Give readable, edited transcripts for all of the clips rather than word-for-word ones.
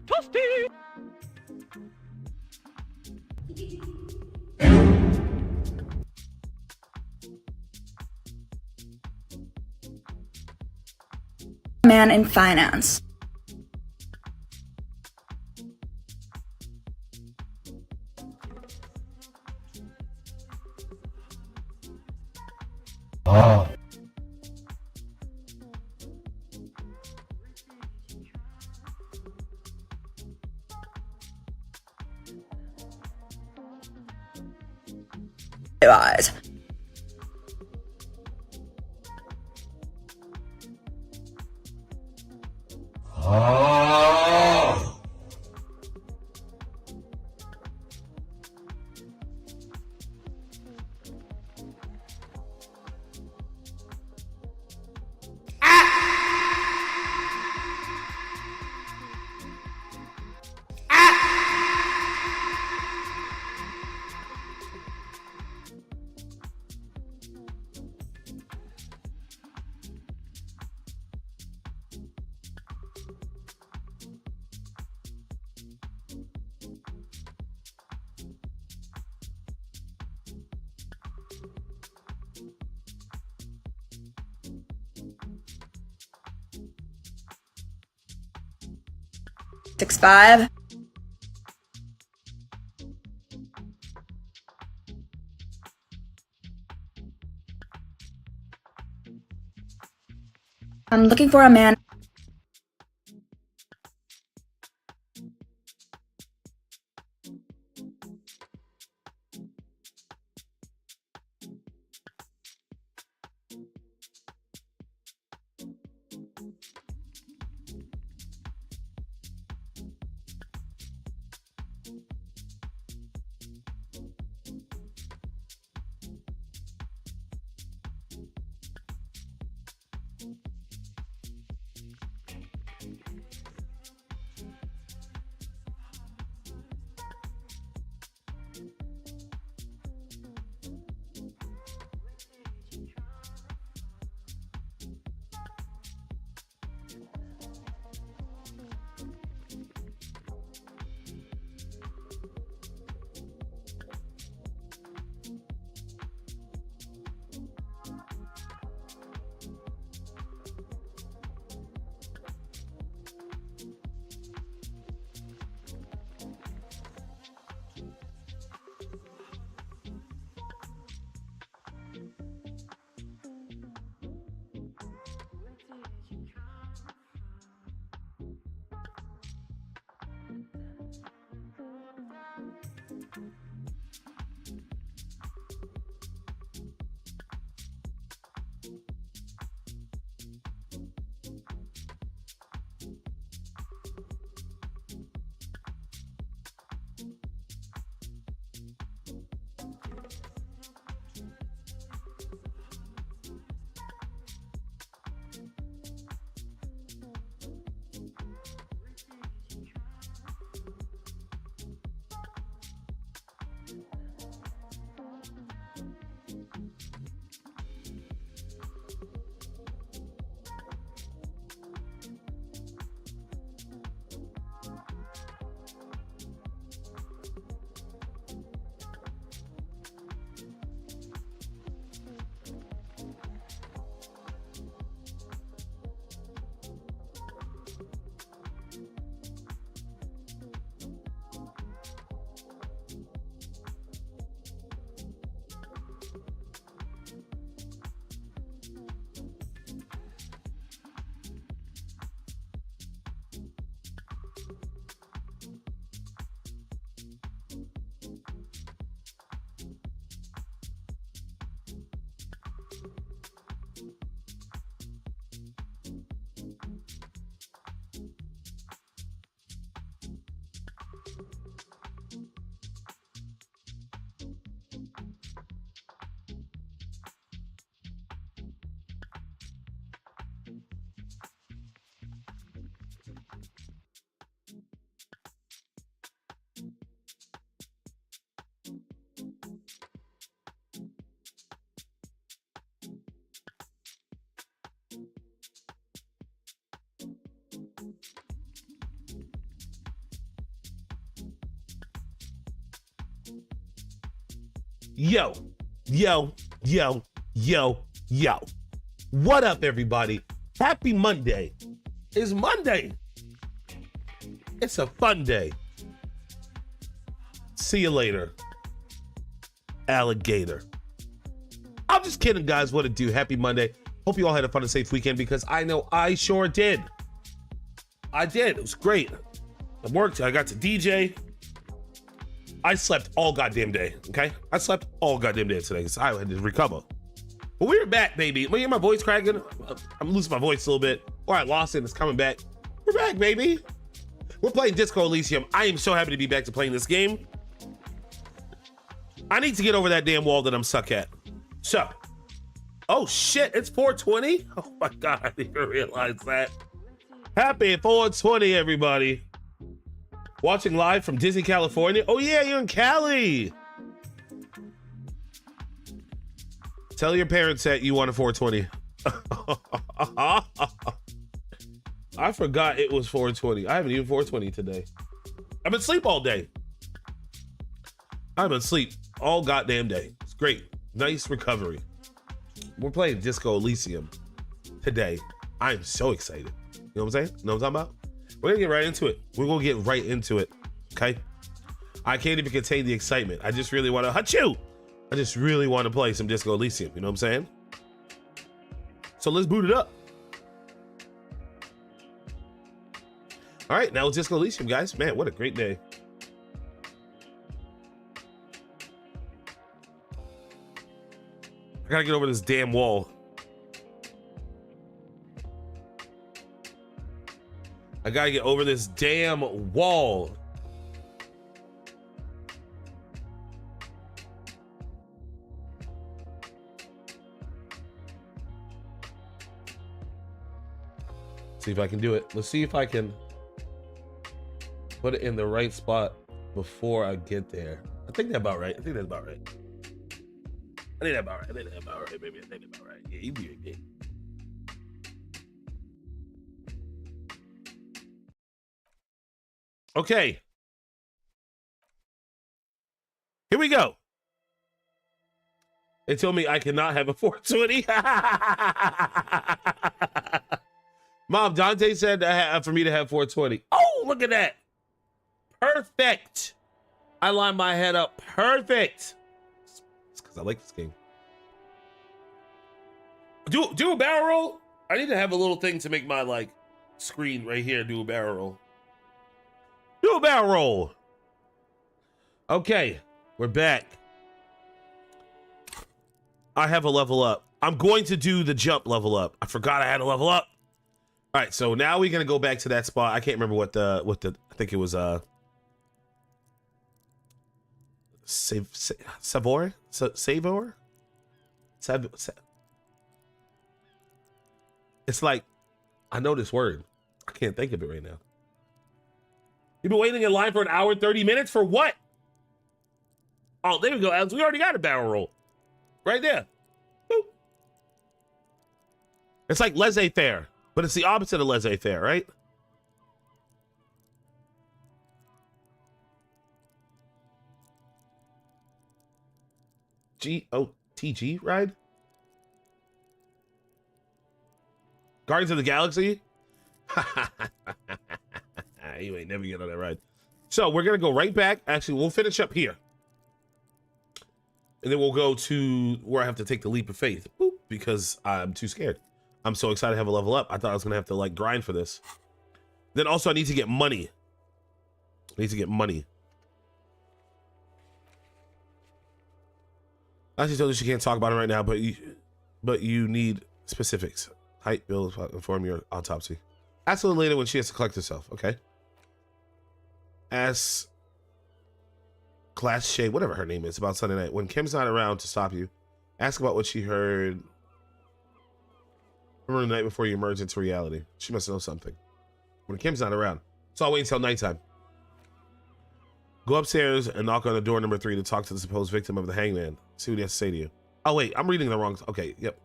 Toasty! Man in finance. Blue eyes. Six five. I'm looking for a man. Yo, yo, yo, yo, yo. What up, everybody? Happy Monday. It's Monday. It's a fun day. See you later, alligator. I'm just kidding, guys. What it do? Happy Monday. Hope you all had a fun and safe weekend because I know I sure did. I did. It was great. I worked. I got to DJ. I slept all goddamn day, okay? I slept all goddamn day today because I had to recover. But we were back, baby. When you hear my voice cracking, I'm losing my voice a little bit. Or I lost it, it's coming back. We're back, baby. We're playing Disco Elysium. I am so happy to be back to playing this game. I need to get over that damn wall that I'm stuck at. So, oh shit, it's 420? Oh my God, I didn't even realize that. Happy 420, everybody. Watching live from Disney, California. Oh yeah, you're in Cali. Tell your parents that you want a 420. I forgot it was 420. I haven't even 420 today. I've been asleep all day. I've been asleep all goddamn day. It's great. Nice recovery. We're playing Disco Elysium today. I'm so excited. You know what I'm saying? You know what I'm talking about? We're gonna get right into it. We're gonna get right into it. Okay? I can't even contain the excitement. I just really want to achoo! I just really want to play some Disco Elysium. You know what I'm saying? So let's boot it up. All right, now it's Disco Elysium, guys. Man, what a great day. I gotta get over this damn wall. I gotta get over this damn wall. See if I can do it. Let's see if I can put it in the right spot before I get there. I think that's about right. I think that's about right. I think that's about right. I think that's about right, baby. I think that's about right. Yeah, you be okay. Okay. Here we go. They told me I cannot have a 420. Mom, Dante said for me to have 420. Oh, look at that. Perfect. I lined my head up perfect. It's because I like this game. Do a barrel roll. I need to have a little thing to make my like screen right here do a barrel roll. Do a barrel roll. Okay, we're back. I have a level up. I'm going to do the jump level up. I forgot I had a level up. All right, so now we're gonna go back to that spot. I can't remember what the I think it was Savor? It's like, I know this word. I can't think of it right now. You've been waiting in line for an hour and 30 minutes for what? Oh, there we go, Alex. We already got a barrel roll. Right there. Boop. It's like laissez-faire, but it's the opposite of laissez-faire, right? GOTG ride? Guardians of the Galaxy? You ain't never get on that ride. So we're gonna go right back. Actually, we'll finish up here. And then we'll go to where I have to take the leap of faith. Boop, because I'm too scared. I'm so excited to have a level up. I thought I was gonna have to like grind for this. Then also I need to get money. I need to get money. I just told her she can't talk about it right now, but you need specifics. Height, build, inform your autopsy. Ask her later when she has to collect herself, okay? Ask Class Shay, whatever her name is, about Sunday night. When Kim's not around to stop you, ask about what she heard. Remember the night before you emerged into reality. She must know something. When Kim's not around. So I'll wait until nighttime. Go upstairs and knock on the door number 3 to talk to the supposed victim of the hangman. See what he has to say to you. Oh, wait, I'm reading the wrong. Okay, yep.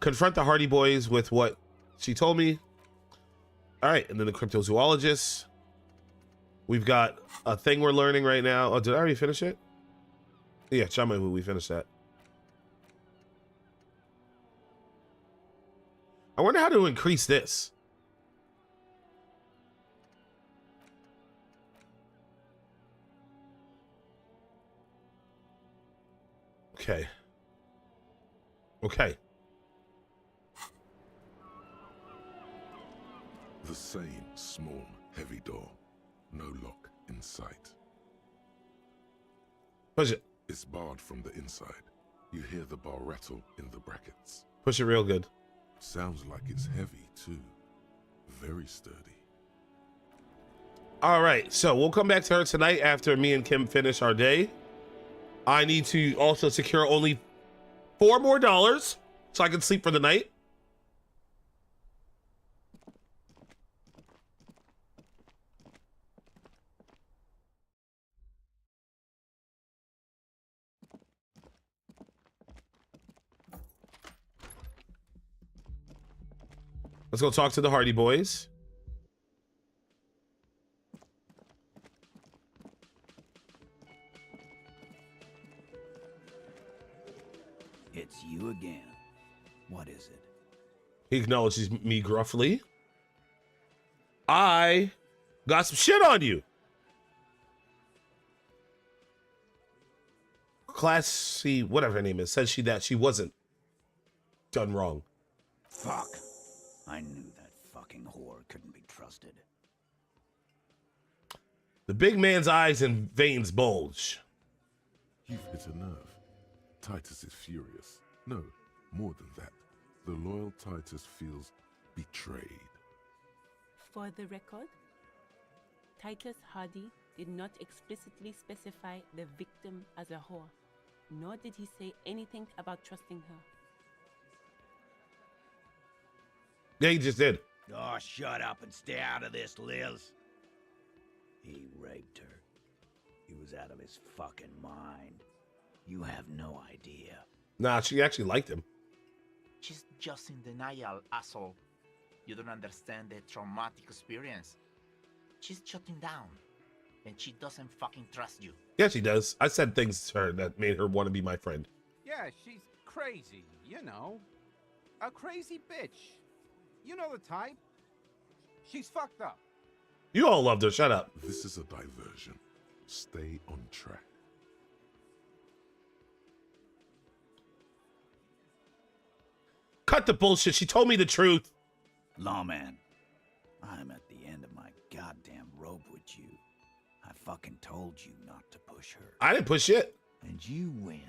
Confront the Hardy Boys with what she told me. All right, and then the cryptozoologist. We've got a thing we're learning right now. Oh, did I already finish it? Yeah, Chama, we finished that. I wonder how to increase this. Okay. Okay. The same small, heavy door. No lock in sight. Push it. It's barred from the inside. You hear the bar rattle in the brackets. Push it real good. Sounds like it's heavy, too. Very sturdy. All right, so we'll come back to her tonight after me and Kim finish our day. I need to also secure only $4 more so I can sleep for the night. Let's go talk to the Hardy Boys. It's you again. What is it? He acknowledges me gruffly. I got some shit on you. Class C, whatever her name is, said that she wasn't done wrong. Fuck. I knew that fucking whore couldn't be trusted. The big man's eyes and veins bulge. You've hit a nerve. Titus is furious. No, more than that. The loyal Titus feels betrayed. For the record, Titus Hardy did not explicitly specify the victim as a whore, nor did he say anything about trusting her. Yeah, he just did. Oh, shut up and stay out of this, Liz. He raped her. He was out of his fucking mind. You have no idea. Nah, she actually liked him. She's just in denial, asshole. You don't understand the traumatic experience. She's shutting down. And she doesn't fucking trust you. Yeah, she does. I said things to her that made her want to be my friend. Yeah, she's crazy, you know. A crazy bitch. You know the type. She's fucked up. You all loved her. Shut up. This is a diversion. Stay on track. Cut the bullshit. She told me the truth. Lawman, I'm at the end of my goddamn rope with you. I fucking told you not to push her. I didn't push it. And you went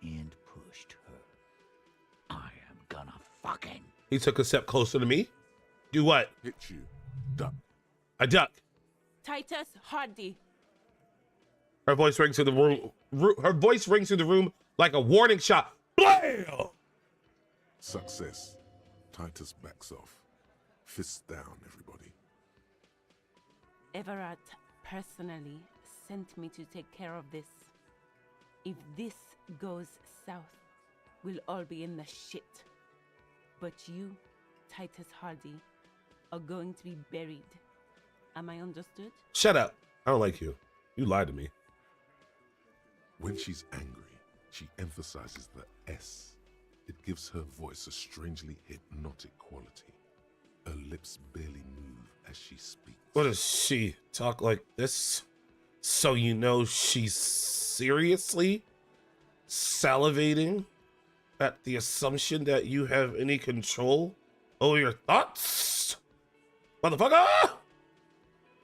and pushed her. I am gonna fucking... He took a step closer to me. Do what? Hit you. Duck. I duck. Titus Hardy. Her voice rings through the room. Her voice rings through the room like a warning shot. Blam! Success. Titus backs off. Fists down, everybody. Everett personally sent me to take care of this. If this goes south, we'll all be in the shit. But you, Titus Hardy, are going to be buried. Am I understood? Shut up. I don't like you. You lied to me. When she's angry, she emphasizes the S. It gives her voice a strangely hypnotic quality. Her lips barely move as she speaks. What does she talk like this? So you know she's seriously salivating at the assumption that you have any control over your thoughts? Motherfucker!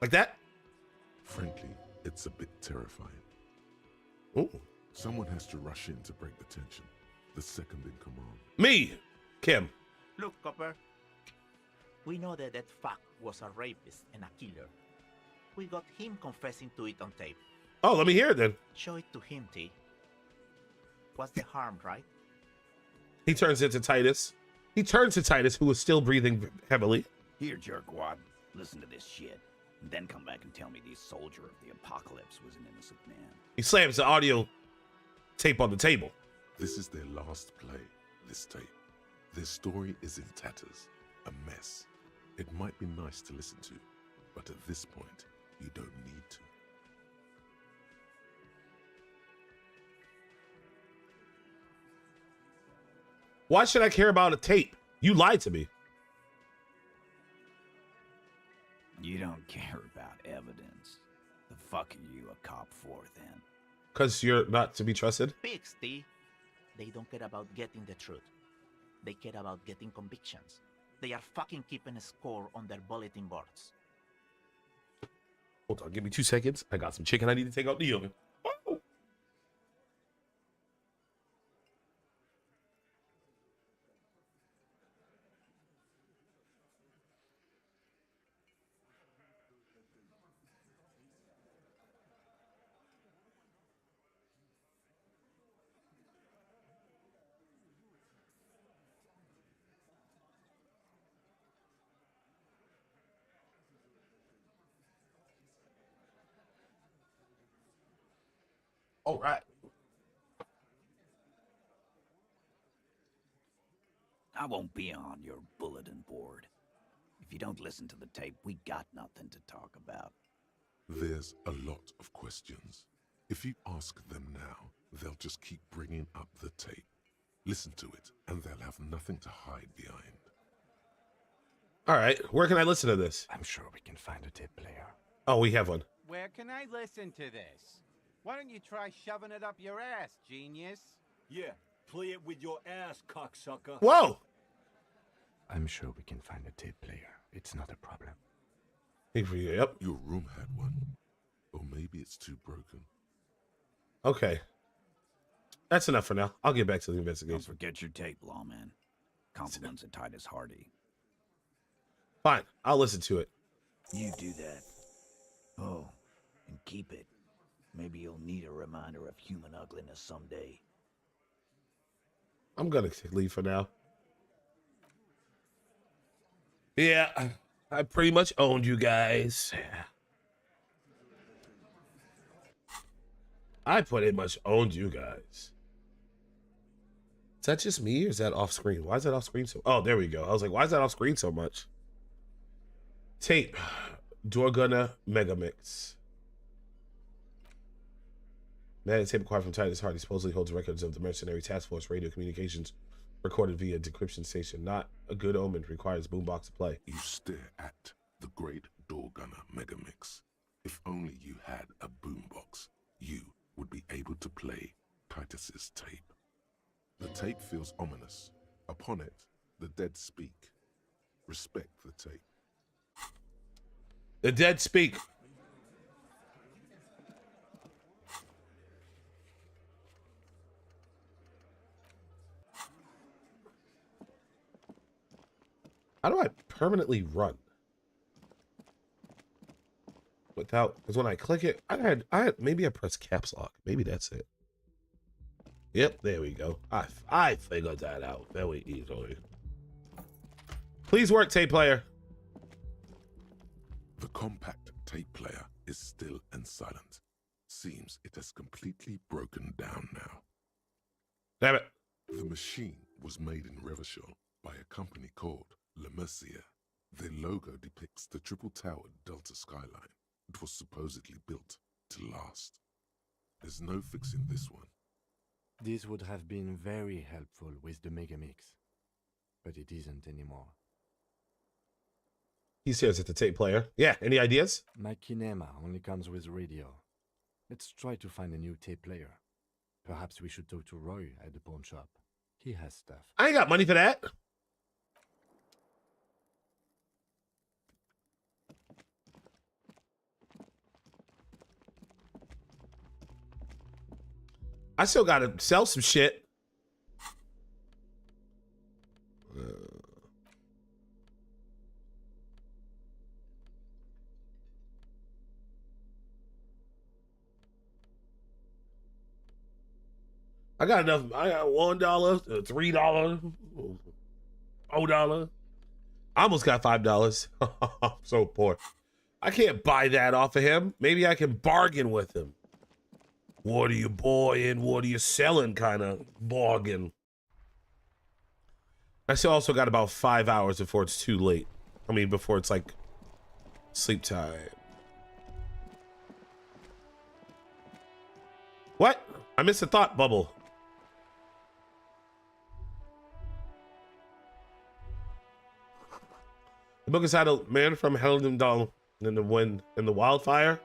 Like that? Frankly, it's a bit terrifying. Ooh. Someone has to rush in to break the tension. The second in command. Me! Kim. Look, Copper. We know that fuck was a rapist and a killer. We got him confessing to it on tape. Oh, let me hear it then. Show it to him, T. What's the harm, right? He turns into Titus. He turns to Titus, who is still breathing heavily. Here, jerkwad, listen to this shit. And then come back and tell me the soldier of the apocalypse was an innocent man. He slams the audio tape on the table. This is their last play, this tape. Their story is in tatters, a mess. It might be nice to listen to, but at this point, you don't need to. Why should I care about a tape? You lied to me. You don't care about evidence. The fuck are you a cop for then? Because you're not to be trusted? Pigs, T. They don't care about getting the truth. They care about getting convictions. They are fucking keeping a score on their bulletin boards. Hold on, give me 2 seconds. I got some chicken I need to take out the oven. Oh. All right. I won't be on your bulletin board. If you don't listen to the tape, we got nothing to talk about. There's a lot of questions. If you ask them now, they'll just keep bringing up the tape. Listen to it, and they'll have nothing to hide behind. All right. Where can I listen to this? I'm sure we can find a tape player. Oh, we have one. Where can I listen to this? Why don't you try shoving it up your ass, genius? Yeah, play it with your ass, cocksucker. Whoa! I'm sure we can find a tape player. It's not a problem. Yep. Your room had one. Or maybe it's too broken. Okay. That's enough for now. I'll get back to the Don't investigation. forget your tape, lawman. Compliments of Titus Hardy. Fine. I'll listen to it. You do that. Oh, and keep it. Maybe you'll need a reminder of human ugliness someday. I'm gonna leave for now. Yeah, I pretty much owned you guys. I pretty much owned you guys. Is that just me or is that off screen? Why is that off screen so? Oh, there we go. I was like, why is that off screen so much? Tape. Dorguna Megamix. Man, tape acquired from Titus Hardy supposedly holds records of the Mercenary Task Force radio communications recorded via decryption station. Not a good omen. Requires boombox to play. You stare at the great door gunner Megamix. If only you had a boombox, you would be able to play Titus's tape. The tape feels ominous. Upon it, the dead speak. Respect the tape. The dead speak. How do I permanently run? Without, because when I click it, I had maybe I press caps lock. Maybe that's it. Yep, there we go. I figured that out very easily. Please work, tape player. The compact tape player is still and silent. Seems it has completely broken down now. Damn it. The machine was made in Revachol by a company called Le Mercier. Their logo depicts the triple-towered Delta skyline. It was supposedly built to last. There's no fixing this one. This would have been very helpful with the Megamix, but it isn't anymore. He stares at the tape player. Yeah, any ideas? My kinema only comes with radio. Let's try to find a new tape player. Perhaps we should talk to Roy at the pawn shop. He has stuff. I ain't got money for that. I still gotta sell some shit. I got enough. I got $1, $3, $4. I almost got $5. I'm so poor. I can't buy that off of him. Maybe I can bargain with him. What are you buying? What are you selling? Kind of bargain. I still also got about 5 hours before it's too late. I mean, before it's like sleep time. What? I missed a thought bubble. book is titled Man from Helmdall in the Wind in the Wildfire.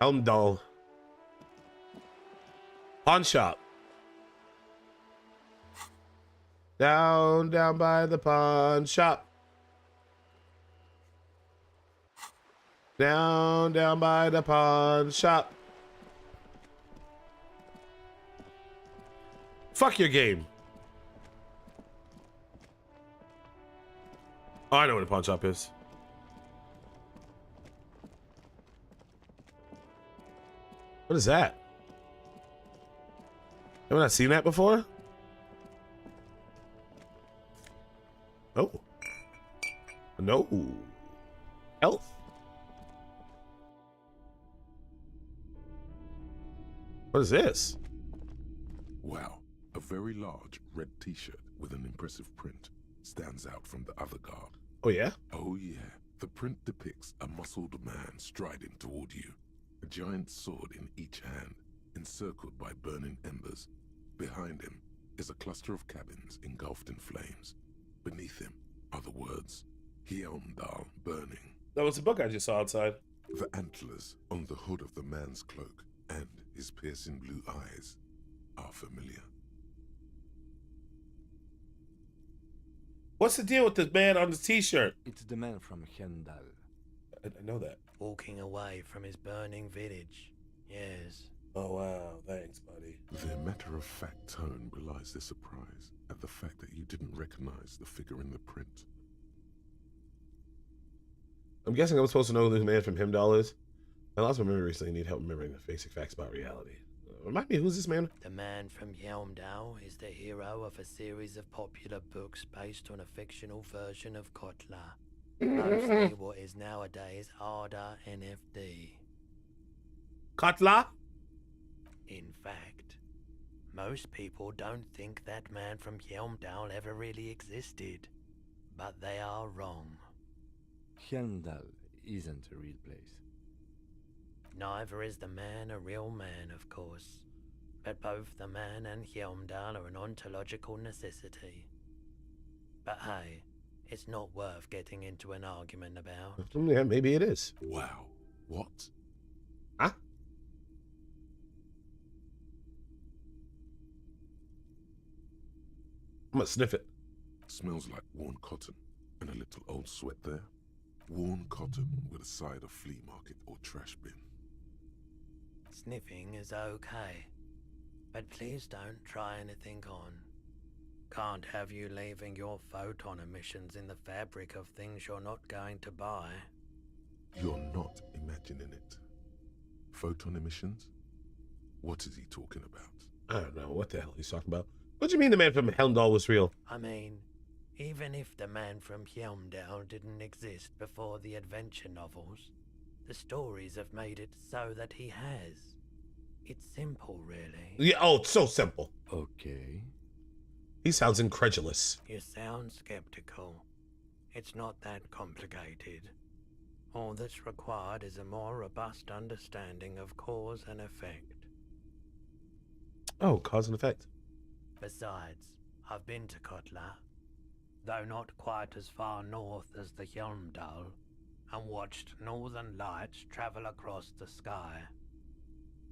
Helmdall. Pawn shop. Down by the pawn shop. Down by the pawn shop. Fuck your game. Oh, I know what a pawn shop is. What is that? Have I not seen that before? Oh. No. Health. What is this? Wow, a very large red t-shirt with an impressive print stands out from the other guard. Oh, yeah? Oh yeah, the print depicts a muscled man striding toward you, a giant sword in each hand, encircled by burning embers. Behind him is a cluster of cabins engulfed in flames. Beneath him are the words, Helmdall burning. That was the book I just saw outside. The antlers on the hood of the man's cloak and his piercing blue eyes are familiar. What's the deal with this man on the t-shirt? It's the man from Helmdall. I know that. Walking away from his burning village. Yes. Oh, wow. Thanks, buddy. Their matter-of-fact tone belies their surprise at the fact that you didn't recognize the figure in the print. I'm guessing I'm supposed to know who this man from Helmdall is. I lost my memory recently and need help remembering the basic facts about reality. Remind me, who's this man? The man from Helmdall is the hero of a series of popular books based on a fictional version of Kotla. Mostly what is nowadays Arda NFD. Katla? In fact, most people don't think that man from Helmdall ever really existed. But they are wrong. Helmdall isn't a real place. Neither is the man a real man, of course. But both the man and Helmdall are an ontological necessity. But hey, it's not worth getting into an argument about. Yeah, maybe it is. Wow. What? Huh? I'm gonna sniff it. Smells like worn cotton and a little old sweat there. Worn cotton with a side of flea market or trash bin. Sniffing is okay, but please don't try anything on. Can't have you leaving your photon emissions in the fabric of things you're not going to buy. You're not imagining it. Photon emissions? What is he talking about? I don't know what the hell he's talking about. What do you mean the man from Helmdall was real? I mean, even if the man from Helmdall didn't exist before the adventure novels, the stories have made it so that he has. It's simple, really. Yeah, oh, it's so simple. Okay. He sounds incredulous. You sound skeptical. It's not that complicated. All that's required is a more robust understanding of cause and effect. Oh, cause and effect. Besides, I've been to Kotla, though not quite as far north as the Helmdall, and watched northern lights travel across the sky.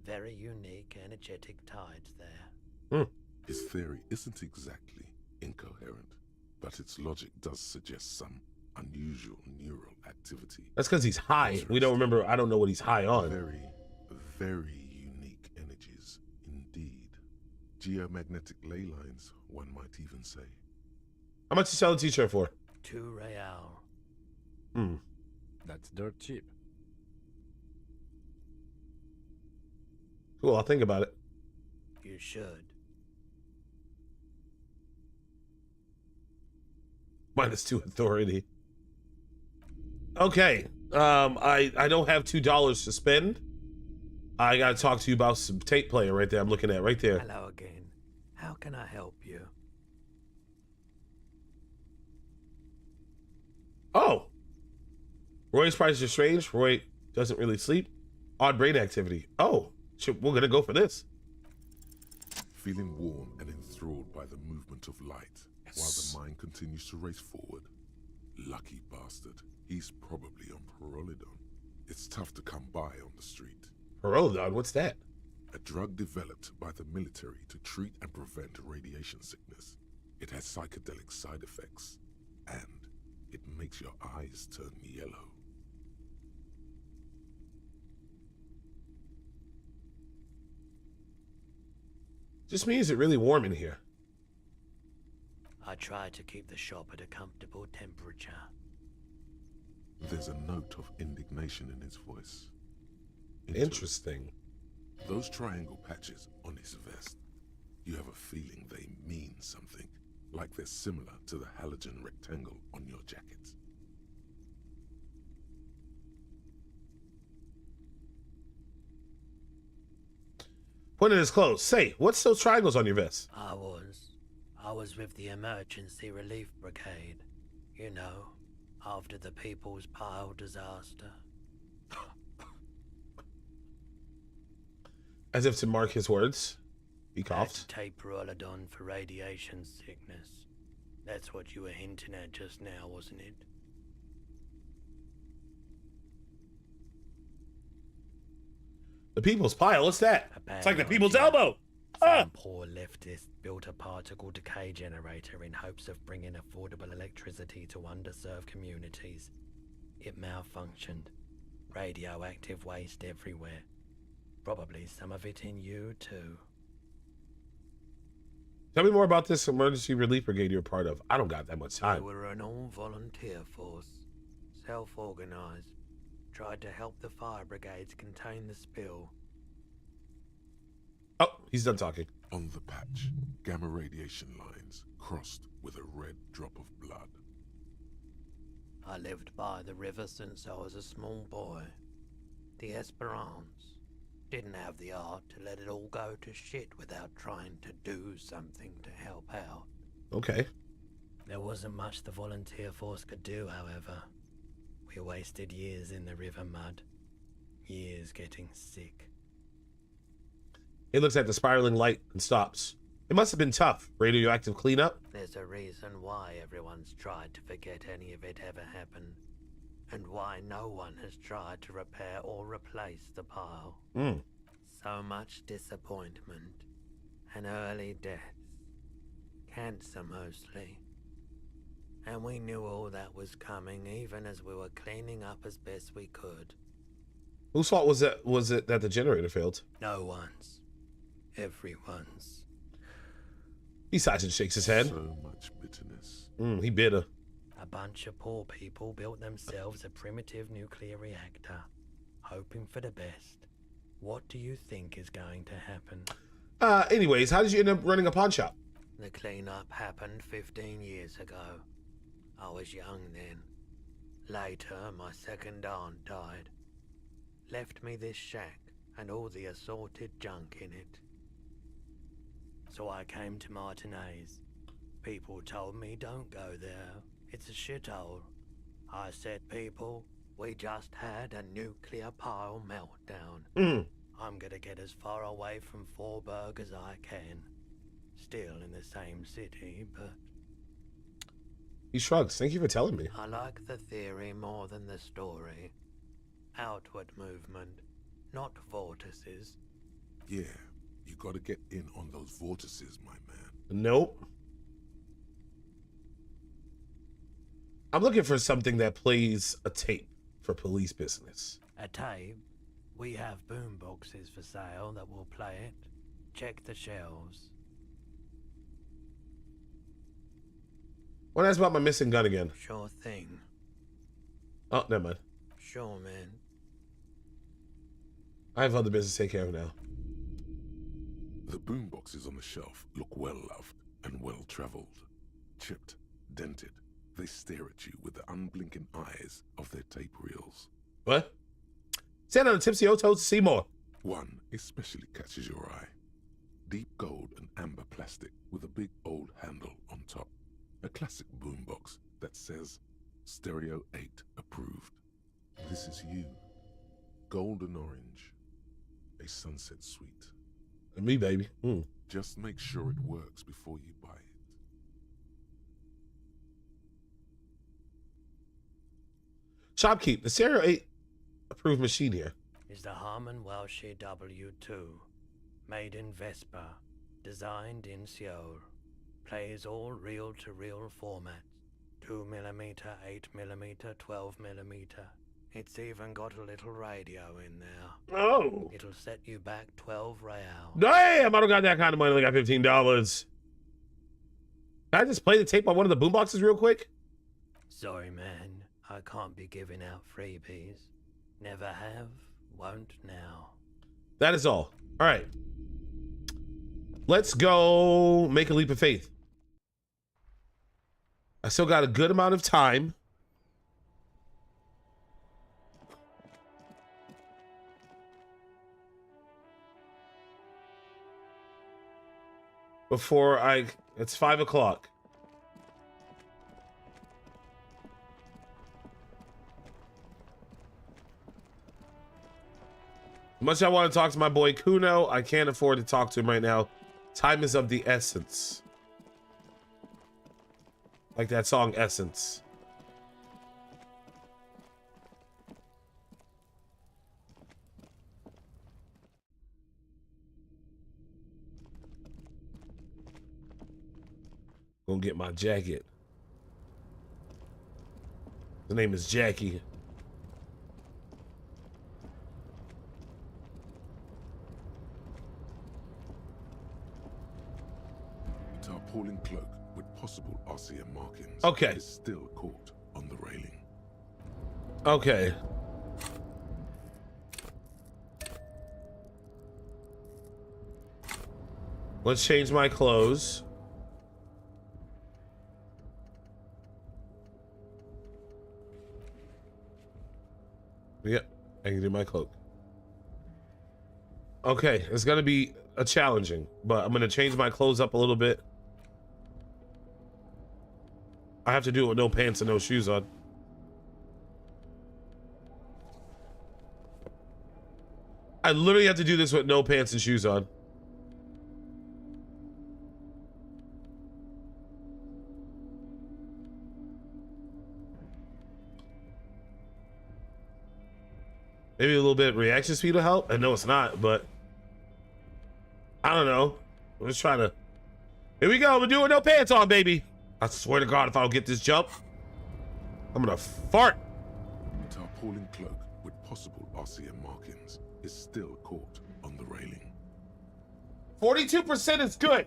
Very unique, energetic tides there. His theory isn't exactly incoherent, but its logic does suggest some unusual neural activity. That's because he's high. We don't remember. I don't know what he's high on. Very, very unique energies indeed. Geomagnetic ley lines, one might even say. How much you sell a t-shirt for? 2 real. That's dirt cheap. Cool, I'll think about it. You should. -2 authority. Okay. I don't have $2 to spend. I gotta talk to you about some tape player right there. I'm looking at right there. Hello again. How can I help you? Oh. Roy's prices are strange. Roy doesn't really sleep. Odd brain activity. Oh, shit, we're gonna go for this. Feeling warm and enthralled by the movement of light, while the mind continues to race forward, Lucky bastard. He's probably on Parolidon. It's tough to come by on the street. Parolidon, what's that? A drug developed by the military to treat and prevent radiation sickness. It has psychedelic side effects, and it makes your eyes turn yellow. Just means it's really warm in here. I try to keep the shop at a comfortable temperature. There's a note of indignation in his voice. Interesting. Those triangle patches on his vest, you have a feeling they mean something, like they're similar to the halogen rectangle on your jacket. Pointing his clothes. Say, what's those triangles on your vest? I was with the Emergency Relief Brigade. You know, after the People's Pile disaster. As if to mark his words, he Had coughed. to take Parolidon for radiation sickness. That's what you were hinting at just now, wasn't it? The People's Pile, what's that? A bad It's like the People's idea. Elbow. Some poor leftist built a particle decay generator in hopes of bringing affordable electricity to underserved communities. It malfunctioned. Radioactive waste everywhere. Probably some of it in you, too. Tell me more about this emergency relief brigade you're a part of. I don't got that much We time. were an all-volunteer force. Self-organized. Tried to help the fire brigades contain the spill. Oh, he's done talking. On the patch, gamma radiation lines crossed with a red drop of blood. I lived by the river since I was a small boy. The Esperance. Didn't have the art to let it all go to shit without trying to do something to help out. Okay. There wasn't much the volunteer force could do, however. We wasted years in the river mud. Years getting sick. He looks at the spiraling light and stops. It must have been tough. Radioactive cleanup? There's a reason why everyone's tried to forget any of it ever happened. And why no one has tried to repair or replace the pile. So much disappointment. And early deaths. Cancer mostly. And we knew all that was coming even as we were cleaning up as best we could. Whose fault was it that the generator failed? No one's. Everyone's. He sighs and shakes his head. So much bitterness. He bitter. A bunch of poor people built themselves a primitive nuclear reactor, hoping for the best. What do you think is going to happen? Anyways, how did you end up running a pawn shop? The cleanup happened 15 years ago. I was young then. Later, my second aunt died. Left me this shack and all the assorted junk in it. So I came to Martinez. People told me don't go there. It's a shithole. I said, people, we just had a nuclear pile meltdown. I'm gonna get as far away from Forberg as I can. Still in the same city, but... He shrugs. Thank you for telling me. I like the theory more than the story. Outward movement, not vortices. Yeah, you gotta get in on those vortices, my man. Nope. I'm looking for something that plays a tape for police business. A tape? We have boom boxes for sale that will play it. Check the shelves. Want to ask about my missing gun again? Sure thing. Oh, never mind. Sure, man. I have other business to take care of now. The boomboxes on the shelf look well loved and well traveled. Chipped, dented, they stare at you with the unblinking eyes of their tape reels. What? Stand on the tipsy O-toes to see more. One especially catches your eye. Deep gold and amber plastic with a big old handle on top. A classic boombox that says Stereo 8 approved. This is you. Golden orange. A sunset suite. And me, baby. Just make sure it works before you buy it. Shopkeep, the Serial 8 approved machine here. Is the Harman Welsh W2, made in Vespa, designed in Seoul, plays all reel-to-reel formats, 2mm, 8mm, 12mm. It's even got a little radio in there. Oh. It'll set you back 12 real. Damn, I don't got that kind of money. I got $15. Can I just play the tape on one of the boomboxes real quick? Sorry, man. I can't be giving out freebies. Never have, won't now. That is all. All right. Let's go make a leap of faith. I still got a good amount of time. Before it's 5 o'clock. Much I want to talk to my boy Kuno, I can't afford to talk to him right now. Time is of the essence. Like that song, Essence. Gonna get my jacket. The name is Jackie. Tarpaulin cloak with possible RCM markings. Okay. Is still caught on the railing. Okay. Let's change my clothes. Yep, I can do my cloak. Okay, it's gonna be a challenging, but I'm gonna change my clothes up a little bit. I have to do it with no pants and no shoes on. I literally have to do this with no pants and shoes on. Maybe a little bit of reaction speed will help. I know it's not, but I don't know. I'm just trying to. Here we go. We're doing no pants on, baby. I swear to God, if I don't get this jump, I'm gonna fart. Tarpaulin cloak with possible RCM markings is still caught on the railing. 42% is good.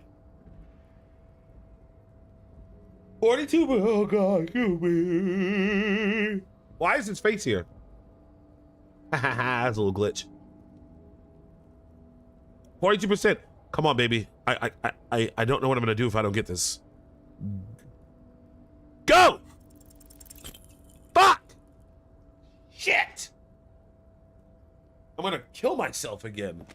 42. Oh God, kill me. Why is his face here? That's a little glitch. 42%. Come on, baby. I don't know what I'm gonna do if I don't get this. Go! Fuck! Shit! I'm gonna kill myself again.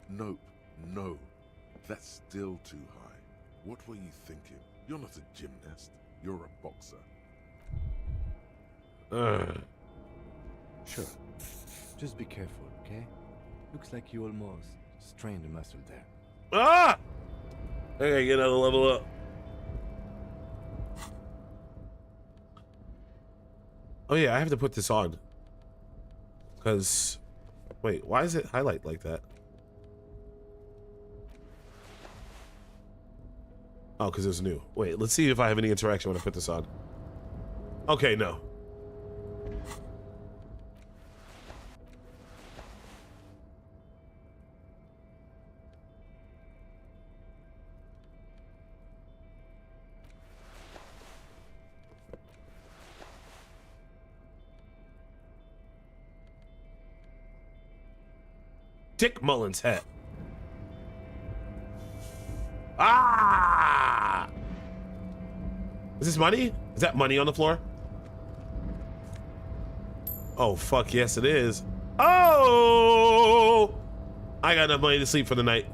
Nope, no. That's still too high. What were you thinking? You're not a gymnast. You're a boxer. Sure. Just be careful, okay? Looks like you almost strained a muscle there. Ah! I gotta get another level up. Oh yeah, I have to put this on. Cause, wait, why does it highlight like that? Oh, cause it's new. Wait, let's see if I have any interaction when I put this on. Okay, no. Dick Mullen's hat. Ah! Is this money? Is that money on the floor? Oh, fuck, yes it is. Oh! I got enough money to sleep for the night.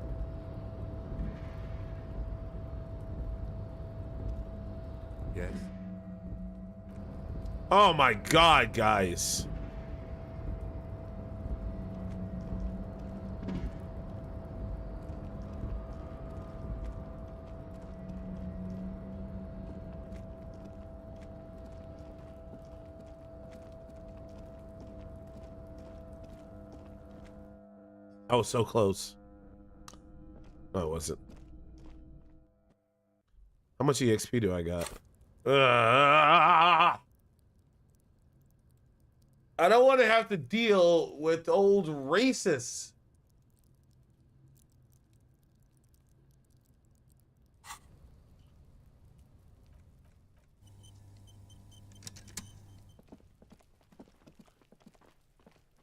Yes? Oh my God, guys. Oh, so close. No, it wasn't. How much EXP do I got? I don't want to have to deal with old racists.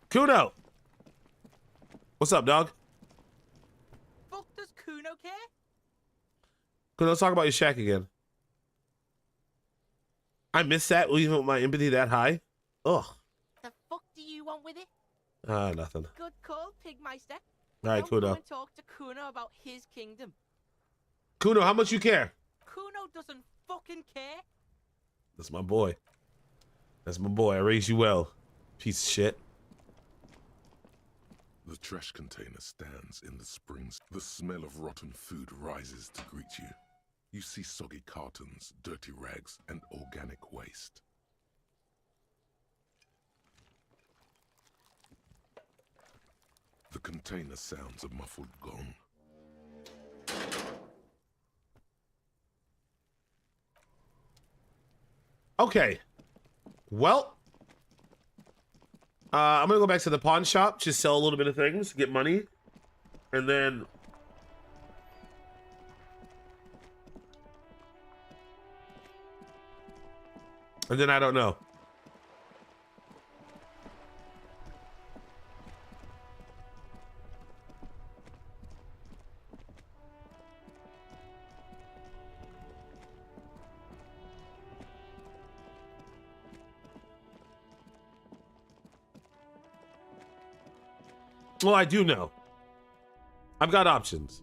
Kuno! What's up, dog? Fuck does Kuno care? Kuno, let's talk about your shack again. I missed that even with my empathy that high. Ugh. The fuck do you want with it? Nothing. Good call, Pigmeister. All right, Don't come Kuno. and talk to Kuno about his kingdom. Kuno, how much you care? Kuno doesn't fucking care. That's my boy. That's my boy. I raised you well. Piece of shit. The trash container stands in the springs. The smell of rotten food rises to greet you. You see soggy cartons, dirty rags, and organic waste. The container sounds a muffled gong. Okay. Well, I'm gonna go back to the pawn shop, just sell a little bit of things, get money, and then I don't know. Well, I do know. I've got options.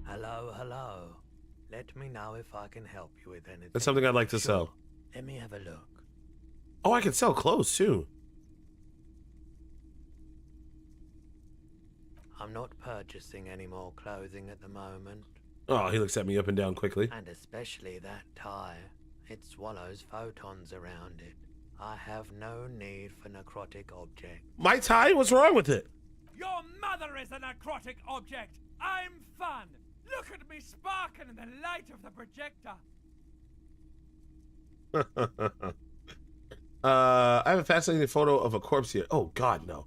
Hello, hello. Let me know if I can help you with anything. That's something I'd like to sell. Let me have a look. Oh, I can sell clothes too. I'm not purchasing any more clothing at the moment. Oh, he looks at me up and down quickly. And especially that tie. It swallows photons around it. I have no need for necrotic objects. My tie? What's wrong with it? Your mother is a necrotic object. I'm fun. Look at me sparkling in the light of the projector. I have a fascinating photo of a corpse here. Oh, God, no.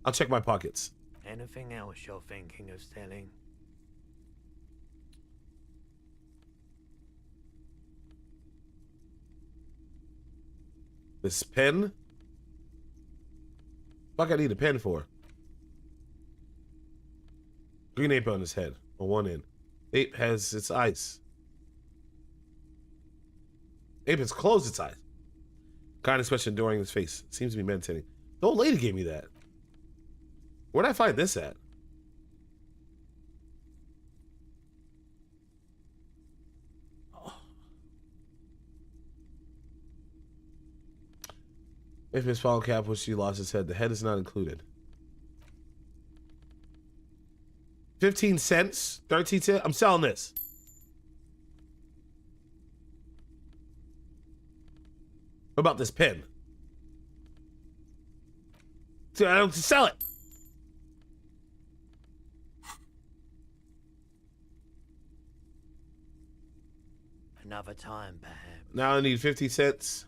I'll check my pockets. Anything else you're thinking of selling? This pen? Fuck, I need a pen for. Green ape on his head, on one end. Ape has its eyes. Ape has closed its eyes. Kind expression during his face. Seems to be meditating. The old lady gave me that. Where'd I find this at? If Miss Fall Cap was she lost his head, the head is not included. 15 cents? 13 cents? I'm selling this. What about this pen? I don't sell it. Another time, perhaps. Now I need 50 cents.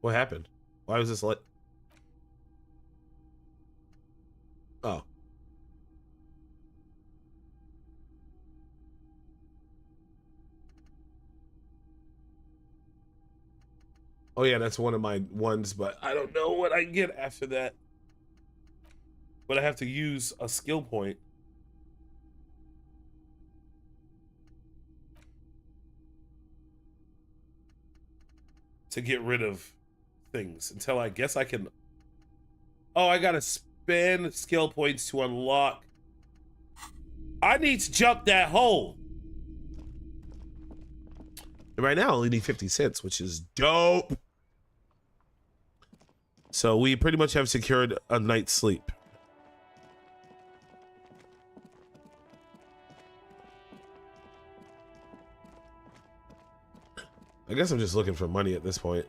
What happened? Why was this lit? Oh. Oh yeah, that's one of my ones, but I don't know what I get after that. But I have to use a skill point. To get rid of things until I guess I can. Oh, I gotta spend skill points to unlock. I need to jump that hole. And right now I only need 50 cents, which is dope. So we pretty much have secured a night's sleep. I guess I'm just looking for money at this point.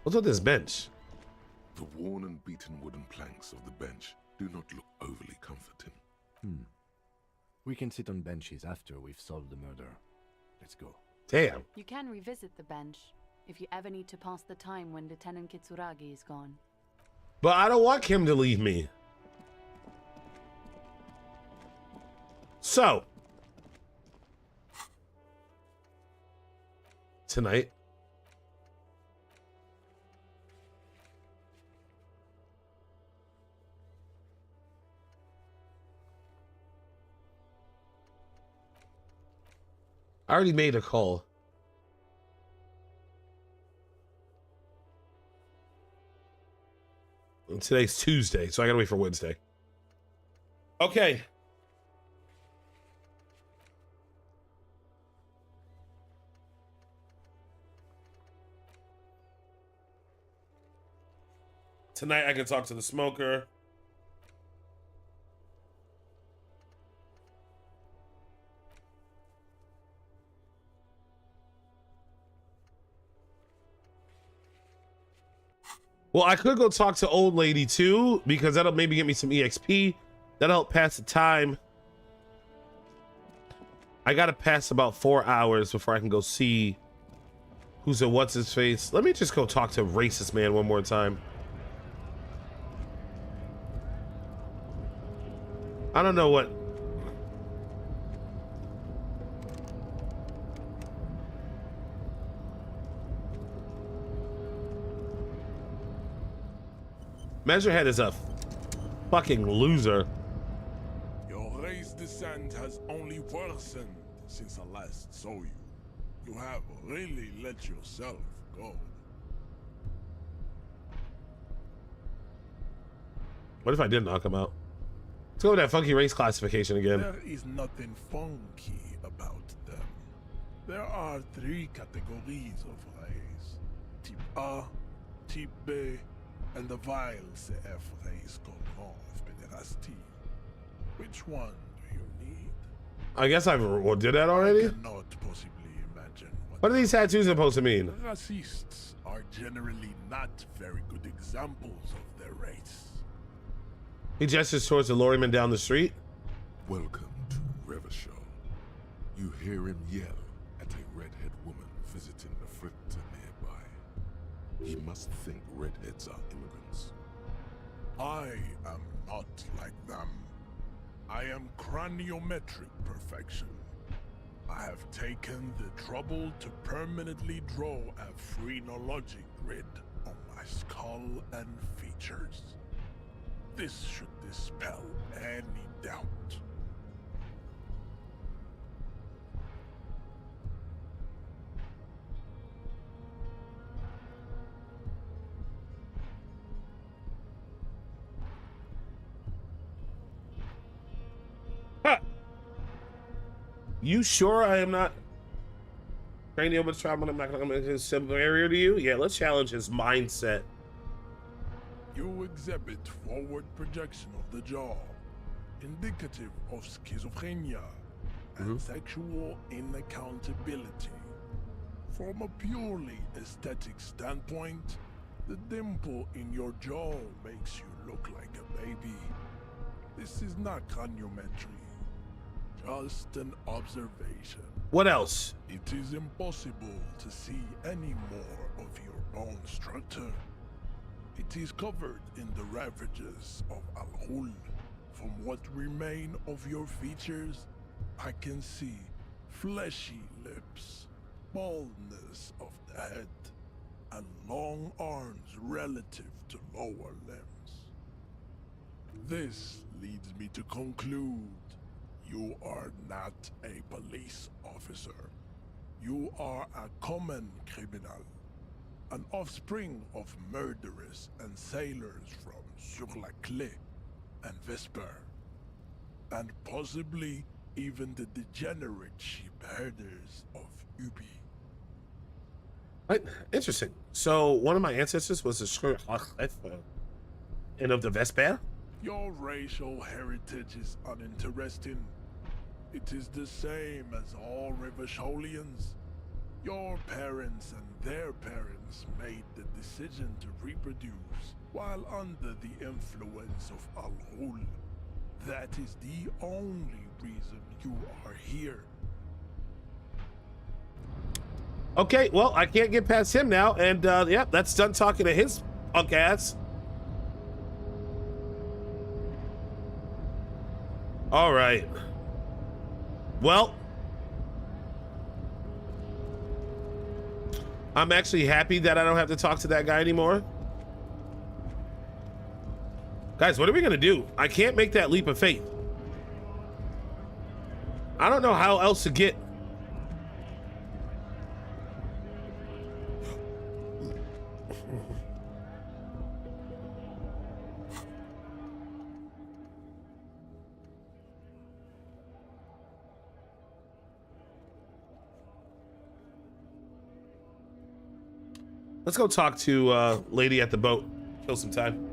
What's with this bench? The worn and beaten wooden planks of the bench do not look overly comforting. We can sit on benches after we've solved the murder. Let's go. Damn. You can revisit the bench if you ever need to pass the time when Lieutenant Kitsuragi is gone. But I don't want Kim to leave me. So, tonight, I already made a call. And today's Tuesday, so I gotta wait for Wednesday. Okay. Tonight I can talk to the smoker. Well, I could go talk to old lady too, because that'll maybe get me some EXP. That'll help pass the time. I gotta pass about 4 hours before I can go see who's a what's his face. Let me just go talk to racist man one more time. I don't know what. Measurehead is a fucking loser. Your race descent has only worsened since I last saw you. You have really let yourself go. What if I did knock him out? Let's go with that funky race classification again. There is nothing funky about them. There are 3 categories of race. Type A, Type B, and the vile CF race called Pederasty. Which one do you need? I guess I did that already? I cannot possibly imagine what are these tattoos supposed to mean? Racists are generally not very good examples of their race. He gestures towards the lorryman down the street. Welcome to Revachol. You hear him yell at a redhead woman visiting the fritter nearby. He must think redheads are immigrants. I am not like them. I am craniometric perfection. I have taken the trouble to permanently draw a phrenologic grid on my skull and features. This should dispel any doubt. You sure I am not cranial but travel? I'm not gonna make his superior to you? Yeah, let's challenge his mindset. You exhibit forward projection of the jaw, indicative of schizophrenia and sexual inaccountability. From a purely aesthetic standpoint, the dimple in your jaw makes you look like a baby. This is not craniometry, just an observation. What else? It is impossible to see any more of your bone structure. It is covered in the ravages of Al-Hul. From what remain of your features, I can see fleshy lips, baldness of the head, and long arms relative to lower limbs. This leads me to conclude you are not a police officer. You are a common criminal. An offspring of murderers and sailors from Sur-la-Clé and Vesper, and possibly even the degenerate sheep herders of Ubi. Right. Interesting. So one of my ancestors was a Scrooge and of the Vesper. Your racial heritage is uninteresting. It is the same as all Rivasholians. Your parents and their parents made the decision to reproduce while under the influence of Al-Ghul. That is the only reason you are here. Okay, well, I can't get past him now, and yeah, that's done talking to his punk ass. All right. Well, I'm actually happy that I don't have to talk to that guy anymore. Guys, what are we gonna do? I can't make that leap of faith. I don't know how else to get. Let's go talk to lady at the boat. Kill some time.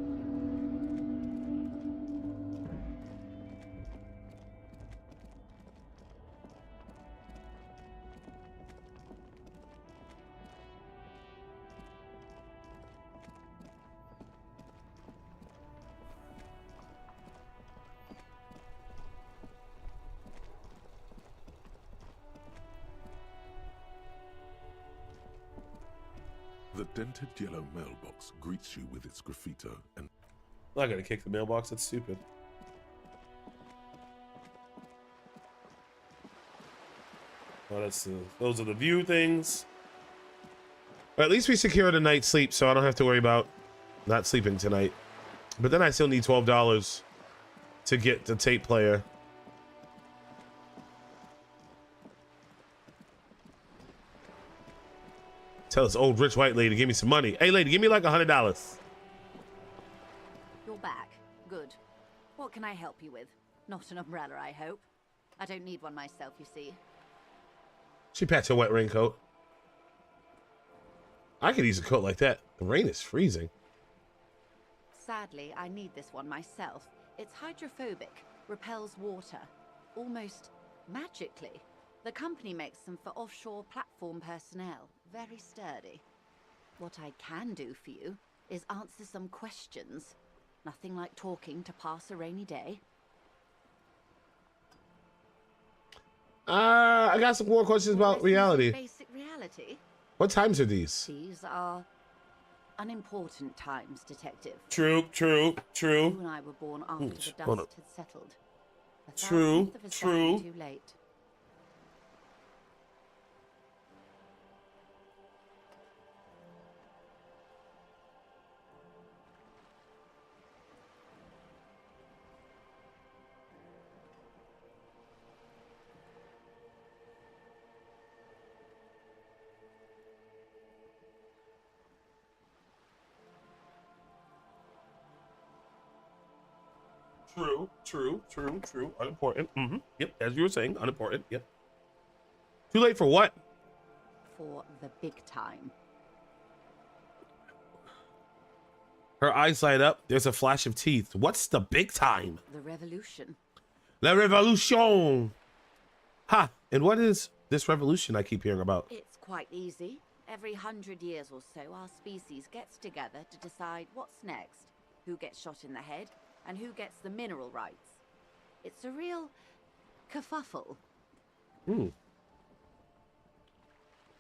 The dented yellow mailbox greets you with its graffito and... I'm not gonna kick the mailbox, that's stupid. Oh, those are the view things. But at least we secured a night's sleep, so I don't have to worry about not sleeping tonight. But then I still need $12 to get the tape player. Tell this old rich white lady to give me some money. Hey, lady, give me like $100. You're back. Good. What can I help you with? Not an umbrella, I hope. I don't need one myself, you see. She pats her wet raincoat. I could use a coat like that. The rain is freezing. Sadly, I need this one myself. It's hydrophobic, repels water, almost magically. The company makes them for offshore platform personnel. Very sturdy. What I can do for you is answer some questions. Nothing like talking to pass a rainy day. I got some more questions about reality. Basic reality? What times are these? These are unimportant times, Detective. True. You and I were born after the hold dust on. had settled. A True. thousandth of a second too late. True. Unimportant. Yep, as you were saying, unimportant. Yep. Too late for what? For the big time. Her eyes light up. There's a flash of teeth. What's the big time? The revolution. La revolution. Ha! And what is this revolution I keep hearing about? It's quite easy. Every 100 years or so, our species gets together to decide what's next, who gets shot in the head, and who gets the mineral rights. It's a real kerfuffle. Who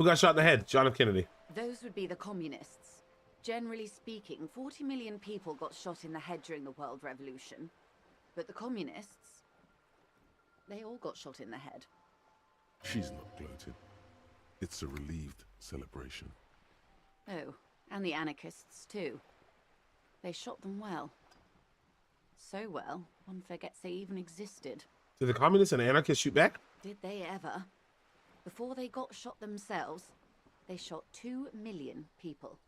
got shot in the head? John F. Kennedy. Those would be the communists. Generally speaking, 40 million people got shot in the head during the World Revolution. But the communists, they all got shot in the head. She's not gloating. It's a relieved celebration. Oh, and the anarchists too. They shot them well. So well, one forgets they even existed. Did the communists and anarchists shoot back? Did they ever? Before they got shot themselves, they shot 2 million people.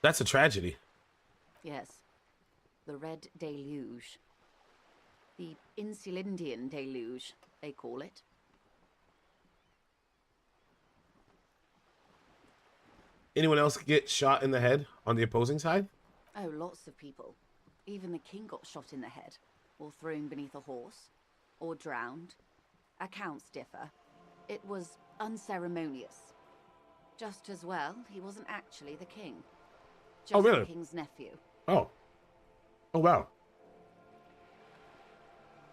That's a tragedy. Yes. The Red Deluge. The Insulindian Deluge, they call it. Anyone else get shot in the head on the opposing side? Oh, lots of people. Even the king got shot in the head, or thrown beneath a horse, or drowned. Accounts differ. It was unceremonious. Just as well, he wasn't actually the king. Just really? the king's nephew. Oh. Oh, wow.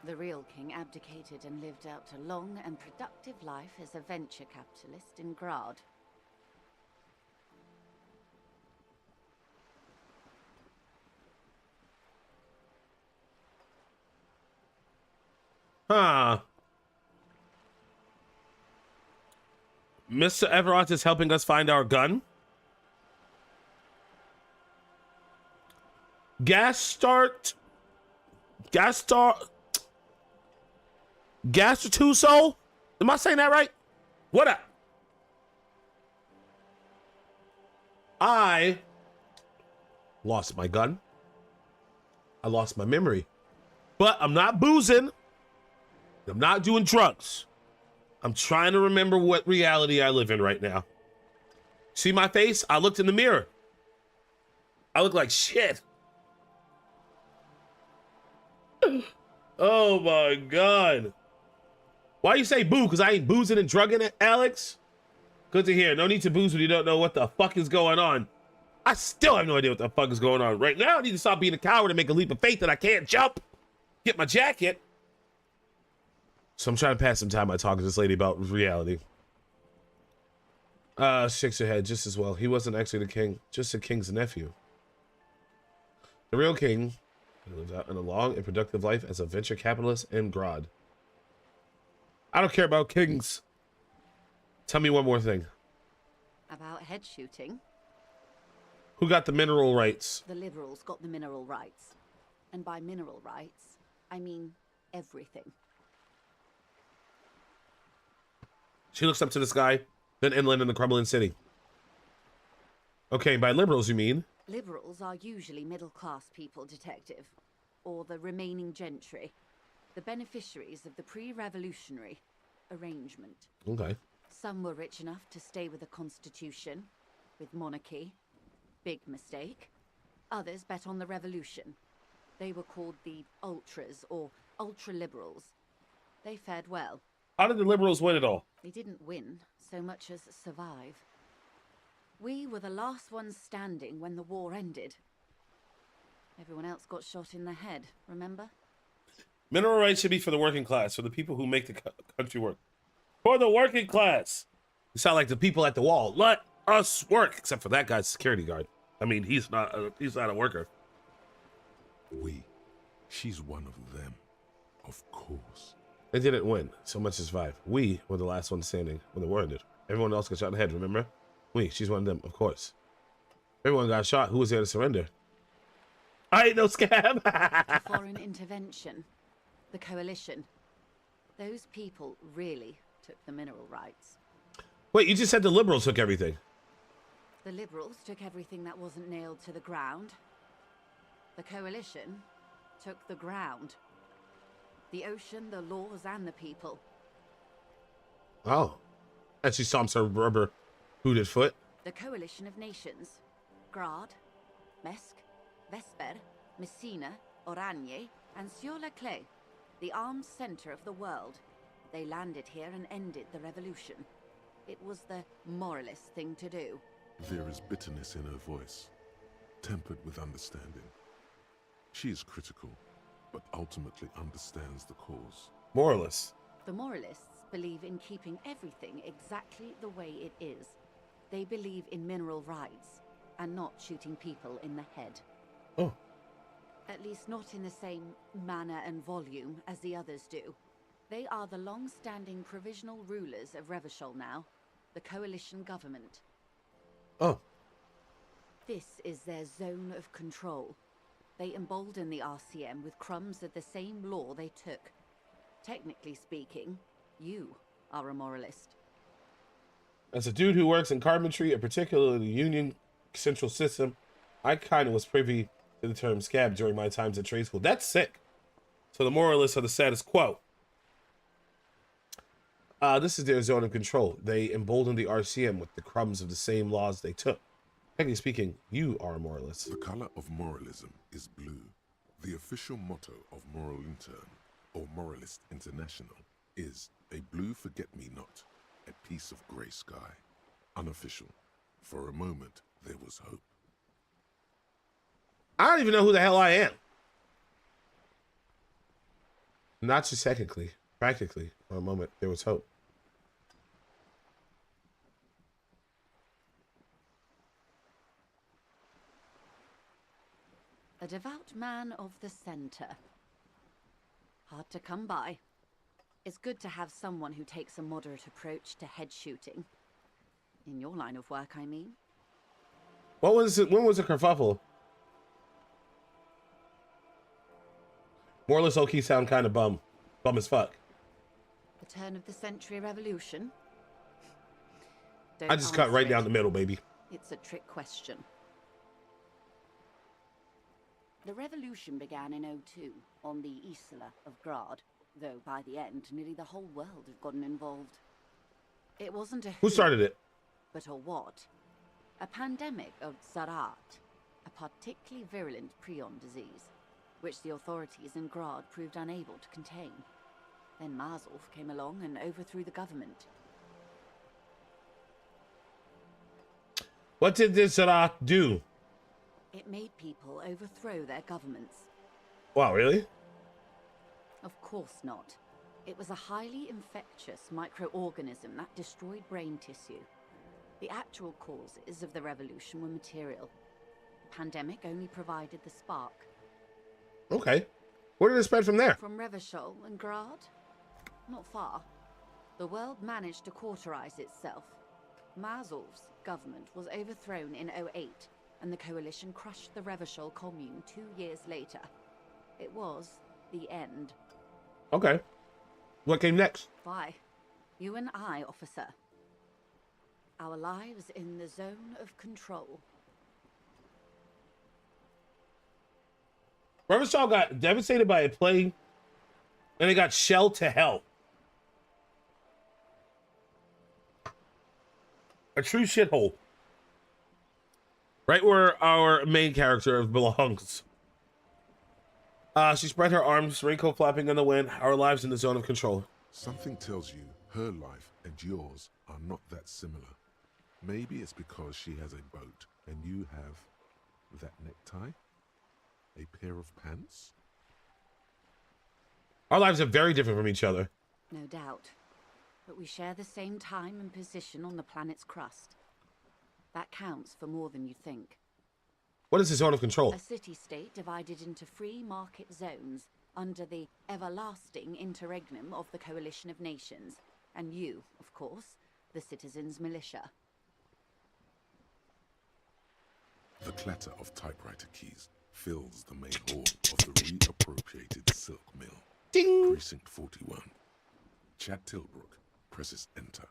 The real king abdicated and lived out a long and productive life as a venture capitalist in Grad. Huh. Mr. Everott is helping us find our gun. Gastuso? Am I saying that right? What up? I lost my gun. I lost my memory. But I'm not boozing. I'm not doing drugs. I'm trying to remember what reality I live in right now. See my face? I looked in the mirror. I look like shit. Oh my God. Why you say boo? Because I ain't boozing and drugging it, Alex? Good to hear. No need to booze when you don't know what the fuck is going on. I still have no idea what the fuck is going on. Right now, I need to stop being a coward and make a leap of faith that I can't jump. Get my jacket. So I'm trying to pass some time by talking to this lady about reality. Shakes her head just as well. He wasn't actually the king, just the king's nephew. The real king lives out in a long and productive life as a venture capitalist in Grad. I don't care about kings. Tell me one more thing. About head shooting? Who got the mineral rights? The liberals got the mineral rights. And by mineral rights, I mean everything. She looks up to the sky, then inland in the crumbling city. Okay, by liberals you mean? Liberals are usually middle-class people, Detective. Or the remaining gentry. The beneficiaries of the pre-revolutionary arrangement. Okay. Some were rich enough to stay with the Constitution, with monarchy. Big mistake. Others bet on the revolution. They were called the ultras, or ultra-liberals. They fared well. How did the liberals win it all? They didn't win so much as survive. We were the last ones standing when the war ended. Everyone else got shot in the head, remember? Mineral rights should be for the working class, for the people who make the country work. For the working class. You sound like the people at the wall. Let us work. Except for that guy's security guard. I mean, he's not a worker. She's one of them. Of course. They didn't win so much as survive. We were the last ones standing when the war ended. Everyone else got shot in the head, remember? She's one of them, of course. Everyone got shot. Who was there to surrender? I ain't no scab. Foreign intervention. The coalition. Those people really took the mineral rights. Wait, you just said the liberals took everything. The liberals took everything that wasn't nailed to the ground. The coalition took the ground. The ocean, the laws, and the people. Oh. And she stomps her rubber booted foot. The coalition of nations. Grad, Mesk, Vesper, Messina, Oranje, and Sur-la-Clay. The armed center of the world. They landed here and ended the revolution. It was the moralist thing to do. There is bitterness in her voice, tempered with understanding. She is critical, but ultimately understands the cause. Moralists. The moralists believe in keeping everything exactly the way it is. They believe in mineral rights, and not shooting people in the head. Oh. At least not in the same manner and volume as the others do. They are the long-standing provisional rulers of Revachol now, the coalition government. Oh. This is their zone of control. They embolden the RCM with crumbs of the same law they took. Technically speaking, you are a moralist. As a dude who works in carpentry, and particularly the Union Central System, I kind of was privy to the term scab during my times at trade school. That's sick. So the moralists are the status quo. This is their zone of control. They emboldened the RCM with the crumbs of the same laws they took. Technically speaking, you are a moralist. The color of moralism is blue. The official motto of Moral Intern, or Moralist International, is a blue forget-me-not, a piece of grey sky. Unofficial. For a moment, there was hope. I don't even know who the hell I am. Not just technically, practically. For a moment, there was hope. A devout man of the center. Hard to come by. It's good to have someone who takes a moderate approach to head shooting. In your line of work, I mean. What was it? When was the kerfuffle? Moralist low-key sound kind of bum as fuck. The turn of the century revolution? I just cut right down the middle, baby. It's a trick question. The revolution began in '02 on the Isla of Grad, though by the end, nearly the whole world had gotten involved. It wasn't a Who started it? But a what? A pandemic of Zarat, a particularly virulent prion disease, which the authorities in Grad proved unable to contain. Then Marzolf came along and overthrew the government. What did this Zarat do? It made people overthrow their governments. Wow, really? Of course not. It was a highly infectious microorganism that destroyed brain tissue. The actual causes of the revolution were material. The pandemic only provided the spark. Okay. Where did it spread from there? From Revachol and Grad? Not far. The world managed to cauterize itself. Marzolf's government was overthrown in '08, and the coalition crushed the Revachol commune 2 years later. It was the end. Okay. What came next? Why? You and I, officer. Our lives in the zone of control. Revachol got devastated by a plague, and it got shelled to hell. A true shithole. Right where our main character belongs. She spread her arms, raincoat flapping in the wind, our lives in the zone of control. Something tells you her life and yours are not that similar. Maybe it's because she has a boat and you have that necktie? A pair of pants? Our lives are very different from each other. No doubt. But we share the same time and position on the planet's crust. That counts for more than you think. What is the zone of control? A city-state divided into free market zones under the everlasting interregnum of the Coalition of Nations. And you, of course, the citizens' militia. The clatter of typewriter keys fills the main hall of the reappropriated silk mill. Ding! Precinct 41. Chad Tilbrook presses enter.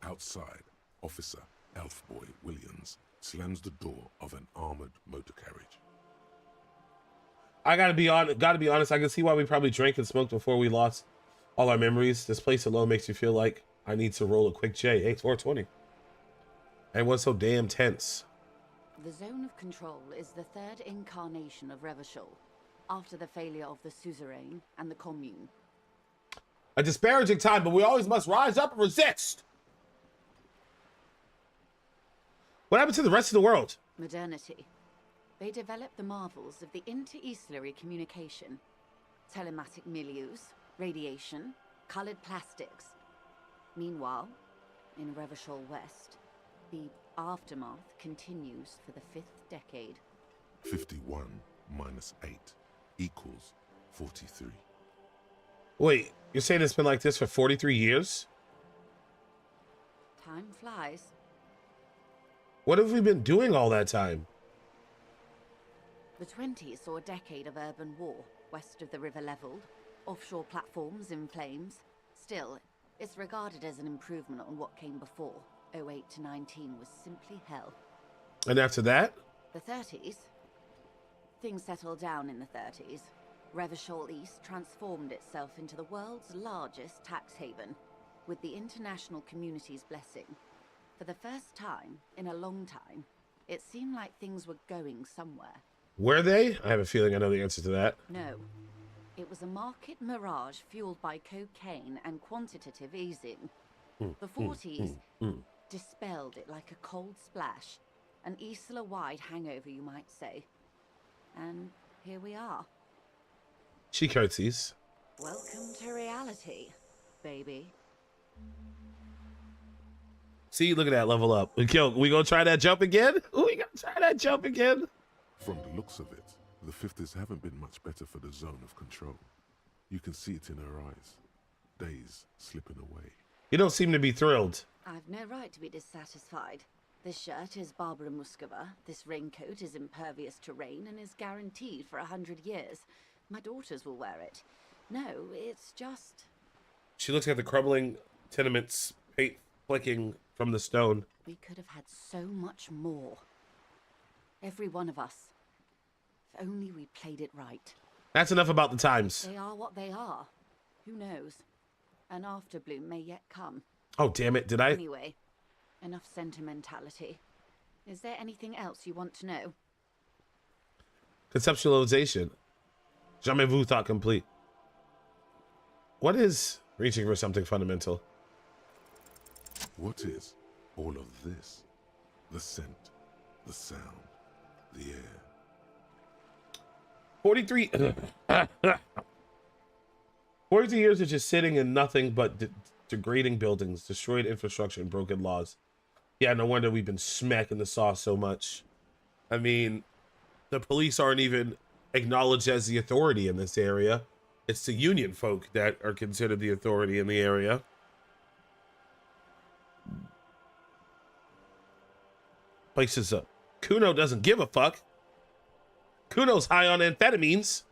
Outside, Officer Elfboy Williams slams the door of an armored motor carriage. I gotta be honest, I can see why we probably drank and smoked before we lost all our memories. This place alone makes me feel like I need to roll a quick J. Hey, 420. And what's so damn tense? The zone of control is the third incarnation of Revachol, after the failure of the suzerain and the commune. A disparaging time, but we always must rise up and resist. What happened to the rest of the world? Modernity. They developed the marvels of the inter-eastlery communication. Telematic milieus, radiation, colored plastics. Meanwhile, in Revachol West, the aftermath continues for the 5th decade. 51 minus 8 equals 43. Wait, you're saying it's been like this for 43 years? Time flies. What have we been doing all that time? The 20s saw a decade of urban war, west of the river leveled, offshore platforms in flames. Still, it's regarded as an improvement on what came before. 08 to 19 was simply hell. And after that? The 30s? Things settled down in the 30s. Revachol East transformed itself into the world's largest tax haven, with the international community's blessing. For the first time in a long time, It seemed like things were going somewhere. Were they? I have a feeling I know the answer to that. No. It was a market mirage fueled by cocaine and quantitative easing. The 40s dispelled it like a cold splash. An Isla-wide hangover, you might say. And here we are. She curtsies. Welcome to reality, baby. See, look at that level up. We gonna try that jump again? Ooh, we gonna try that jump again? From the looks of it, the 50s haven't been much better for the zone of control. You can see it in her eyes. Days slipping away. You don't seem to be thrilled. I've no right to be dissatisfied. This shirt is Barbara Muscova. This raincoat is impervious to rain and is guaranteed for 100 years. My daughters will wear it. No, it's just... She looks at the crumbling tenements, paint flicking from the stone. We could have had so much more. Every one of us. If only we played it right. That's enough about the times. They are what they are. Who knows? An afterbloom may yet come. Oh, damn it, did I? Anyway, enough sentimentality. Is there anything else you want to know? Conceptualization. Jamais vu thought complete. What is reaching for something fundamental? What is all of this? The scent, the sound, the air. 43 42 years of just sitting in nothing but degrading buildings, destroyed infrastructure, and broken laws. Yeah, no wonder we've been smacking the sauce so much. I mean, the police aren't even acknowledged as the authority in this area. It's the union folk that are considered the authority in the area. Places up. Kuno doesn't give a fuck. Kuno's high on amphetamines.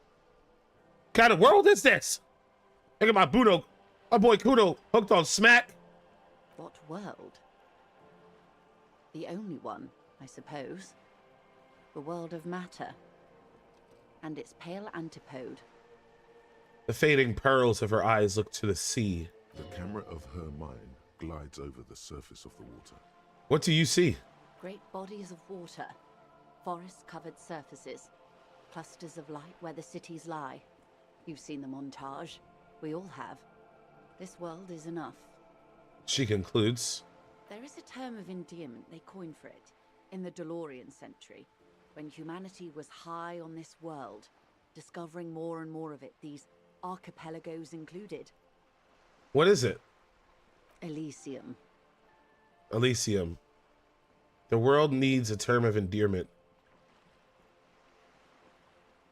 What kind of world is this? Look at my boy Kuno hooked on smack. What world? The only one, I suppose. The world of matter. And its pale antipode. The fading pearls of her eyes look to the sea. The camera of her mind glides over the surface of the water. What do you see? Great bodies of water. Forest-covered surfaces. Clusters of light where the cities lie. You've seen the montage. We all have. This world is enough. She concludes. There is a term of endearment they coined for it in the DeLorean century, when humanity was high on this world, discovering more and more of it, these archipelagos included. What is it? Elysium. Elysium. The world needs a term of endearment.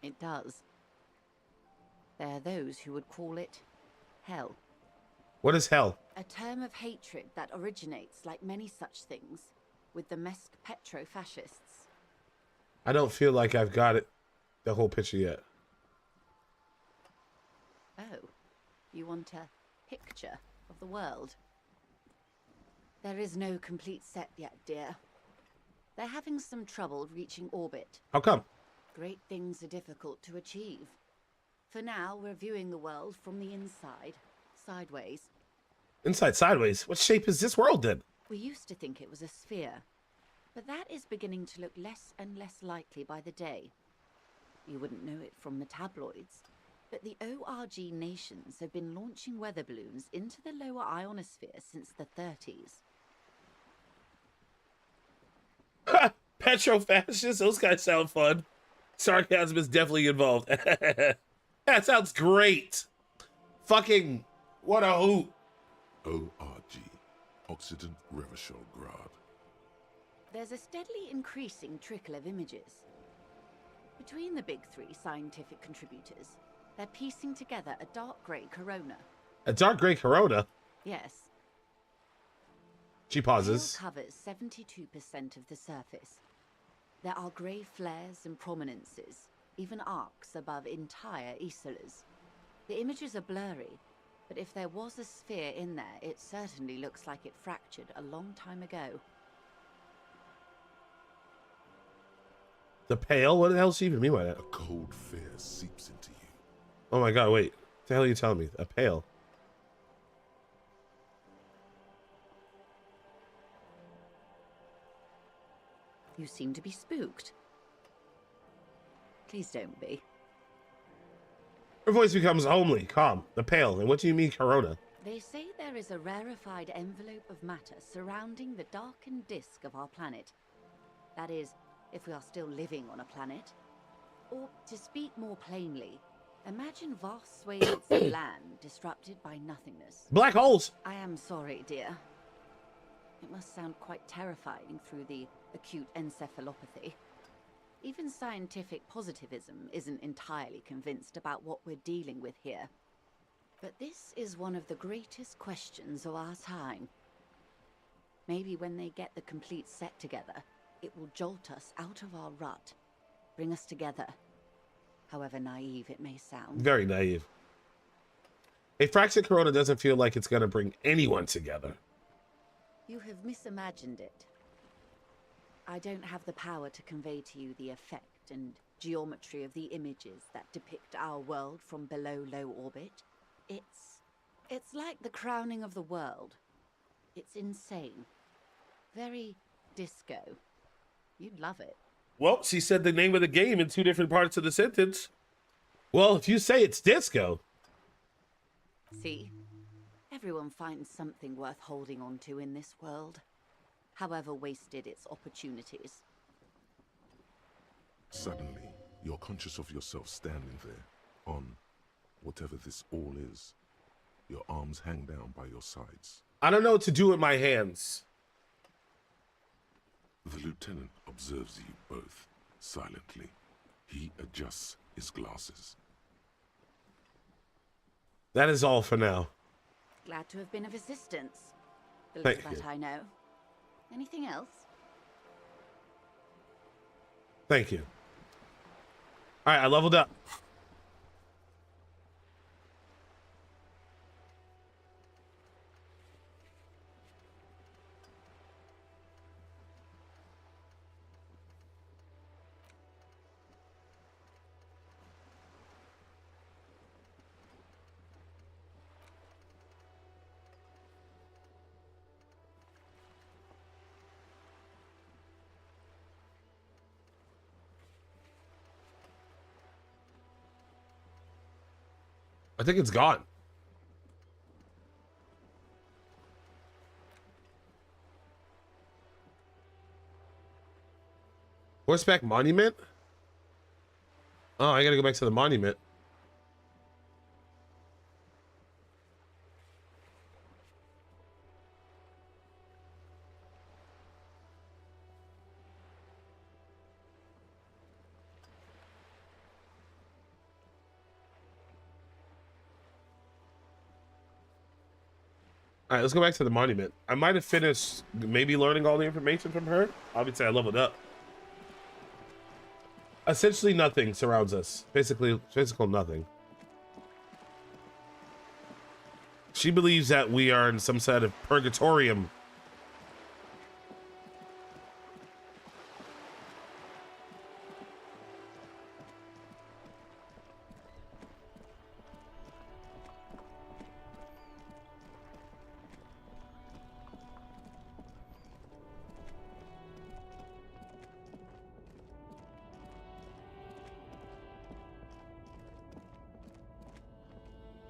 It does. There are those who would call it hell. What is hell? A term of hatred that originates, like many such things, with the Mesk petro-fascists. I don't feel like I've got it, the whole picture yet. Oh, you want a picture of the world? There is no complete set yet, dear. They're having some trouble reaching orbit. How come? Great things are difficult to achieve. For now, we're viewing the world from the inside, sideways. Inside sideways? What shape is this world in? We used to think it was a sphere, but that is beginning to look less and less likely by the day. You wouldn't know it from the tabloids, but the ORG nations have been launching weather balloons into the lower ionosphere since the 30s. Petro-fascists? Those guys sound fun. Sarcasm is definitely involved. That sounds great. Fucking, what a hoot. ORG, Occident Grad. There's a steadily increasing trickle of images. Between the big three scientific contributors, they're piecing together a dark grey corona. A dark grey corona? Yes. She pauses. It covers 72% of the surface. There are grey flares and prominences, even arcs above entire islas. The images are blurry, but if there was a sphere in there, it certainly looks like it fractured a long time ago. The pale? What the hell does she even mean by that? A cold fear seeps into you. Oh my god, wait. What the hell are you telling me? A pale? You seem to be spooked. Please don't be. Her voice becomes homely, calm, the pale. And what do you mean, Corona? They say there is a rarefied envelope of matter surrounding the darkened disk of our planet. That is, if we are still living on a planet. Or, to speak more plainly, imagine vast swathes of land disrupted by nothingness. Black holes! I am sorry, dear. It must sound quite terrifying through the acute encephalopathy. Even scientific positivism isn't entirely convinced about what we're dealing with here. But this is one of the greatest questions of our time. Maybe when they get the complete set together, it will jolt us out of our rut, bring us together, however naive it may sound. Very naive. A fractured Corona doesn't feel like it's gonna bring anyone together. You have misimagined it. I don't have the power to convey to you the effect and geometry of the images that depict our world from below low orbit. It's like the crowning of the world. It's insane. Very disco. You'd love it. Well, she said the name of the game in 2 different parts of the sentence. Well, if you say it's disco. See? Everyone finds something worth holding on to in this world, however wasted its opportunities. Suddenly, you're conscious of yourself standing there, on whatever this all is. Your arms hang down by your sides. I don't know what to do with my hands. The lieutenant observes you both, silently. He adjusts his glasses. That is all for now. Glad to have been of assistance. The Thank little that you. I know. Anything else? Thank you. All right, I leveled up. I think it's gone. Horseback monument? Oh, I gotta go back to the monument. All right, let's go back to the monument. I might have finished maybe learning all the information from her. Obviously, I leveled up. Essentially, nothing surrounds us. Basically, physical nothing. She believes that we are in some sort of purgatorium.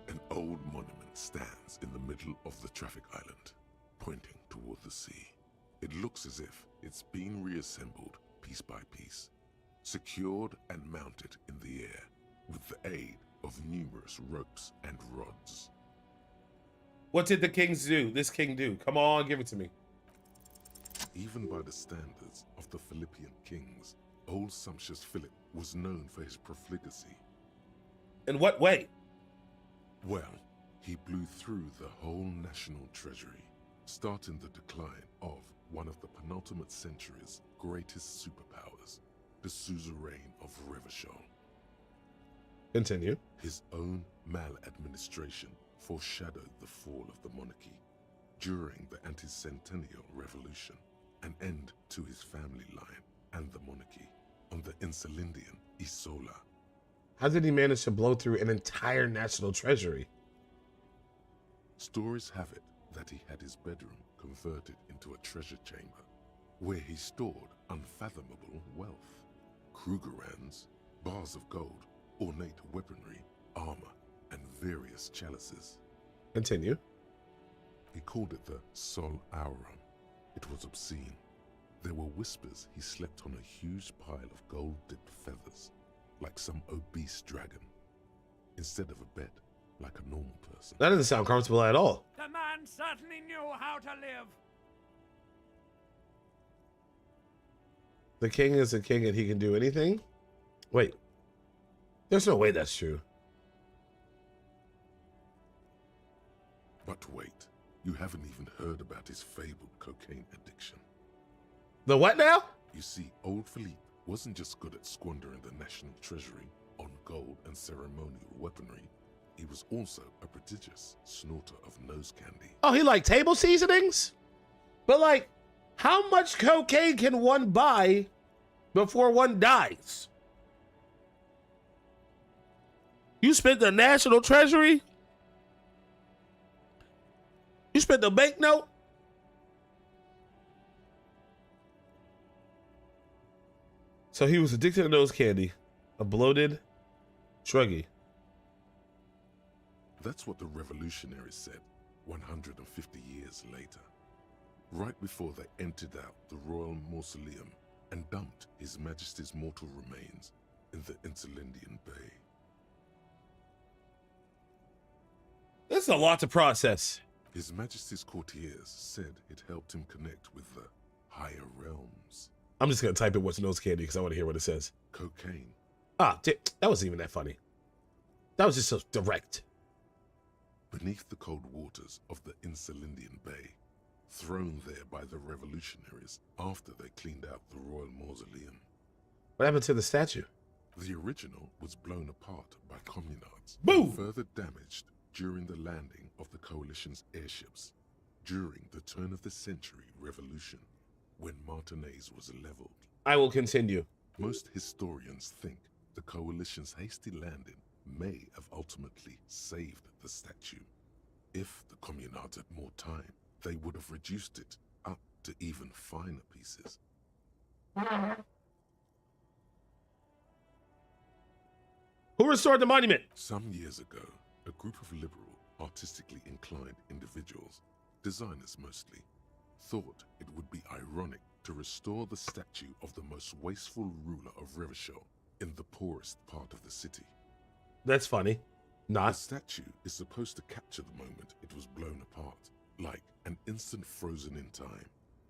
An old monument stands in the middle of the traffic island, pointing toward the sea. It looks as if it's been reassembled piece by piece, secured and mounted in the air with the aid of numerous ropes and rods. What did the kings do? This king do? Come on, give it to me. Even by the standards of the Philippian kings, old sumptuous Philip was known for his profligacy. In what way? Well, he blew through the whole national treasury, starting the decline of one of the penultimate century's greatest superpowers, the suzerain of Revachol. Continue. His own maladministration foreshadowed the fall of the monarchy. During the anti-centennial revolution, an end to his family line and the monarchy on the Insulindian Isola. How did he manage to blow through an entire national treasury? Stories have it that he had his bedroom converted into a treasure chamber. where he stored unfathomable wealth. Krugerrands, bars of gold, ornate weaponry, armor, and various chalices. Continue. He called it the Sol Auron. It was obscene. There were whispers he slept on a huge pile of gold-dipped feathers, like some obese dragon, instead of a bed, like a normal person. That doesn't sound comfortable at all. The man certainly knew how to live. The king is a king and he can do anything? Wait. There's no way that's true. But wait, you haven't even heard about his fabled cocaine addiction. The what now? You see, old Philippe wasn't just good at squandering the national treasury on gold and ceremonial weaponry. He was also a prodigious snorter of nose candy. Oh, he liked table seasonings? But like, how much cocaine can one buy before one dies? You spent the national treasury? You spent the banknote? So he was addicted to nose candy, a bloated shruggy. That's what the revolutionaries said 150 years later, right before they emptied out the royal mausoleum and dumped His Majesty's mortal remains in the Elysium Bay. That's a lot to process. His Majesty's courtiers said it helped him connect with the higher realms. I'm just going to type in what's nose candy because I want to hear what it says. Cocaine. Ah, that wasn't even that funny. That was just so direct. Beneath the cold waters of the Elysium Bay, thrown there by the revolutionaries after they cleaned out the royal mausoleum. What happened to the statue? The original was blown apart by communards. Boom! Further damaged during the landing of the coalition's airships during the turn of the century revolution, when Martinez was leveled. I will continue. Most historians think the coalition's hasty landing may have ultimately saved the statue. If the communards had more time, they would have reduced it up to even finer pieces. Who restored the monument? Some years ago, a group of liberal, artistically inclined individuals, designers mostly, thought it would be ironic to restore the statue of the most wasteful ruler of Revachol in the poorest part of the city. That's funny. The statue is supposed to capture the moment it was blown apart, like an instant frozen in time,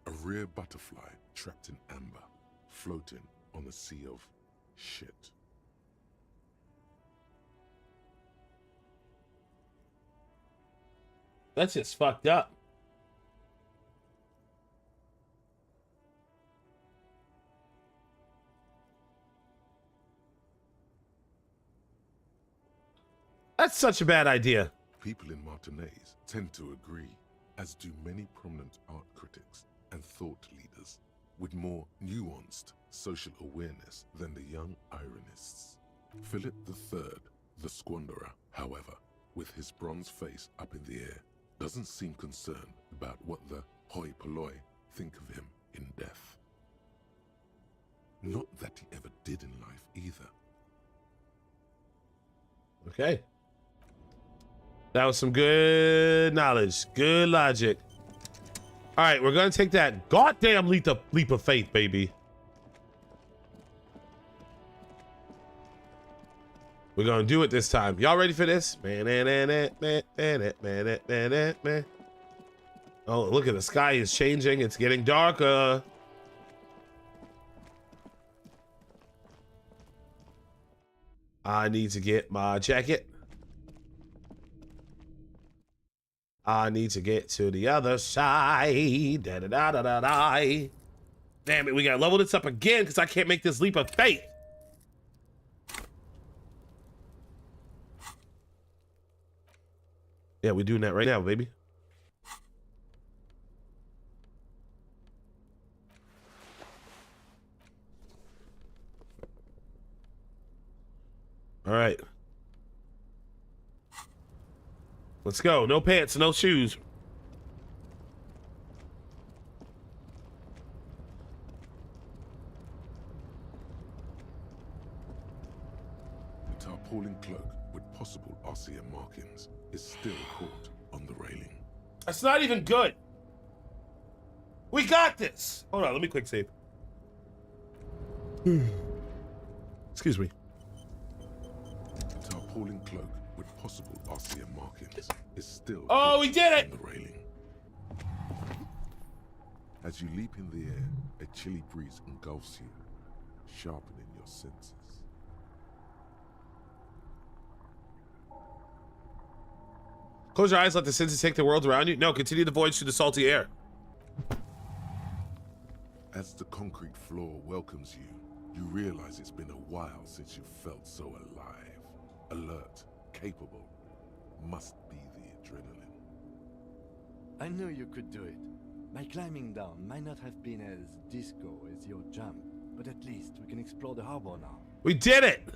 a rare butterfly trapped in amber, floating on a sea of shit. That's just fucked up. That's such a bad idea. People in Martinez tend to agree, as do many prominent art critics and thought leaders with more nuanced social awareness than the young ironists. Philip III, the squanderer, however, with his bronze face up in the air, doesn't seem concerned about what the hoi polloi think of him in death. Not that he ever did in life either. Okay. That was some good knowledge, good logic. All right, we're gonna take that goddamn leap of faith, baby. We're gonna do it this time. Y'all ready for this? Oh, look at the sky is changing. It's getting darker. I need to get my jacket. I need to get to the other side. Da da da da da da. Damn it, we gotta level this up again because I can't make this leap of faith. Yeah, we're doing that right now, baby. All right. Let's go. No pants, no shoes. tarpaulin cloak with possible RCM markings is still caught on the railing. That's not even good. We got this. Hold on, let me quick save. Excuse me. A tarpaulin cloak with possible RCM markings is still Oh, we did it! on the railing. As you leap in the air, a chilly breeze engulfs you, sharpening your senses. Close your eyes, let the senses take the world around you. No, continue the voyage through the salty air. As the concrete floor welcomes you, you realize it's been a while since you felt so alive, alert, capable. Must be the adrenaline. I knew you could do it. My climbing down might not have been as disco as your jump, but at least we can explore the harbor now. We did it!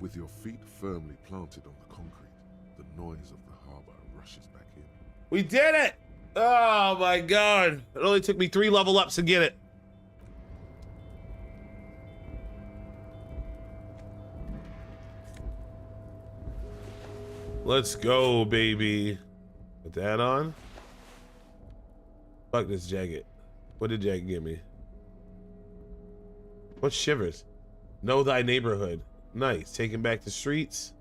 With your feet firmly planted on the concrete, the noise of the harbor rushes back in. We did it! Oh my god. It only took me 3 level ups to get it. Let's go, baby. Put that on. Fuck this jacket. What did jacket give me? What shivers? Know thy neighborhood. Nice. Taking back the streets.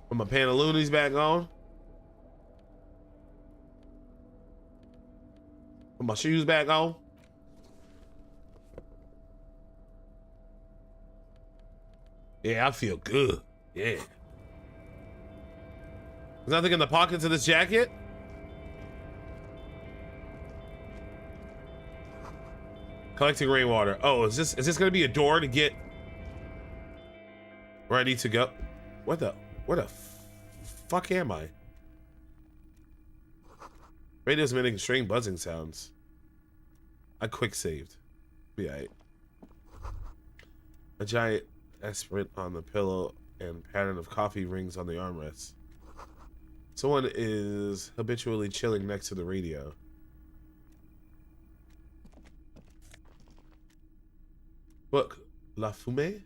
Put my pantaloonies back on. Put my shoes back on. Yeah, I feel good. Yeah. There's nothing in the pockets of this jacket? Collecting rainwater. Oh, is this gonna be a door to get where I need to go? Where the fuck am I? Radio's emitting strange buzzing sounds. I quick saved. Be alright. A giant aspirant on the pillow and pattern of coffee rings on the armrest. Someone is habitually chilling next to the radio. Book La Fumée?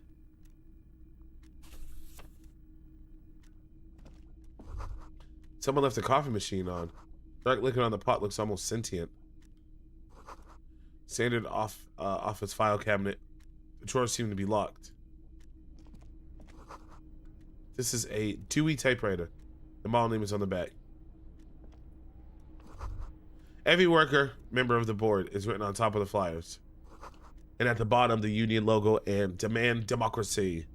Someone left the coffee machine on. Dark liquid on the pot looks almost sentient. Standard office file cabinet. The drawers seem to be locked. This is a Dewey typewriter. The model name is on the back. Every worker, member of the board, is written on top of the flyers. And at the bottom, the union logo and demand democracy.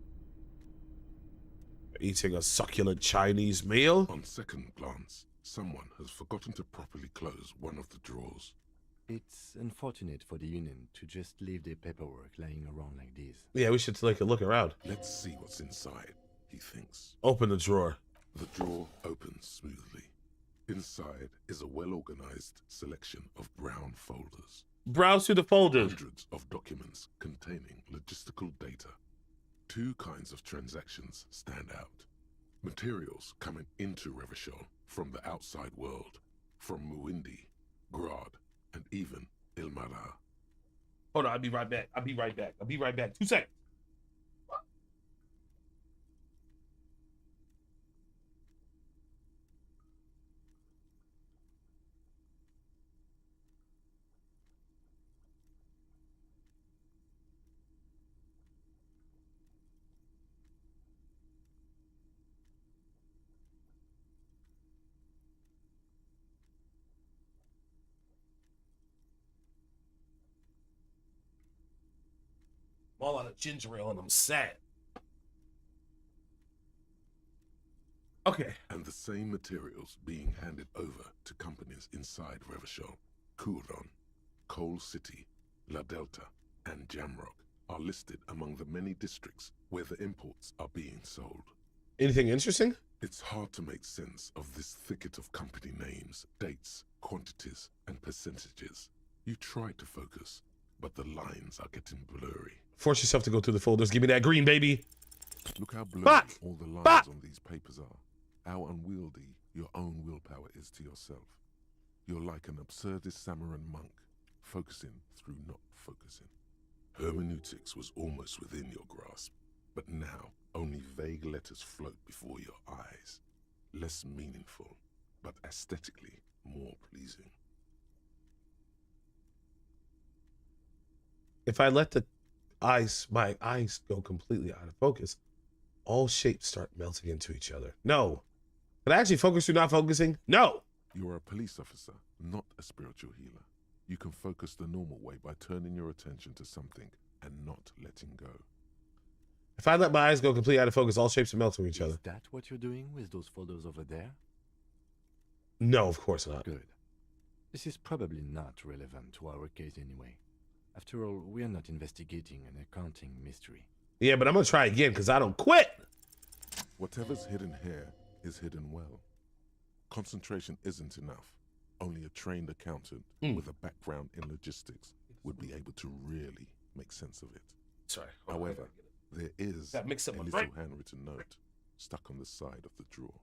Eating a succulent Chinese meal? On second glance, someone has forgotten to properly close one of the drawers. It's unfortunate for the union to just leave their paperwork lying around like this. Yeah, we should take a look around. Let's see what's inside, he thinks. Open the drawer. The drawer opens smoothly. Inside is a well-organized selection of brown folders. Browse through the folders. Hundreds of documents containing logistical data. 2 kinds of transactions stand out. Materials coming into Revachol from the outside world, from Muindi, Grad, and even Ilmara. Hold on, I'll be right back. 2 seconds. I'm all out of ginger ale and I'm sad. Okay. And the same materials being handed over to companies inside Revachol, Kuron, Coal City, La Delta, and Jamrock are listed among the many districts where the imports are being sold. Anything interesting? It's hard to make sense of this thicket of company names, dates, quantities, and percentages. You try to focus, but the lines are getting blurry. Force yourself to go through the folders. Give me that green, baby. Look how blurry all the lines on these papers are. How unwieldy your own willpower is to yourself. You're like an absurdist Samaran monk, focusing through not focusing. Hermeneutics was almost within your grasp, but now only vague letters float before your eyes. Less meaningful, but aesthetically more pleasing. If I let my eyes go completely out of focus, all shapes start melting into each other. No. Can I actually focus through not focusing? No. You are a police officer, not a spiritual healer. You can focus the normal way by turning your attention to something and not letting go. If I let my eyes go completely out of focus, all shapes will melt into each other. Is that what you're doing with those photos over there? No, of course not. Good. This is probably not relevant to our case anyway. After all, we are not investigating an accounting mystery. Yeah, but I'm going to try again because I don't quit. Whatever's hidden here is hidden well. Concentration isn't enough. Only a trained accountant with a background in logistics would be able to really make sense of it. Sorry. However, there is a little handwritten note stuck on the side of the drawer.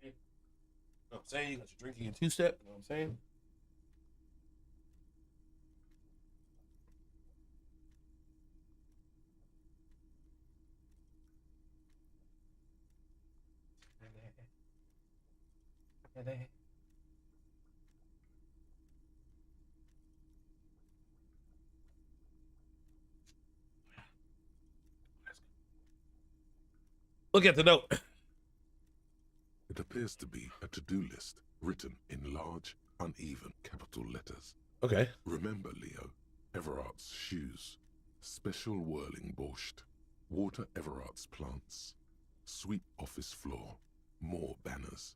You know what I'm saying? That you're drinking in two-step. You know what I'm saying? Look at the note. It appears to be a to-do list written in large, uneven capital letters. Okay. Remember, Leo, Everard's shoes, special whirling borscht, water Everard's plants, sweep office floor, more banners.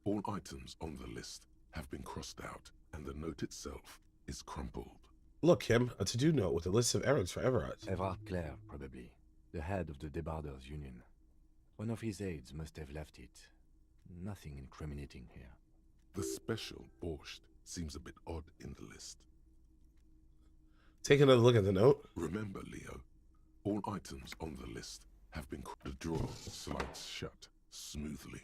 All items on the list have been crossed out, and the note itself is crumpled. Look, Kim, a to-do note with a list of errands for Everard. Everard Clare, probably. The head of the Debarders Union. One of his aides must have left it. Nothing incriminating here. The special borscht seems a bit odd in the list. Take another look at the note. Remember, Leo, all items on the list have been... The drawer slides shut smoothly.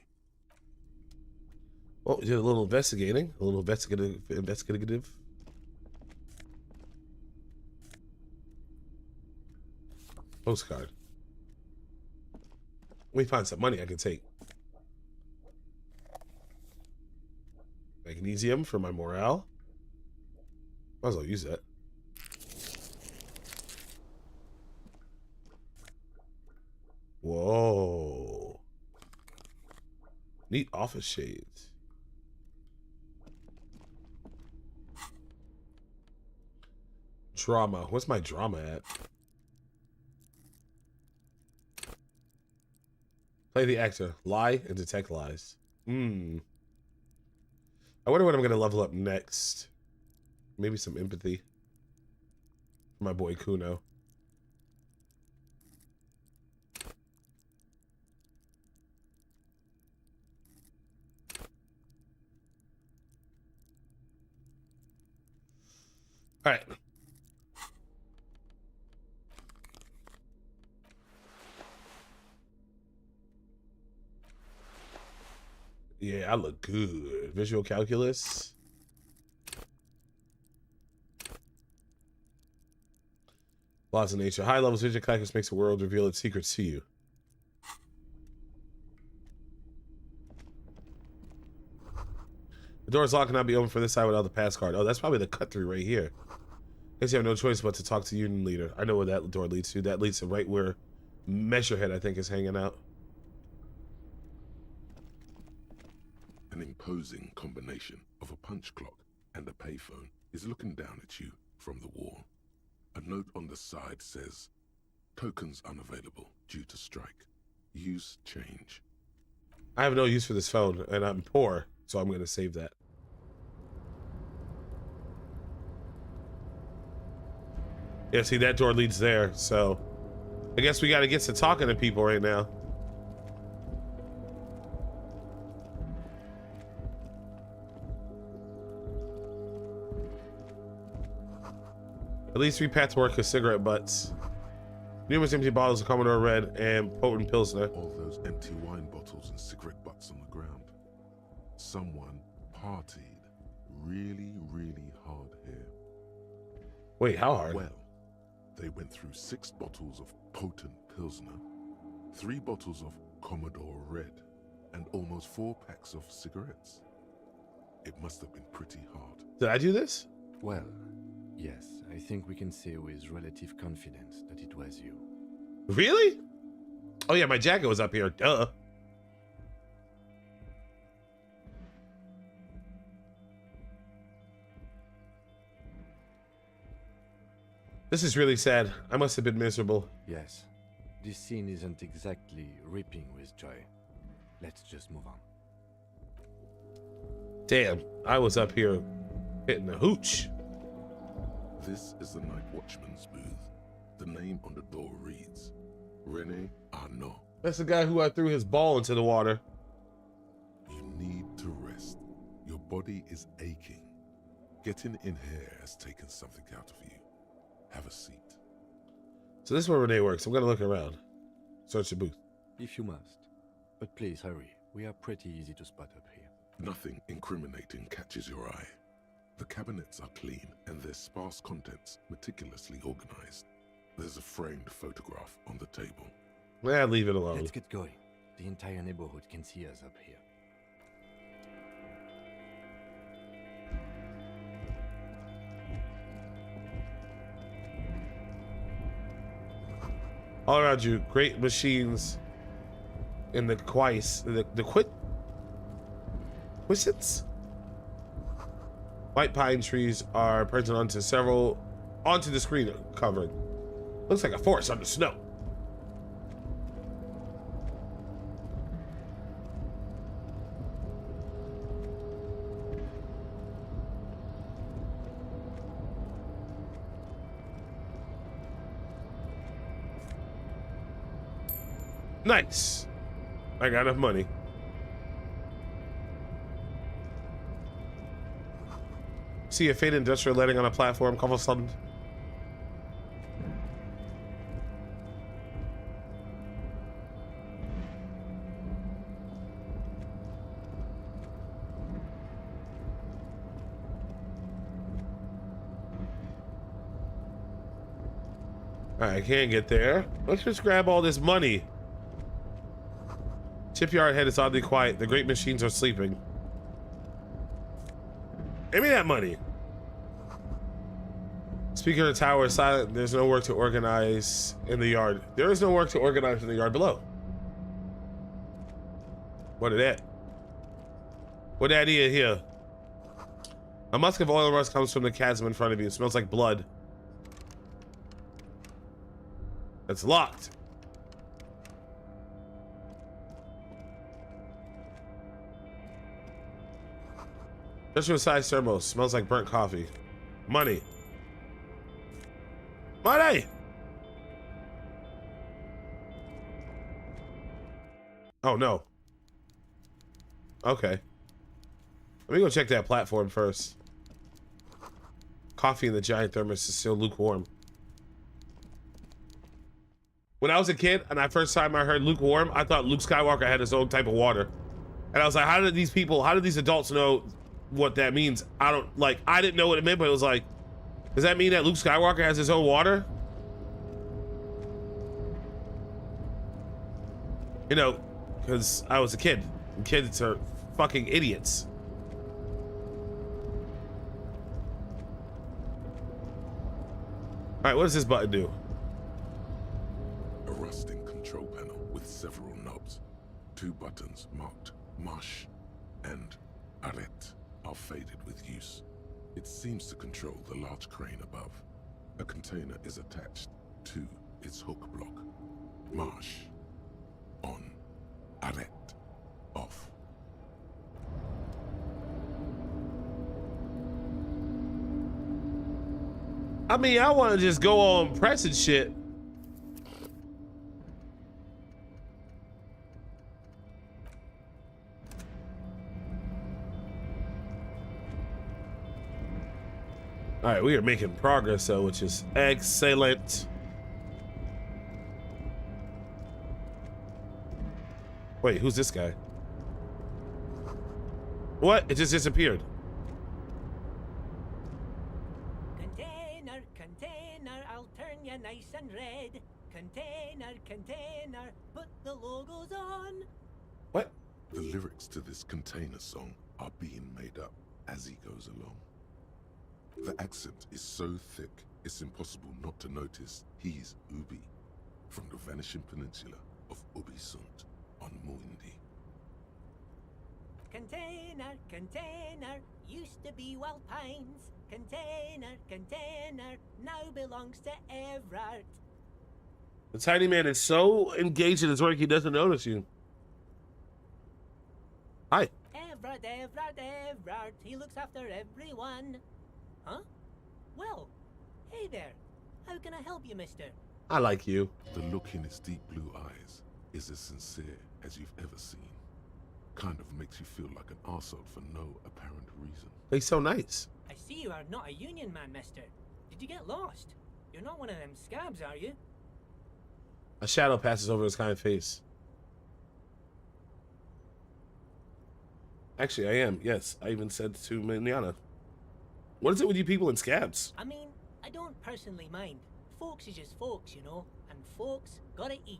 Oh, you did a little investigating. A little investigative. Postcard. Let me find some money I can take. Magnesium for my morale. Might as well use that. Whoa. Neat office shades. Drama. What's my drama at? Play the actor. Lie and detect lies. I wonder what I'm going to level up next. Maybe some empathy. For my boy Kuno. All right. Yeah, I look good. Visual calculus. Laws of nature. High levels visual calculus makes the world reveal its secrets to you. The door is locked and cannot be opened from this side without the pass card. Oh, that's probably the cut through right here. Guess you have no choice but to talk to union leader. I know where that door leads to. That leads to right where Measurehead, I think, is hanging out. An imposing combination of a punch clock and a payphone is looking down at you from the wall. A note on the side says, tokens unavailable due to strike. Use change. I have no use for this phone, and I'm poor, so I'm going to save that. Yeah, see, that door leads there, so I guess we got to get to talking to people right now. At least 3 paths work of cigarette butts. Numerous empty bottles of Commodore Red and potent Pilsner. All those empty wine bottles and cigarette butts on the ground. Someone partied really, really hard here. Wait, how hard? Well, they went through 6 bottles of potent Pilsner, 3 bottles of Commodore Red, and almost 4 packs of cigarettes. It must have been pretty hard. Did I do this? Well, yes, I think we can say with relative confidence that it was you. Really? Oh yeah, my jacket was up here. Duh. This is really sad. I must have been miserable. Yes, this scene isn't exactly ripping with joy. Let's just move on. Damn, I was up here hitting the hooch. This is the night watchman's booth. The name on the door reads, René Arnaud. That's the guy who I threw his ball into the water. You need to rest. Your body is aching. Getting in here has taken something out of you. Have a seat. So this is where Renee works. I'm gonna look around. Search the booth. If you must. But please hurry. We are pretty easy to spot up here. Nothing incriminating catches your eye. The cabinets are clean and their sparse contents meticulously organized. There's a framed photograph on the table. Yeah, leave it alone. Let's get going. The entire neighborhood can see us up here. All around you, great machines in the Quais, the Quissits? White pine trees are printed onto the screen covering. Looks like a forest under snow. Nice. I got enough money. See a faded industrial lighting on a platform, cobblestone. Alright, I can't get there. Let's just grab all this money. Shipyard head is oddly quiet. The great machines are sleeping. Give me that money. Speaker of the tower is silent. There's no work to organize in the yard. There is no work to organize in the yard below. What is that? What that is here? A musk of oil rust comes from the chasm in front of you. It smells like blood. It's locked. Industrial size thermos. Smells like burnt coffee. Money. Money! Oh no. Okay. Let me go check that platform first. Coffee in the giant thermos is still lukewarm. When I was a kid and the first time I heard lukewarm, I thought Luke Skywalker had his own type of water. And I was like, how did these adults know what that means? I didn't know what it meant, but it was like, does that mean that Luke Skywalker has his own water? You know, because I was a kid. And kids are fucking idiots. All right, what does this button do? A rusting control panel with several knobs. 2 buttons marked Marche and Arrête are faded with use. It seems to control the large crane above. A container is attached to its hook block. Marche. On. Arrête. Off. I mean, I want to just go on pressing shit. All right, we are making progress though, which is excellent. Wait, who's this guy? What? It just disappeared. Container, container, I'll turn you nice and red. Container, container, put the logos on. What? The lyrics to this Container song are being made up as he goes along. The accent is so thick, it's impossible not to notice he's Ubi, from the vanishing peninsula of Ubisunt on Muindi. Container, container, used to be Wild Pines. Container, container, now belongs to Everard. The tiny man is so engaged in his work he doesn't notice you. Hi. Everard, Everard, Everard, he looks after everyone. Huh? Well, hey there. How can I help you, mister? I like you. The look in his deep blue eyes is as sincere as you've ever seen. Kind of makes you feel like an arsehole for no apparent reason. He's so nice. I see you are not a union man, mister. Did you get lost? You're not one of them scabs, are you? A shadow passes over his kind face. Actually, I am. Yes, I even said to Mignana. What is it with you people in scabs? I mean, I don't personally mind. Folks is just folks, you know, and folks gotta eat.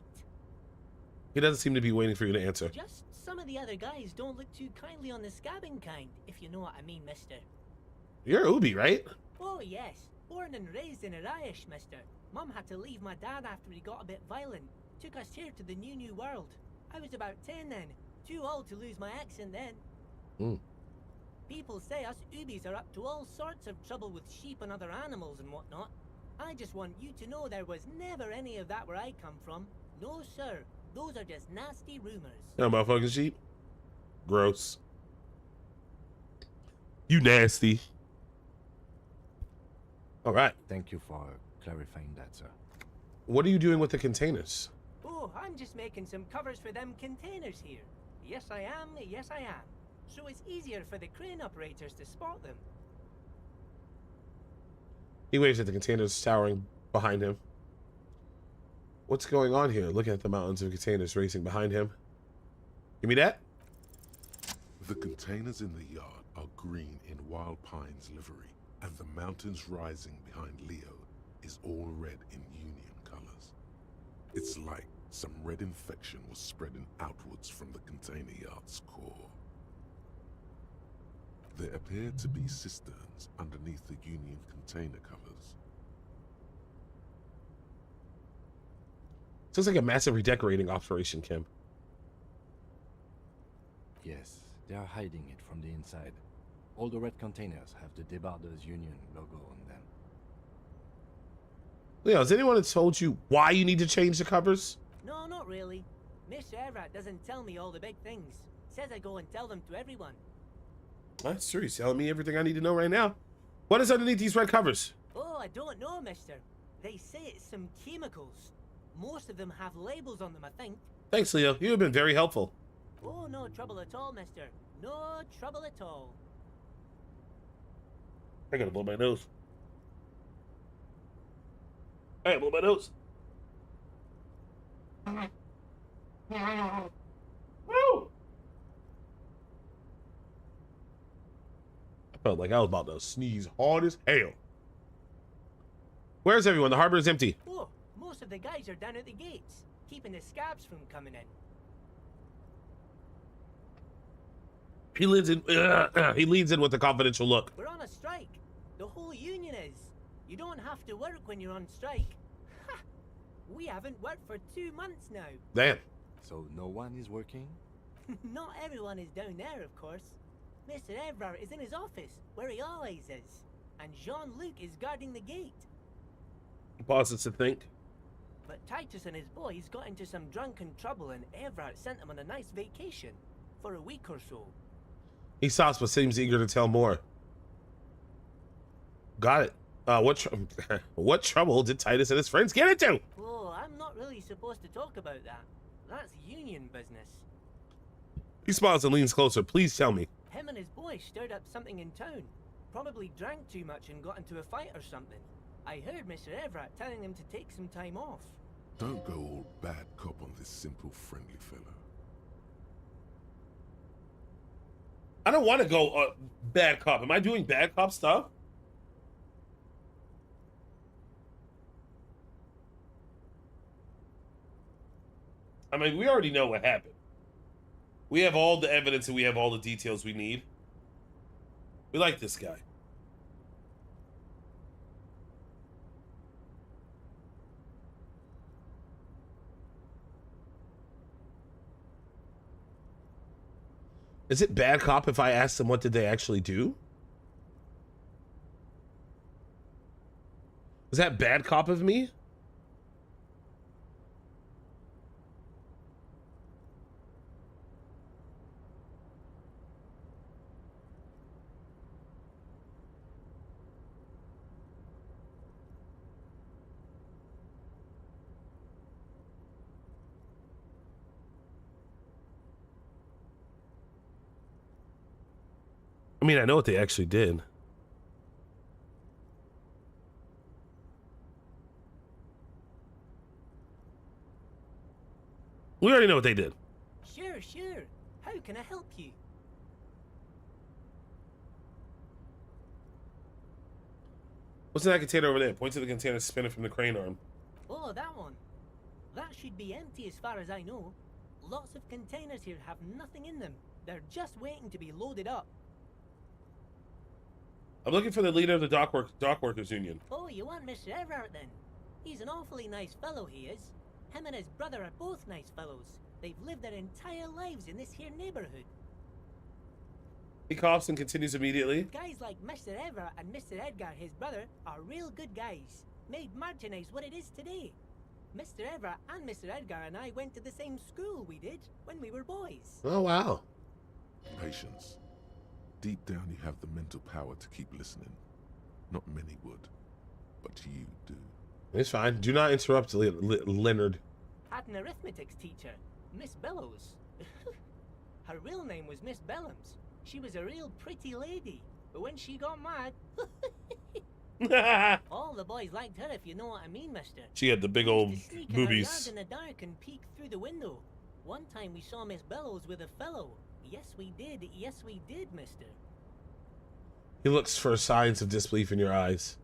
He doesn't seem to be waiting for you to answer. Just some of the other guys don't look too kindly on the scabbing kind, if you know what I mean, mister. You're Ubi, right? Oh, yes. Born and raised in Arish, mister. Mum had to leave my dad after he got a bit violent. Took us here to the new world. I was about 10 then. Too old to lose my accent then. People say us Ubis are up to all sorts of trouble with sheep and other animals and whatnot. I just want you to know there was never any of that where I come from. No, sir. Those are just nasty rumors. No motherfucking sheep. Gross. You nasty. All right. Thank you for clarifying that, sir. What are you doing with the containers? Oh, I'm just making some covers for them containers here. Yes, I am. Yes, I am. So it's easier for the crane operators to spot them. He waves at the containers towering behind him. What's going on here? Looking at the mountains of containers racing behind him. Give me that? The containers in the yard are green in Wild Pine's livery, and the mountains rising behind Leo is all red in Union colors. It's like some red infection was spreading outwards from the container yard's core. There appear to be cisterns underneath the Union container covers. Sounds like a massive redecorating operation, Kim. Yes, they are hiding it from the inside. All the red containers have the Debarders Union logo on them. Leo, has anyone told you why you need to change the covers? No, not really. Mr. Everett doesn't tell me all the big things. Says I go and tell them to everyone. That's true. He's telling me everything I need to know right now. What is underneath these red covers? Oh, I don't know, mister. They say it's some chemicals. Most of them have labels on them, I think. Thanks, Leo. You have been very helpful. Oh, no trouble at all, mister. No trouble at all. I gotta blow my nose. I gotta blow my nose. Woo! I felt like I was about to sneeze hard as hell. Where's everyone? The harbor is empty. Oh, most of the guys are down at the gates, keeping the scabs from coming in. He leads in with a confidential look. We're on a strike. The whole union is. You don't have to work when you're on strike. Ha! We haven't worked for 2 months now. Damn. So no one is working? Not everyone is down there, of course. Mr. Everard is in his office, where he always is. And Jean-Luc is guarding the gate. He pauses to think. But Titus and his boys got into some drunken trouble and Everard sent them on a nice vacation. For a week or so. He stops but seems eager to tell more. Got it. What trouble did Titus and his friends get into? Oh, I'm not really supposed to talk about that. That's union business. He smiles and leans closer. Please tell me. Him and his boys stirred up something in town. Probably drank too much and got into a fight or something. I heard Mr. Everett telling them to take some time off. Don't go all bad cop on this simple, friendly fellow. I don't want to go bad cop. Am I doing bad cop stuff? I mean, we already know what happened. We have all the evidence and we have all the details we need. We like this guy. Is it bad cop if I ask them what did they actually do? Was that bad cop of me? I mean, I know what they actually did. We already know what they did. Sure, sure. How can I help you? What's in that container over there? Point to the container suspended from the crane arm. Oh, that one. That should be empty as far as I know. Lots of containers here have nothing in them. They're just waiting to be loaded up. I'm looking for the leader of the dock workers union. Oh, you want Mr. Everett then? He's an awfully nice fellow, he is. Him and his brother are both nice fellows. They've lived their entire lives in this here neighborhood. He coughs and continues immediately. Guys like Mr. Everett and Mr. Edgar, his brother, are real good guys. Made Martinez what it is today. Mr. Everett and Mr. Edgar and I went to the same school we did when we were boys. Oh, wow. Patience. Deep down you have the mental power to keep listening. Not many would, but you do. It's fine. Do not interrupt Leonard. Had an arithmetics teacher, Miss Bellows. Her real name was Miss Bellums. She was a real pretty lady, but when she got mad, all the boys liked her, if you know what I mean, mister. She had the big old Sneak in boobies. our yard in the dark and peek through the window. One time we saw Miss Bellows with a fellow. Yes, we did. Yes, we did, mister. He looks for signs of disbelief in your eyes.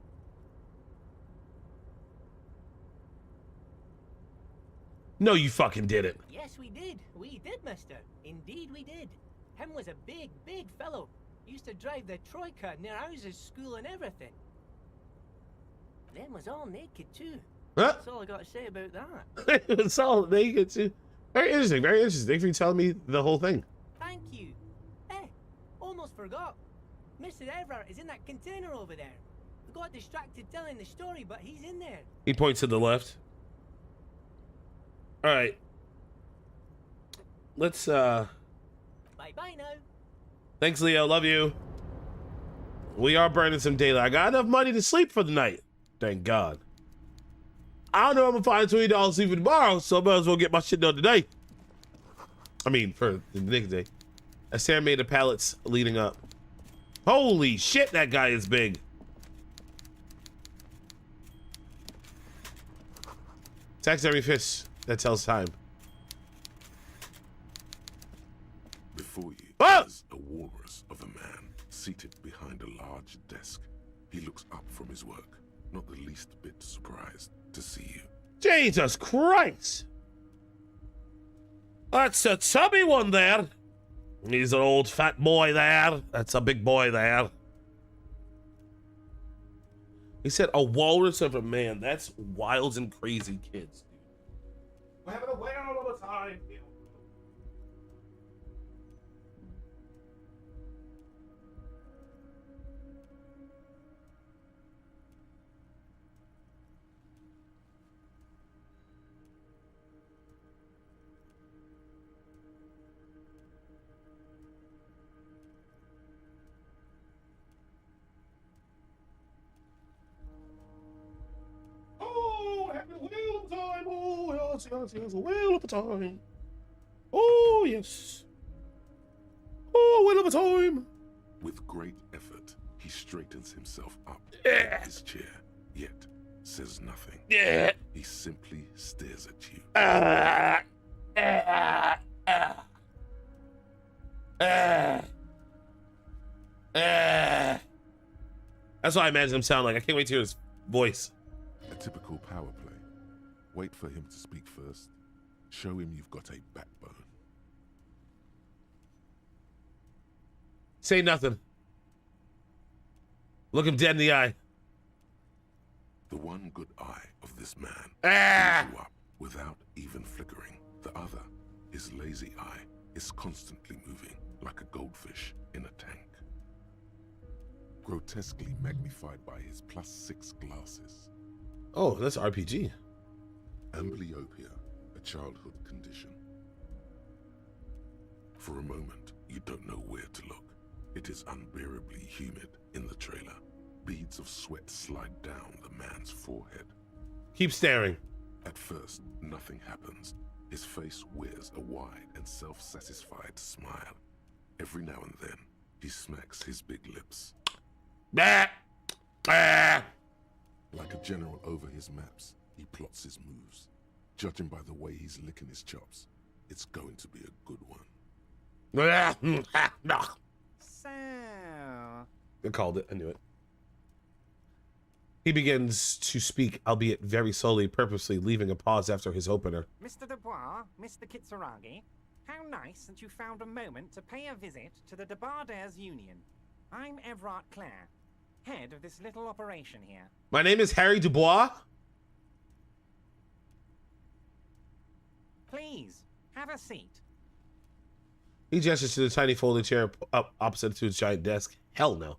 No, you fucking didn't. Yes, we did. We did, mister. Indeed, we did. Him was a big, big fellow. Used to drive the troika near ours' school and everything. Them was all naked, too. Huh? That's all I got to say about that. It's all naked, too. Very interesting, very interesting. Thank you for telling me the whole thing. Thank you. Almost forgot. Mr. Everett is in that container over there. We got distracted telling the story, but he's in there. He points to the left. All right. Let's, Bye-bye now. Thanks, Leo. Love you. We are burning some daylight. I got enough money to sleep for the night. Thank God. I don't know if I'm gonna find $20 sleep for tomorrow, so I might as well get my shit done today. I mean, for the next day. As Sam made the pallets leading up. Holy shit, that guy is big. Taxidermy fish that tells time. Before you is a walrus of a man seated behind a large desk. He looks up from his work, not the least bit surprised to see you. Jesus Christ! That's a chubby one there. He's an old fat boy there. That's a big boy there. He said a walrus of a man. That's wild and crazy kids, dude. We're having a whale of a time. Oh, having a whale of a time. Oh, yes, yes, yes, a whale of a time. Oh, yes. Oh, whale of a time. With great effort, he straightens himself up in his chair, yet says nothing. Yeah. He simply stares at you. That's what I imagine him sound like. I can't wait to hear his voice. A typical power play. Wait for him to speak first. Show him you've got a backbone. Say nothing. Look him dead in the eye. The one good eye of this man Ah! you up without even flickering. The other, his lazy eye, is constantly moving like a goldfish in a tank. Grotesquely magnified by his +6 glasses. Oh, that's RPG. Amblyopia, a childhood condition. For a moment, you don't know where to look. It is unbearably humid in the trailer. Beads of sweat slide down the man's forehead. Keep staring. At first, nothing happens. His face wears a wide and self-satisfied smile. Every now and then, he smacks his big lips. Bah! Ah! Like a general over his maps, he plots his moves. Judging by the way he's licking his chops, it's going to be a good one. So... I called it. I knew it. He begins to speak, albeit very slowly, purposely leaving a pause after his opener. Mr. Dubois, Mr. Kitsuragi, how nice that you found a moment to pay a visit to the Debardairs Union. I'm Everard Clare, head of this little operation here. My name is Harry Dubois. Please, have a seat. He gestures to the tiny folding chair up opposite to his giant desk. Hell no.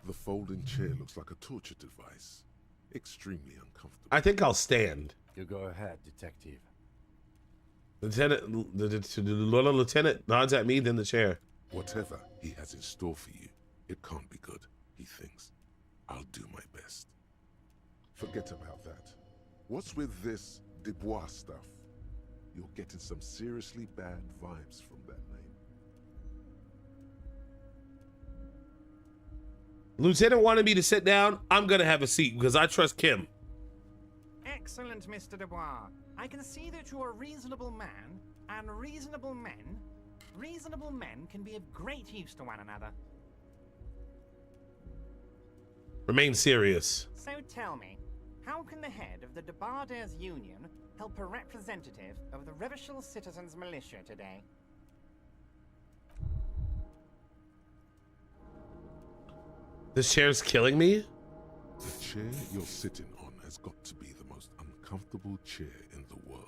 The folding chair looks like a torture device. Extremely uncomfortable. I think I'll stand. You go ahead, detective. The lieutenant nods at me, then the chair. Whatever he has in store for you, it can't be good, he thinks. I'll do my best. Forget about that. What's with this Dubois stuff? You're getting some seriously bad vibes from that name. Lieutenant wanted me to sit down. I'm gonna have a seat because I trust Kim. Excellent, Mr. Dubois. I can see that you're a reasonable man, and reasonable men can be of great use to one another. Remain serious. So tell me, how can the head of the Debardairs Union help a representative of the Revachol Citizens Militia today? This chair's killing me? The chair you're sitting on has got to be the most uncomfortable chair in the world.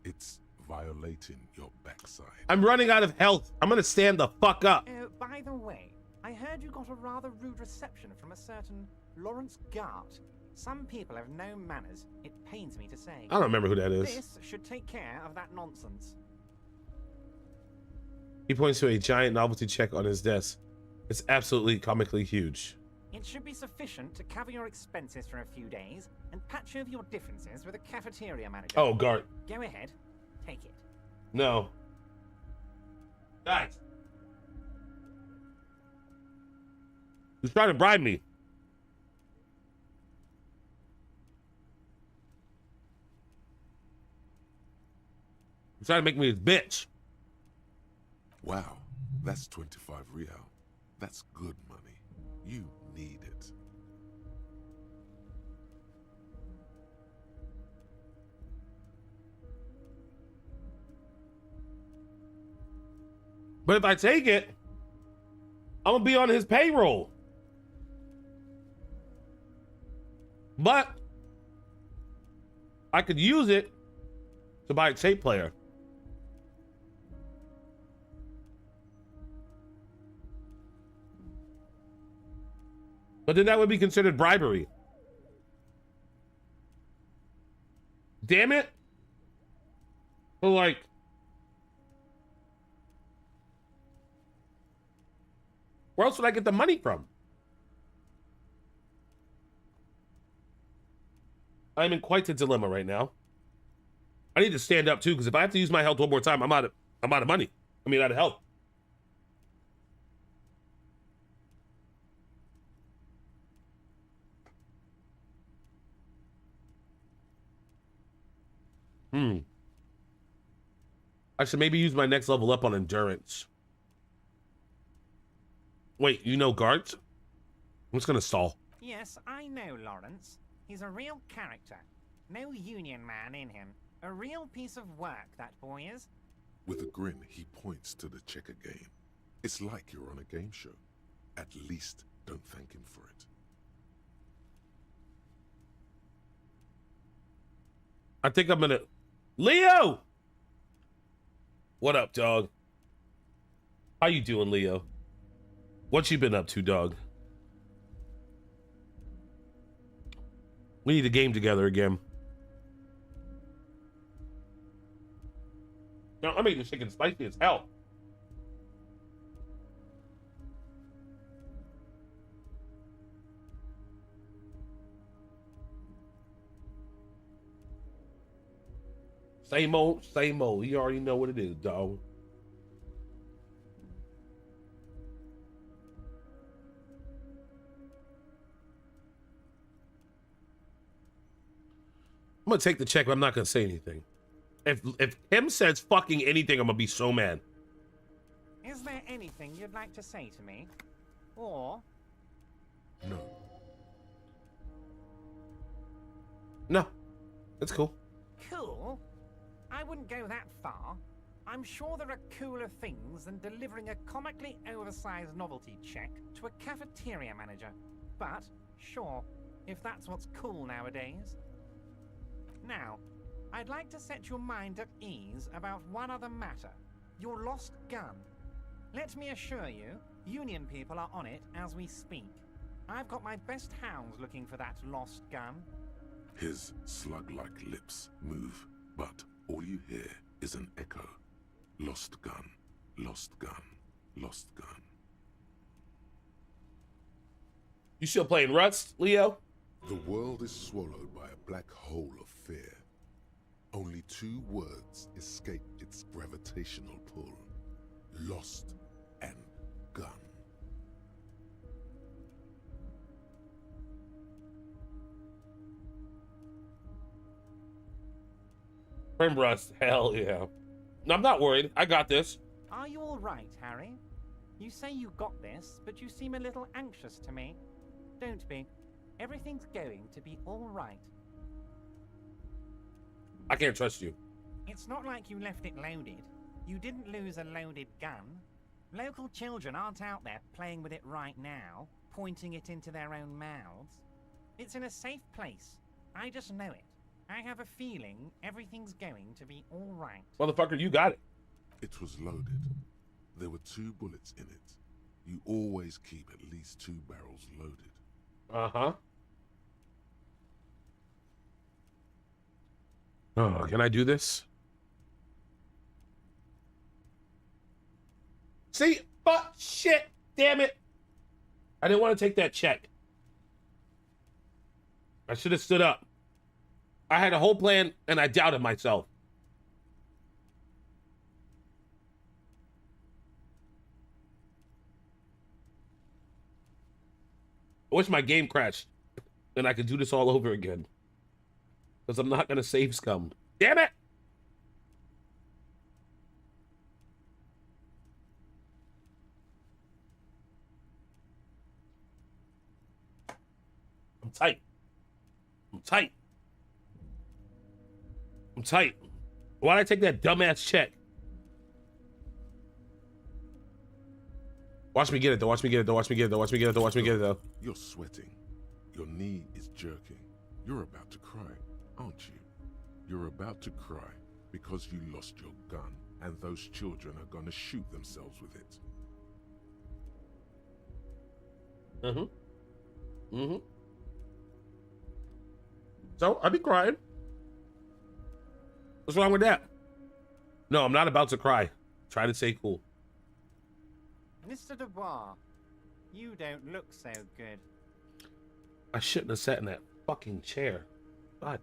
It's violating your backside. I'm running out of health. I'm gonna stand the fuck up. By the way, I heard you got a rather rude reception from a certain Lawrence Gart. Some people have no manners, it pains me to say. I don't remember who that is. This should take care of that nonsense. He points to a giant novelty check on his desk. It's absolutely comically huge. It should be sufficient to cover your expenses for a few days and patch over your differences with a cafeteria manager. Oh, Gart. Go ahead, take it. No. Guys. He's trying to bribe me. He's trying to make me his bitch. Wow, that's 25 real. That's good money. You need it. But if I take it, I'm gonna be on his payroll. But I could use it to buy a tape player. But then that would be considered bribery. Damn it. So like, where else would I get the money from? I'm in quite a dilemma right now. I need to stand up too, because if I have to use my health one more time, I'm out of money. I mean, out of health. I should maybe use my next level up on endurance. Wait, you know Gart? I'm just gonna stall. Yes, I know Lawrence. He's a real character. No union man in him. A real piece of work, that boy is. With a grin, he points to the checker game. It's like you're on a game show. At least don't thank him for it. I think I'm gonna... Leo! What up, dog? How you doing, Leo? What you been up to, dog? We need a game together again. No, I made this chicken spicy as hell. Same old, same old. You already know what it is, dog. I'm gonna take the check, but I'm not gonna say anything. If Kim says fucking anything, I'm gonna be so mad. Is there anything you'd like to say to me? Or... No. No. That's cool. Cool? I wouldn't go that far. I'm sure there are cooler things than delivering a comically oversized novelty check to a cafeteria manager. But, sure, if that's what's cool nowadays. Now, I'd like to set your mind at ease about one other matter. Your lost gun. Let me assure you, Union people are on it as we speak. I've got my best hounds looking for that lost gun. His slug-like lips move, but all you hear is an echo. Lost gun, lost gun, lost gun. You still playing Rust, Leo? The world is swallowed by a black hole of fear. Only 2 words escape its gravitational pull. Lost and gun. From Rust, hell yeah. No, I'm not worried. I got this. Are you all right, Harry? You say you got this, but you seem a little anxious to me. Don't be. Everything's going to be all right. I can't trust you. It's not like you left it loaded. You didn't lose a loaded gun. Local children aren't out there playing with it right now, pointing it into their own mouths. It's in a safe place. I just know it. I have a feeling everything's going to be all right. Motherfucker, you got it. It was loaded. There were 2 bullets in it. You always keep at least 2 barrels loaded. Uh-huh. Oh, can I do this? See? Fuck, shit, damn it. I didn't want to take that check. I should have stood up. I had a whole plan, and I doubted myself. I wish my game crashed, and I could do this all over again. Because I'm not going to save scum. Damn it! I'm tight. I'm tight. I'm tight. Why'd I take that dumbass check? Watch me get it though. Watch me get it though. Watch me get it though. Watch me get it though. Watch me get it though. You're sweating. Your knee is jerking. You're about to cry, aren't you? You're about to cry because you lost your gun and those children are gonna shoot themselves with it. Mm-hmm. Mm-hmm. So, I'd be crying. What's wrong with that? No, I'm not about to cry. Try to stay cool. Mr. Dubois, you don't look so good. I shouldn't have sat in that fucking chair. God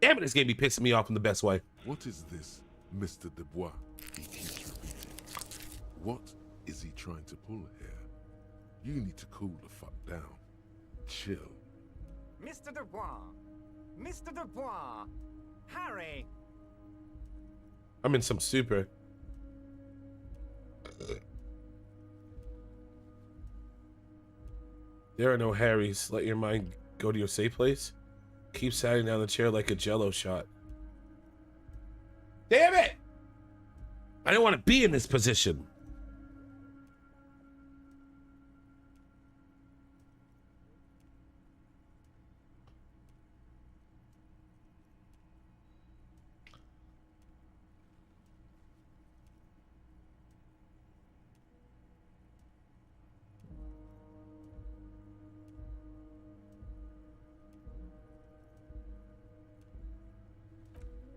damn it, this game be pissing me off in the best way. What is this, Mr. Dubois? He keeps repeating. What is he trying to pull here? You need to cool the fuck down. Chill. Mr. Dubois! Mr. Dubois! Harry! I'm in some super. There are no Harrys. Let your mind go to your safe place. Keep sitting down the chair like a jello shot. Damn it! I don't want to be in this position.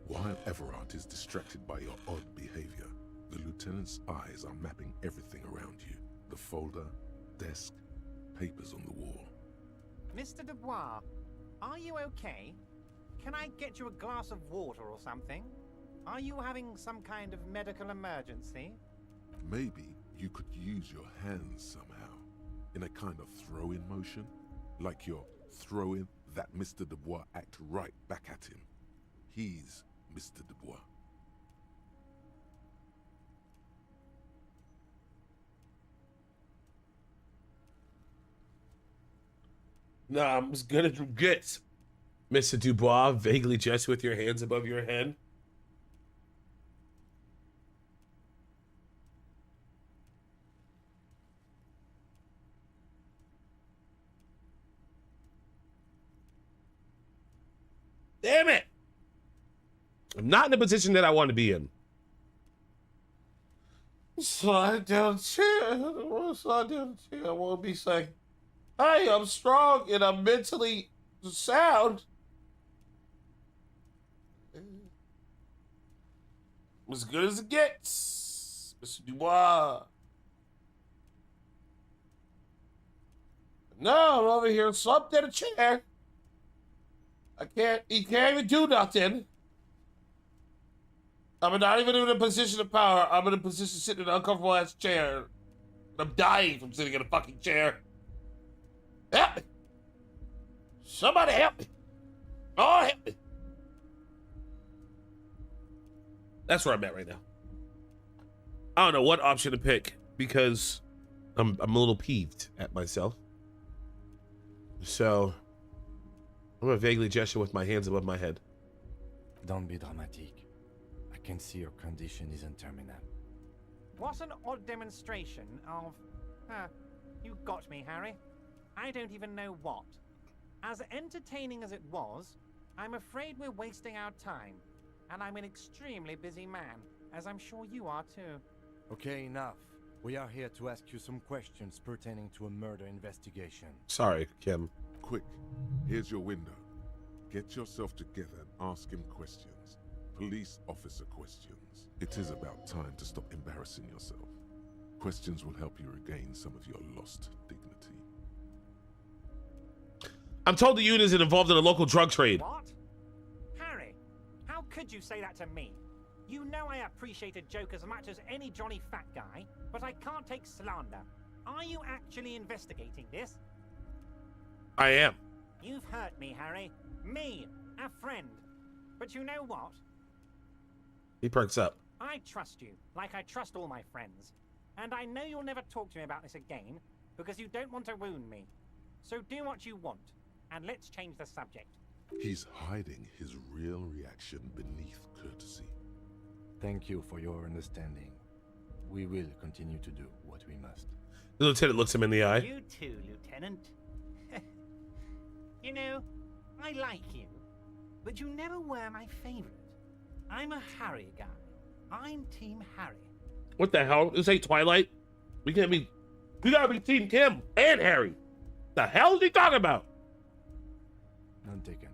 While Everard is distracted by your odd behavior, the lieutenant's eyes are mapping everything around you. The folder, desk, papers on the wall. Mr. Dubois, are you okay? Can I get you a glass of water or something? Are you having some kind of medical emergency? Maybe you could use your hands somehow, in a kind of throw-in motion, like you're throwing that Mr. Dubois act right back at him. He's Mr. Dubois. Nah, I'm as good as it gets. Mr. Dubois vaguely gesture with your hands above your head. Damn it! I'm not in the position that I want to be in. Slide down the chair. I don't want to slide down the chair. I want to be saying, hey, I'm strong and I'm mentally sound. As good as it gets, Mr. Dubois. No, I'm over here slumped in a chair. He can't even do nothing. I'm not even in a position of power. I'm in a position sitting in an uncomfortable ass chair. I'm dying from sitting in a fucking chair. Help me! Somebody help me! Oh, help me! That's where I'm at right now. I don't know what option to pick because I'm a little peeved at myself. So I'm gonna vaguely gesture with my hands above my head. Don't be dramatic. I can see your condition isn't terminal. What an odd demonstration of... you got me, Harry. I don't even know what. As entertaining as it was, I'm afraid we're wasting our time. And I'm an extremely busy man, as I'm sure you are too. Okay, enough. We are here to ask you some questions pertaining to a murder investigation. Sorry, Kim. Quick, here's your window. Get yourself together and ask him questions. Police officer questions. It is about time to stop embarrassing yourself. Questions will help you regain some of your lost dignity. I'm told the unit is involved in a local drug trade. What? Harry, how could you say that to me? You know I appreciate a joke as much as any Johnny Fat Guy, but I can't take slander. Are you actually investigating this? I am. You've hurt me, Harry. Me, a friend. But you know what? He perks up. I trust you, like I trust all my friends. And I know you'll never talk to me about this again, because you don't want to wound me. So do what you want, and let's change the subject. He's hiding his real reaction beneath courtesy. Thank you for your understanding. We will continue to do what we must. The lieutenant looks him in the eye. You too, Lieutenant. You know, I like you, but you never were my favorite. I'm a Harry guy. I'm Team Harry. What the hell? This ain't Twilight. We gotta be Team Kim and Harry. The hell is he talking about? None taken.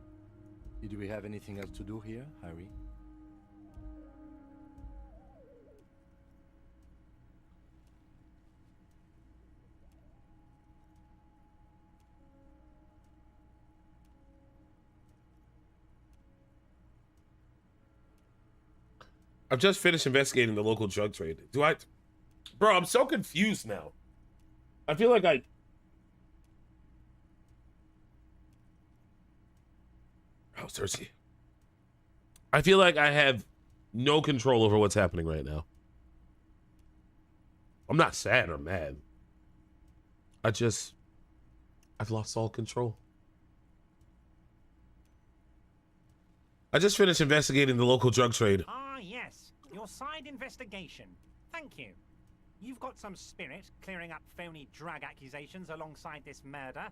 Do we have anything else to do here, Harry? I've just finished investigating the local drug trade. Bro, I'm so confused now. I feel like Oh, Cersei. I feel like I have no control over what's happening right now. I'm not sad or mad. I've lost all control. I just finished investigating the local drug trade. Ah, yes. Your side investigation. Thank you. You've got some spirit clearing up phony drug accusations alongside this murder.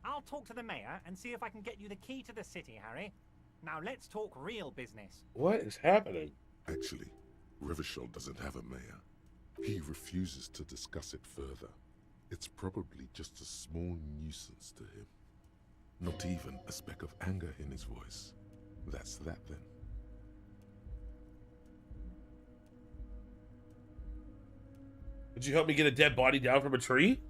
I'll talk to the mayor and see if I can get you the key to the city, Harry. Now let's talk real business. What is happening? Actually, Rivershell doesn't have a mayor. He refuses to discuss it further. It's probably just a small nuisance to him. Not even a speck of anger in his voice. That's that then. Would you help me get a dead body down from a tree?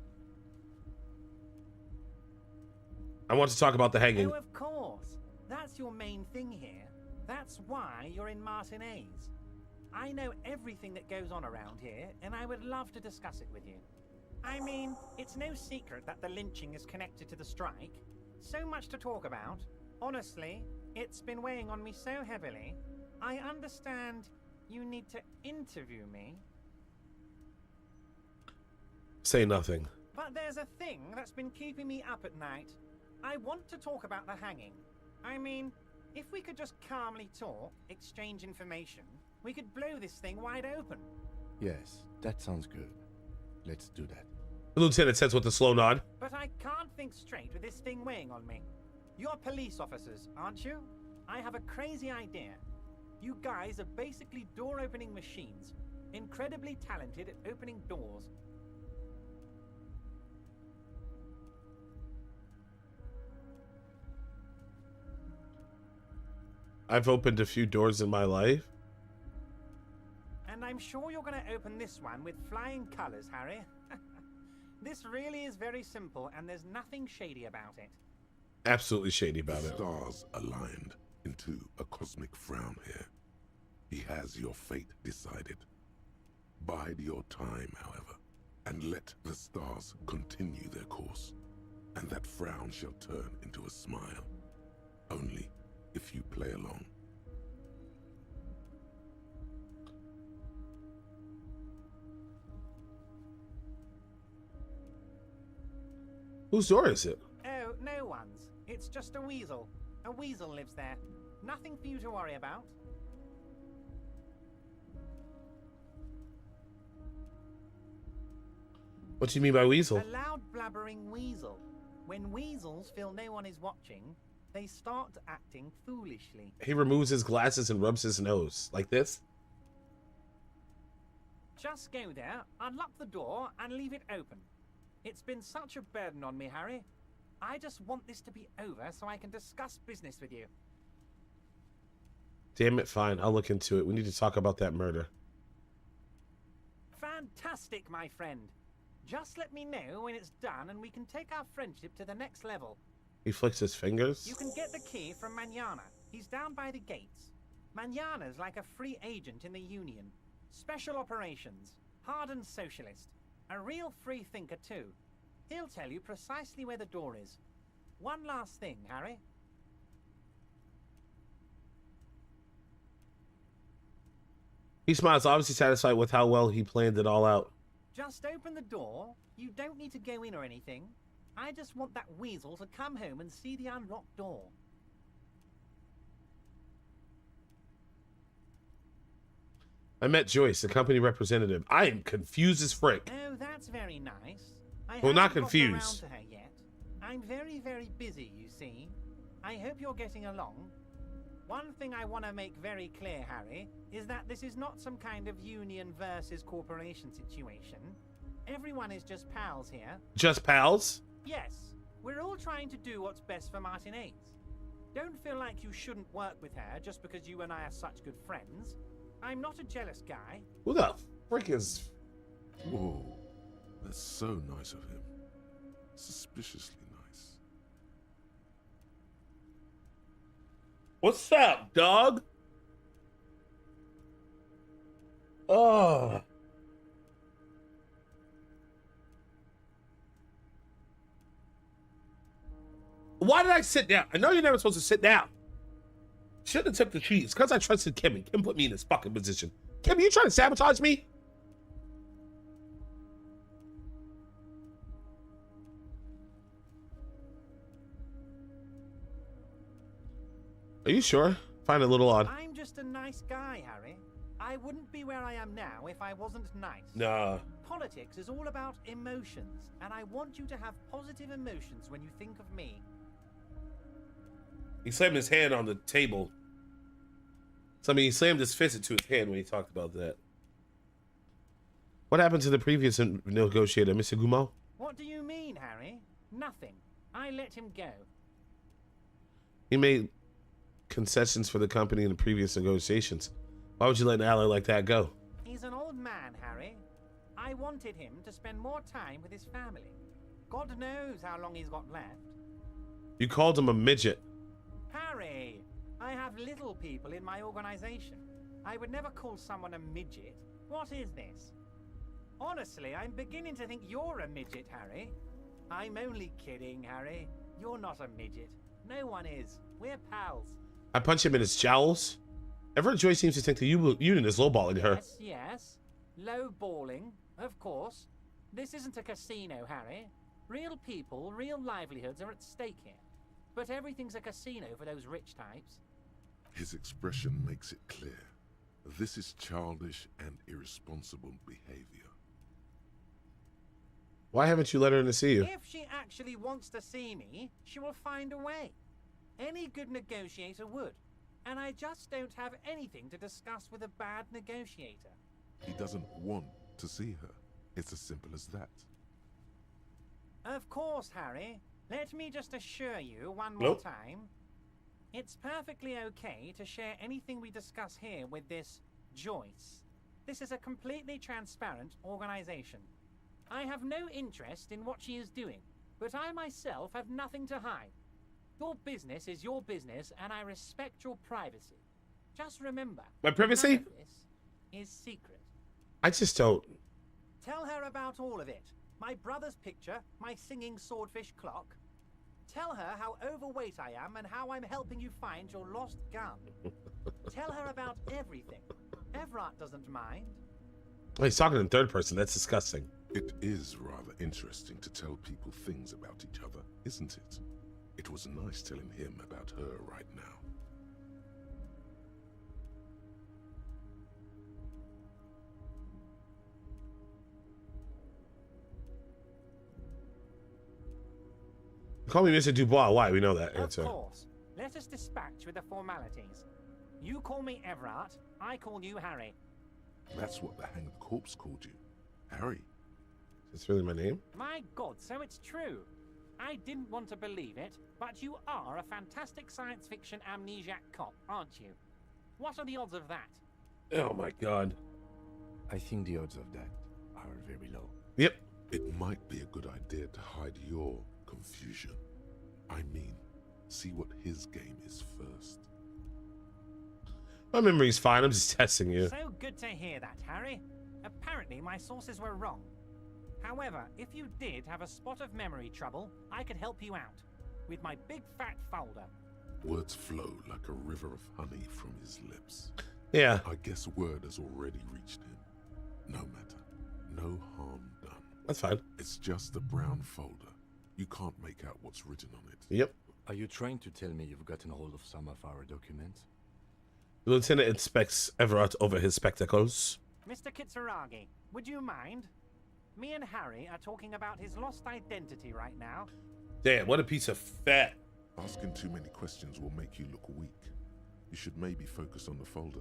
I want to talk about the hanging. Oh, of course. That's your main thing here. That's why you're in Martinez. I know everything that goes on around here, and I would love to discuss it with you. I mean, it's no secret that the lynching is connected to the strike. So much to talk about. Honestly, it's been weighing on me so heavily. I understand you need to interview me. Say nothing. But there's a thing that's been keeping me up at night. I want to talk about the hanging. I mean, if we could just calmly talk, exchange information, we could blow this thing wide open. Yes, that sounds good. Let's do that. The lieutenant says with a slow nod. But I can't think straight with this thing weighing on me. You're police officers, aren't you? I have a crazy idea. You guys are basically door-opening machines, incredibly talented at opening doors. I've opened a few doors in my life. And I'm sure you're going to open this one with flying colors, Harry. This really is very simple, and there's nothing shady about it. Absolutely shady about it. Stars aligned into a cosmic frown here. He has your fate decided. Bide your time, however, and let the stars continue their course, and that frown shall turn into a smile. Only if you play along. Whose door is it? Oh, no one's. It's just a weasel. A weasel lives there. Nothing for you to worry about. What do you mean by weasel? A loud blabbering weasel. When weasels feel no one is watching, they start acting foolishly. He removes his glasses and rubs his nose. Like this? Just go there, unlock the door, and leave it open. It's been such a burden on me, Harry. I just want this to be over so I can discuss business with you. Damn it, fine. I'll look into it. We need to talk about that murder. Fantastic, my friend. Just let me know when it's done and we can take our friendship to the next level. He flicks his fingers. You can get the key from Manana. He's down by the gates. Manana's like a free agent in the Union. Special operations. Hardened socialist. A real free thinker, too. He'll tell you precisely where the door is. One last thing, Harry. He smiles, obviously satisfied with how well he planned it all out. Just open the door. You don't need to go in or anything. I just want that weasel to come home and see the unlocked door. I met Joyce, the company representative. I am confused as frick. Oh, that's very nice. Well, not haven't gotten around confused. to her yet. I'm very, very busy, you see. I hope you're getting along. One thing I want to make very clear, Harry, is that this is not some kind of union versus corporation situation. Everyone is just pals here. Just pals? Yes, we're all trying to do what's best for Martinez. Don't feel like you shouldn't work with her just because you and I are such good friends. I'm not a jealous guy. Who the frick is... Whoa, that's so nice of him. Suspiciously nice. What's up, dog? Oh. Why did I sit down? I know you're never supposed to sit down. Shouldn't have took the cheese. Because I trusted Kim, and Kim put me in this fucking position. Kim, are you trying to sabotage me? Are you sure? Find it a little odd. I'm just a nice guy, Harry. I wouldn't be where I am now if I wasn't nice. Nah. Politics is all about emotions, and I want you to have positive emotions when you think of me. He slammed his hand on the table. So, I mean, he slammed his fist into his hand when he talked about that. What happened to the previous negotiator, Mr. Gumo? What do you mean, Harry? Nothing. I let him go. He made concessions for the company in the previous negotiations. Why would you let an ally like that go? He's an old man, Harry. I wanted him to spend more time with his family. God knows how long he's got left. You called him a midget. Harry, I have little people in my organization. I would never call someone a midget. What is this? Honestly, I'm beginning to think you're a midget, Harry. I'm only kidding, Harry. You're not a midget. No one is. We're pals. I punch him in his jowls. Everett Joy seems to think the union is lowballing her. Yes, yes. Low-balling, of course. This isn't a casino, Harry. Real people, real livelihoods are at stake here. But everything's a casino for those rich types. His expression makes it clear. This is childish and irresponsible behavior. Why haven't you let her in to see you? If she actually wants to see me, she will find a way. Any good negotiator would. And I just don't have anything to discuss with a bad negotiator. He doesn't want to see her. It's as simple as that. Of course, Harry. Let me just assure you one more time. It's perfectly okay to share anything we discuss here with this Joyce. This is a completely transparent organization. I have no interest in what she is doing, but I myself have nothing to hide. Your business is your business, and I respect your privacy. Just remember, my privacy? None of this is secret. I just don't. Tell her about all of it. My brother's picture, my singing swordfish clock. Tell her how overweight I am and how I'm helping you find your lost gun. Tell her about everything. Everett doesn't mind. Oh, he's talking in third person. That's disgusting. It is rather interesting to tell people things about each other, isn't it? It was nice telling him about her right now. Call me Mr. Dubois. Why? We know that answer. Of course. Let us dispatch with the formalities. You call me Everett, I call you Harry. That's what the hanged corpse called you. Harry. Is this really my name? My God, so it's true. I didn't want to believe it, but you are a fantastic science fiction amnesiac cop, aren't you? What are the odds of that? Oh my God. I think the odds of that are very low. Yep. It might be a good idea to hide your confusion. I mean, see what his game is first. My memory's fine. I'm just testing you. So good to hear that, Harry. Apparently, my sources were wrong. However, if you did have a spot of memory trouble, I could help you out with my big fat folder. Words flow like a river of honey from his lips. Yeah. I guess word has already reached him. No matter. No harm done. That's fine. It's just a brown folder. You can't make out what's written on it. Yep. Are you trying to tell me you've gotten hold of some of our documents? The lieutenant inspects Everett over his spectacles. Mr. Kitsuragi, would you mind? Me and Harry are talking about his lost identity right now. Damn, what a piece of fat. Asking too many questions will make you look weak. You should maybe focus on the folder.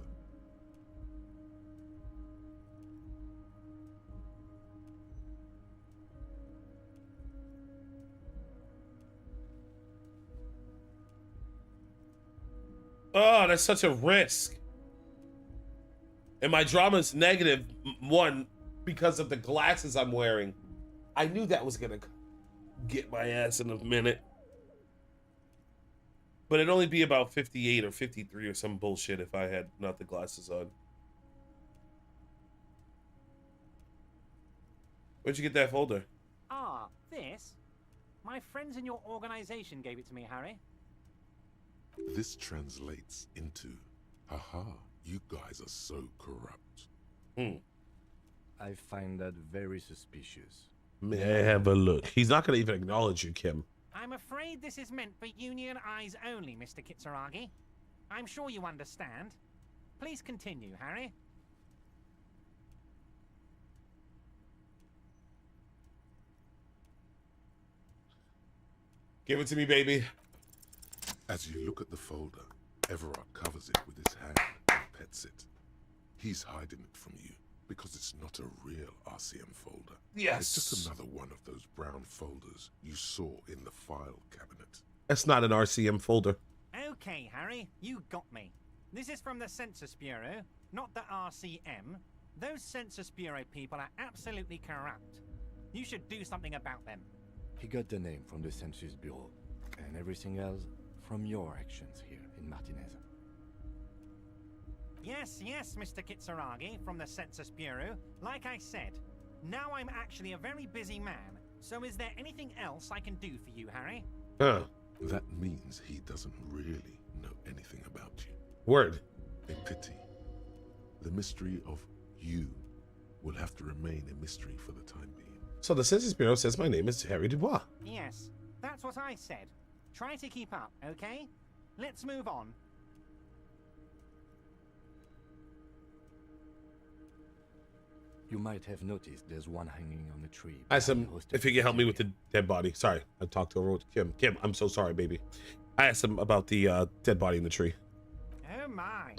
Oh, that's such a risk. And my drama's -1 because of the glasses I'm wearing. I knew that was gonna get my ass in a minute. But it'd only be about 58 or 53 or some bullshit if I had not the glasses on. Where'd you get that folder? Ah, this? My friends in your organization gave it to me, Harry. This translates into, haha, you guys are so corrupt. I find that very suspicious. May I have a look? He's not going to even acknowledge you, Kim. I'm afraid this is meant for union eyes only, Mr. Kitsuragi. I'm sure you understand. Please continue, Harry. Give it to me, baby. As you look at the folder, Everard covers it with his hand and pets it. He's hiding it from you because it's not a real RCM folder. Yes. It's just another one of those brown folders you saw in the file cabinet. That's not an RCM folder. Okay, Harry, you got me. This is from the Census Bureau, not the RCM. Those Census Bureau people are absolutely corrupt. You should do something about them. He got the name from the Census Bureau, and everything else from your actions here in Martinez. Yes, Mr. Kitsuragi from the Census Bureau. Like I said, now I'm actually a very busy man, so is there anything else I can do for you, Harry? Huh. That means he doesn't really know anything about you. Word. A pity. The mystery of you will have to remain a mystery for the time being. So the Census Bureau says my name is Harry Dubois. Yes, that's what I said. Try to keep up, okay? Let's move on. You might have noticed there's one hanging on the tree. I asked him if he could help me with the dead body. Sorry, I talked to Kim. Kim, I'm so sorry, baby. I asked him about the dead body in the tree. Oh my.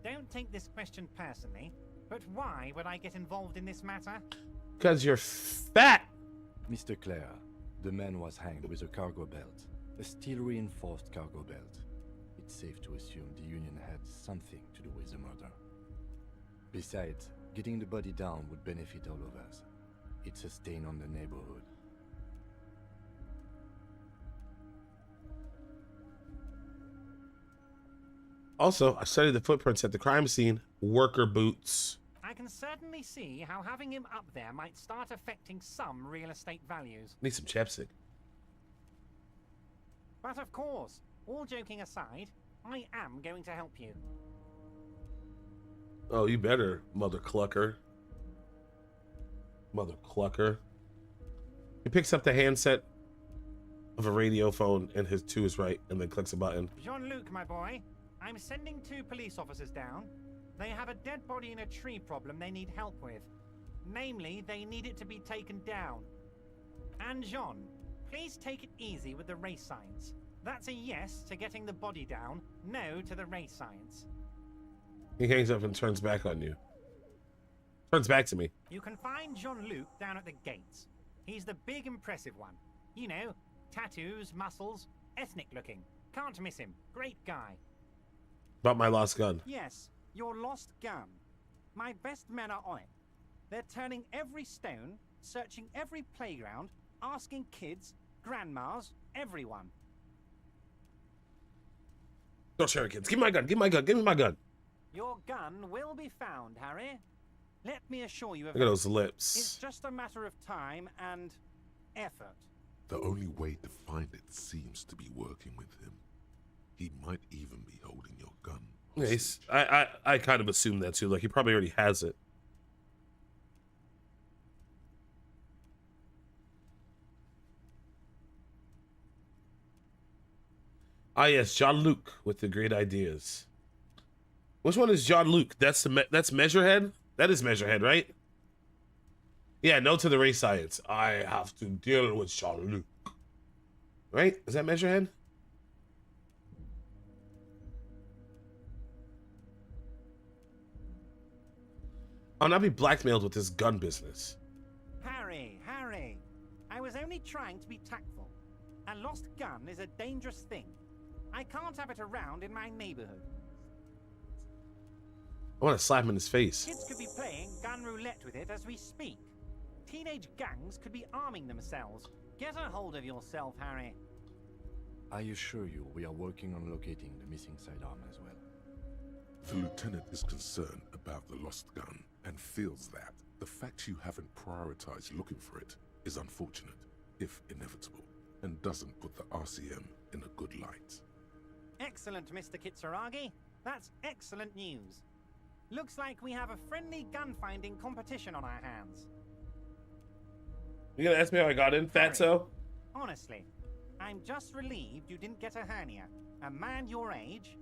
Don't take this question personally, but why would I get involved in this matter? Because you're fat. Mr. Clare, the man was hanged with a cargo belt. A steel-reinforced cargo belt. It's safe to assume the Union had something to do with the murder. Besides, getting the body down would benefit all of us. It's a stain on the neighborhood. Also, I studied the footprints at the crime scene. Worker boots. I can certainly see how having him up there might start affecting some real estate values. Need some chapstick. But of course, all joking aside, I am going to help you. Oh, you better, mother clucker. Mother clucker. He picks up the handset of a radio phone and to his right, and then clicks a button. Jean-Luc, my boy, I'm sending 2 police officers down. They have a dead body in a tree problem they need help with. Namely, they need it to be taken down. And Jean, please take it easy with the race signs. That's a yes to getting the body down, no to the race signs. He hangs up and turns back on you. Turns back to me. You can find Jean-Luc down at the gates. He's the big impressive one. You know, tattoos, muscles, ethnic looking. Can't miss him. Great guy. About my lost gun. Yes, your lost gun. My best men are on it. They're turning every stone, searching every playground, asking kids, grandmas, everyone. Don't share it, kids. Give me my gun. Give me my gun. Give me my gun. Your gun will be found, Harry. Let me assure you of Look at those lips. It's just a matter of time and effort. The only way to find it seems to be working with him. He might even be holding your gun. Nice. I kind of assumed that too. Like he probably already has it. Ah yes, Jean-Luc with the great ideas. Which one is Jean-Luc? That's Measurehead? That is Measurehead, right? Yeah, no to the race science. I have to deal with Jean-Luc. Right? Is that Measurehead? I'll not be blackmailed with this gun business. Harry, I was only trying to be tactful. A lost gun is a dangerous thing. I can't have it around in my neighborhood. I want to slap him in his face. Kids could be playing gun roulette with it as we speak. Teenage gangs could be arming themselves. Get a hold of yourself, Harry. I assure you we are working on locating the missing sidearm as well. The lieutenant is concerned about the lost gun and feels that the fact you haven't prioritized looking for it is unfortunate, if inevitable, and doesn't put the RCM in a good light. Excellent, Mr. Kitsuragi. That's excellent news. Looks like we have a friendly gun-finding competition on our hands. You gonna ask me how I got in, fatso? Honestly, I'm just relieved you didn't get a hernia. A man your age?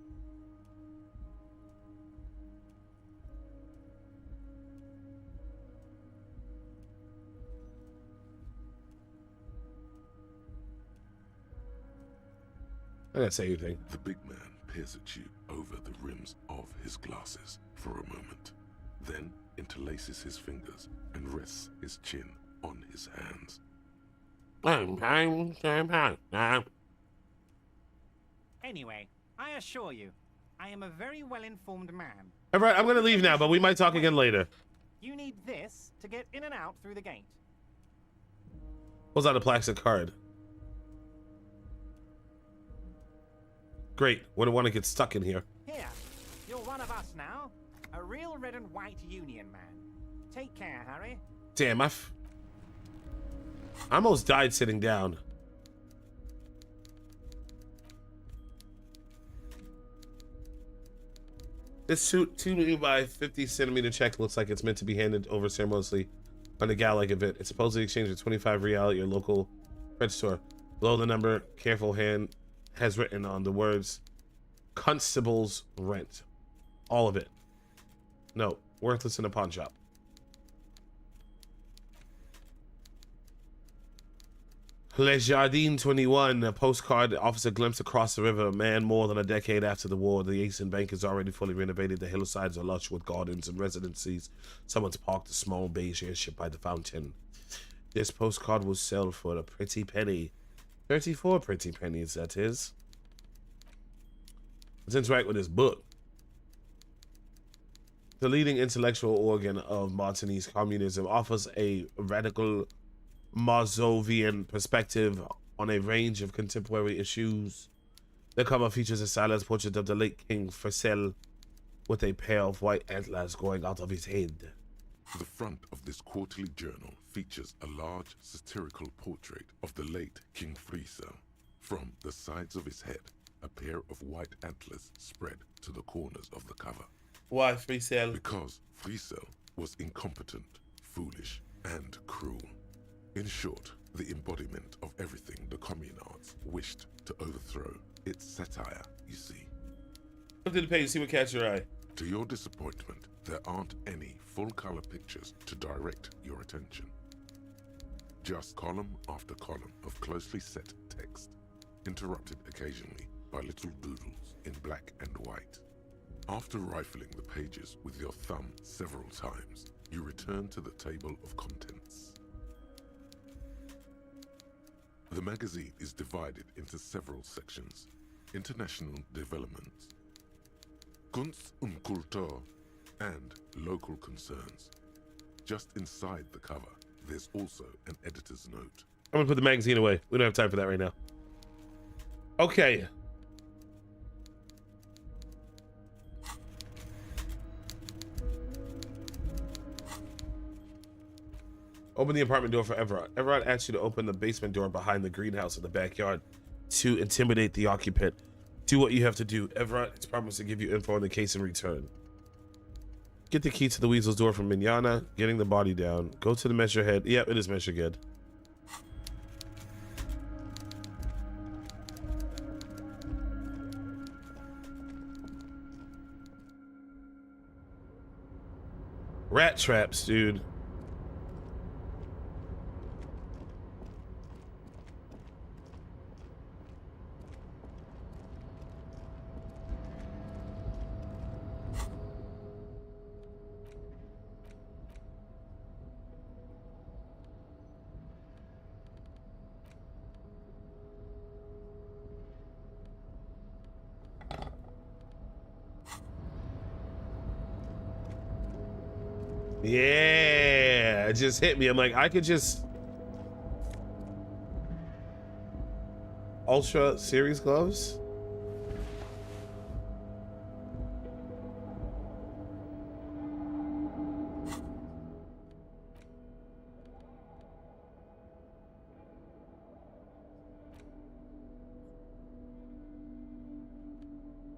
I didn't say anything. The big man peers at you over the rims of his glasses for a moment, then interlaces his fingers and rests his chin on his hands. Anyway, I assure you, I am a very well-informed man. All right, I'm gonna leave now, but we might talk again later. You need this to get in and out through the gate. Pulls out a plastic card. Great. Wouldn't want to get stuck in here. Here, you're one of us now. A real red and white Union man. Take care, Harry. Damn, I almost died sitting down. This 2 by 50 centimeter check looks like it's meant to be handed over ceremoniously on a gala-like event. It's supposedly exchanged for 25 real at your local credit store. Below the number, careful hand has written on the words, Constable's Rent. All of it. No, worthless in a pawn shop. Les Jardins 21, a postcard offers a glimpse across the river. Man, more than a decade after the war, the Asian Bank is already fully renovated. The hillsides are lush with gardens and residencies. Someone's parked a small beige airship by the fountain. This postcard will sell for a pretty penny. 34 pretty pennies, that is. Let's interact with this book. The leading intellectual organ of Martinese communism offers a radical Mazovian perspective on a range of contemporary issues. The cover features a stylized portrait of the late King Faisal with a pair of white antlers growing out of his head. The front of this quarterly journal features a large satirical portrait of the late King Faisal. From the sides of his head, a pair of white antlers spread to the corners of the cover. Why Faisal? Because Faisal was incompetent, foolish, and cruel. In short, the embodiment of everything the communards wished to overthrow. It's satire, you see. Look at the page, see what catches your eye. To your disappointment, there aren't any full-color pictures to direct your attention. Just column after column of closely set text, interrupted occasionally by little doodles in black and white. After rifling the pages with your thumb several times, you return to the table of contents. The magazine is divided into several sections: international developments, Kunst und Kultur, and local concerns. Just inside the cover, there's also an editor's note. I'm gonna put the magazine away. We don't have time for that right now. Okay. Open the apartment door for Everard. Everard asks you to open the basement door behind the greenhouse in the backyard to intimidate the occupant. Do what you have to do. Everard has promised to give you info on the case in return. Get the key to the weasel's door from Mignana. Getting the body down. Go to the measure head. Yep, it is measure head. Rat traps, dude. Yeah, it just hit me. I'm like, I could just Ultra Series gloves.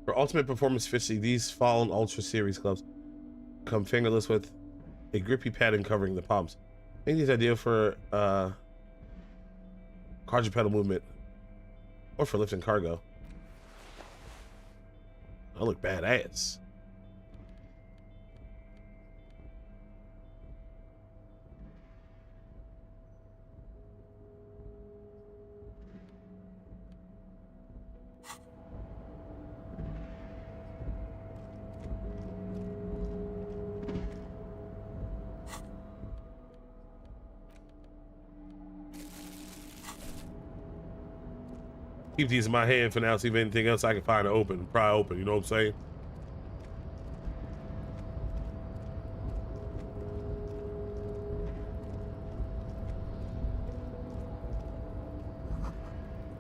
For ultimate performance fishing, these fallen Ultra Series gloves come fingerless with a grippy pattern covering the palms. I think these ideal for quadrupedal movement or for lifting cargo. I look badass. Keep these in my hand for now. See if anything else I can find to open. Pry open. You know what I'm saying?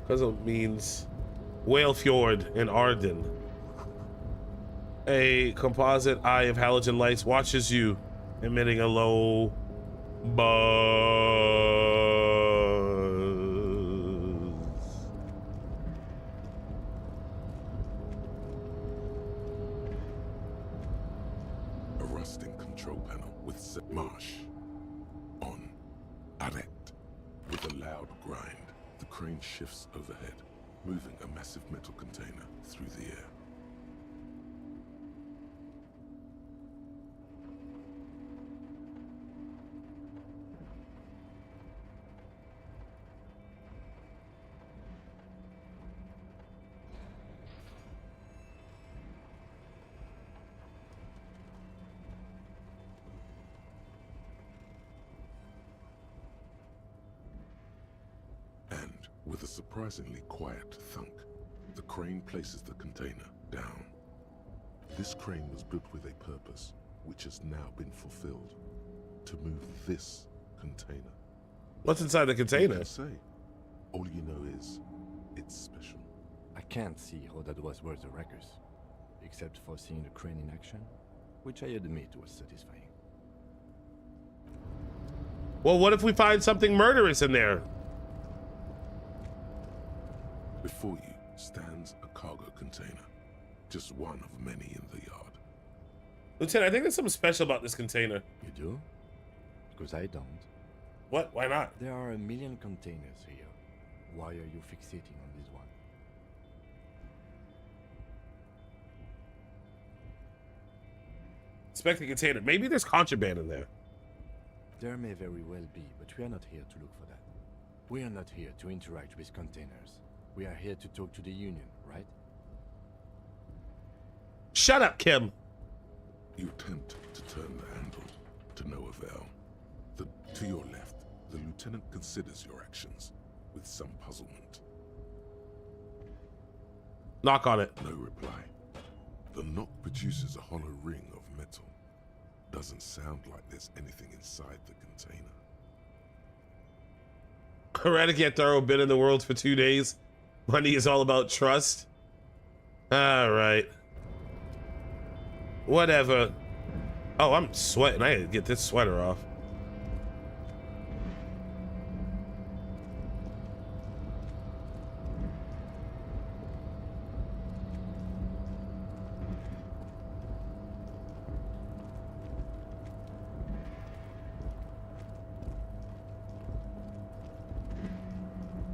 Because it means Whale Fjord in Arden. A composite eye of halogen lights watches you, emitting a low buzz. A rusting control panel with set marsh. On. Arrête. With a loud grind, the crane shifts overhead, moving a massive metal container through the air. With a surprisingly quiet thunk, the crane places the container down. This crane was built with a purpose, which has now been fulfilled. To move this container. What's inside the container? You can say. All you know is, it's special. I can't see how that was worth the wreckers, except for seeing the crane in action, which I admit was satisfying. Well, what if we find something murderous in there? Before you stands a cargo container, just one of many in the yard. Lieutenant, I think there's something special about this container. You do? Because I don't. What? Why not? There are a million containers here. Why are you fixating on this one? Inspect the container. Maybe there's contraband in there. There may very well be, but we are not here to look for that. We are not here to interact with containers. We are here to talk to the Union, right? Shut up, Kim. You attempt to turn the handle, to no avail. To your left, the lieutenant considers your actions with some puzzlement. Knock on it. No reply. The knock produces a hollow ring of metal. Doesn't sound like there's anything inside the container. Eradicate thorough been in the world for 2 days. Money is all about trust. All right. Whatever. Oh, I'm sweating. I gotta get this sweater off.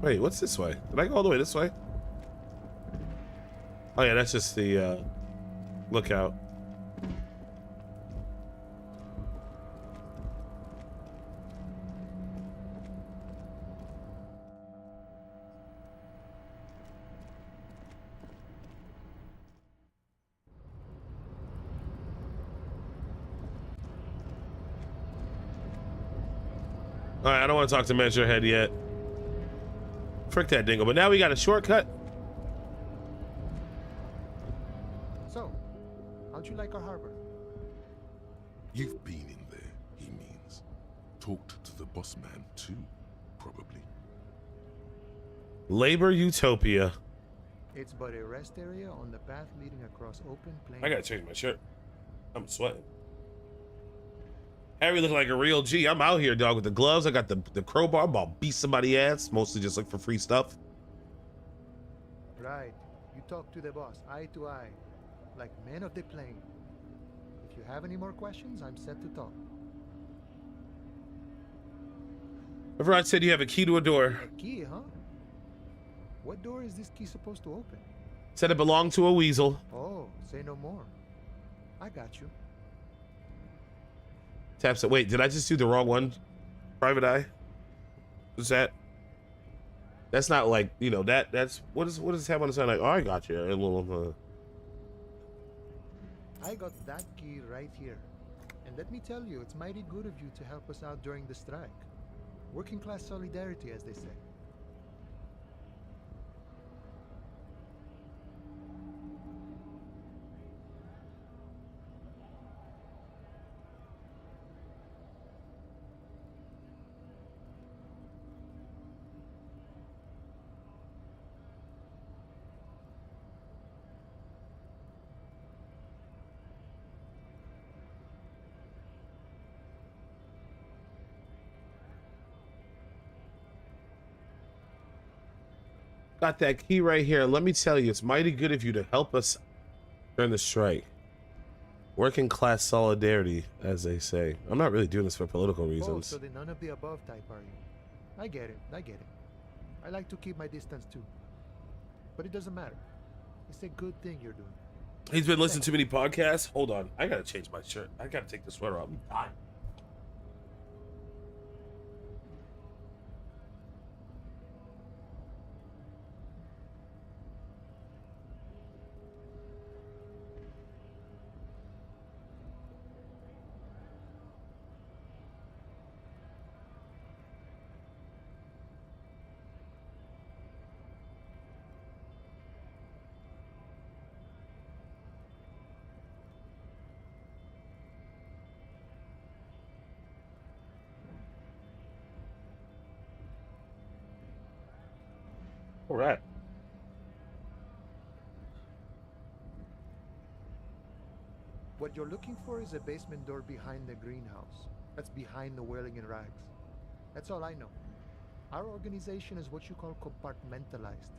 Wait, what's this way? Did I go all the way this way? Oh yeah, that's just the lookout. All right, I don't want to talk to Measurehead yet. Frick that dingo, but now we got a shortcut. So, how'd you like our harbor? You've been in there, he means. Talked to the boss man too, probably. Labor Utopia. It's but a rest area on the path leading across open plains. I gotta change my shirt. I'm sweating. Harry look like a real G. I'm out here, dog, with the gloves. I got the crowbar. I'm about to beat somebody's ass. Mostly just look for free stuff. Right. You talk to the boss, eye to eye, like men of the plain. If you have any more questions, I'm set to talk. Everyone said you have a key to a door. A key, huh? What door is this key supposed to open? Said it belonged to a weasel. Oh, say no more. I got you. Taps it. Wait, did I just do the wrong one? Private Eye? What's that? That's not like, you know, that's what does it have on the side? Like, oh, I got you. A little I got that key right here. And let me tell you, it's mighty good of you to help us out during the strike. Working class solidarity, as they say. Got that key right here. Let me tell you, it's mighty good of you to help us during the strike. Working class solidarity, as they say. I'm not really doing this for political Oh, reasons. so the none of the above type, are you? I get it. I get it. I like to keep my distance too. But it doesn't matter. It's a good thing you're doing. He's been listening to many podcasts. Hold on. I gotta change my shirt. I gotta take the sweater off. I'm dying. All right. What you're looking for is a basement door behind the greenhouse. That's behind the wailing in rags. That's all I know. Our organization is what you call compartmentalized.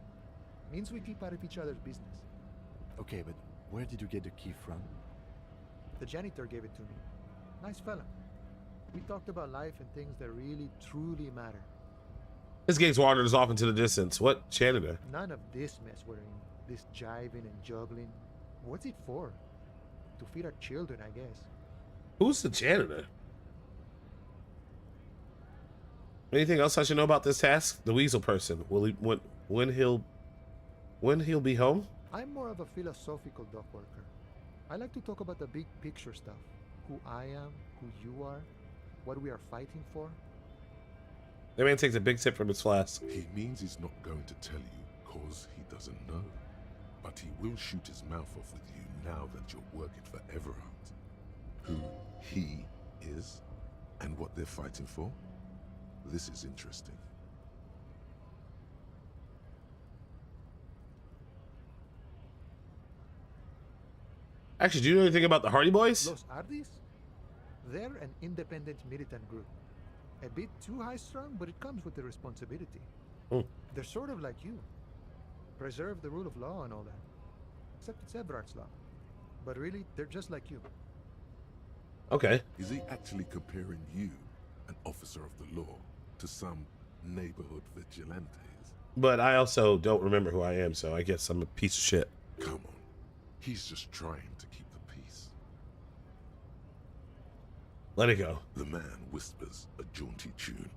Means we keep out of each other's business. Okay, but where did you get the key from? The janitor gave it to me. Nice fella. We talked about life and things that really, truly matter. This game's wanders off into the distance. What janitor? None of this mess we're in. This jiving and juggling. What's it for? To feed our children, I guess. Who's the janitor? Anything else I should know about this task? The weasel person. Will he when he'll be home? I'm more of a philosophical dock worker. I like to talk about the big picture stuff. Who I am, who you are, what we are fighting for. That man takes a big sip from his flask. He means he's not going to tell you because he doesn't know. But he will shoot his mouth off with you now that you're working for Everard. Who he is and what they're fighting for. This is interesting. Actually, do you know anything about the Hardy Boys? Los Ardis? They're an independent militant group. A bit too high-strung, but it comes with the responsibility. They're sort of like you. Preserve the rule of law and all that. Except it's Everard's law. But really, they're just like you. Okay. Is he actually comparing you, an officer of the law, to some neighborhood vigilantes? But I also don't remember who I am, so I guess I'm a piece of shit. Come on. He's just trying to keep the peace. Let it go. The man whispers a jaunty tune.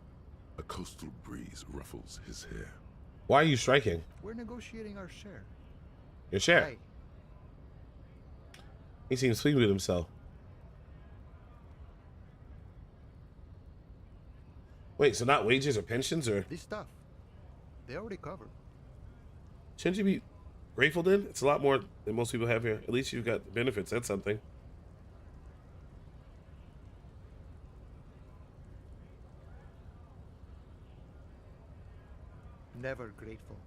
A coastal breeze ruffles his hair. Why are you striking? We're negotiating our share. Your share? Hey. He seems sweet with himself. Wait, so not wages or pensions or... This stuff, they already covered. Shouldn't you be grateful then? It's a lot more than most people have here. At least you've got the benefits. That's something. Never grateful.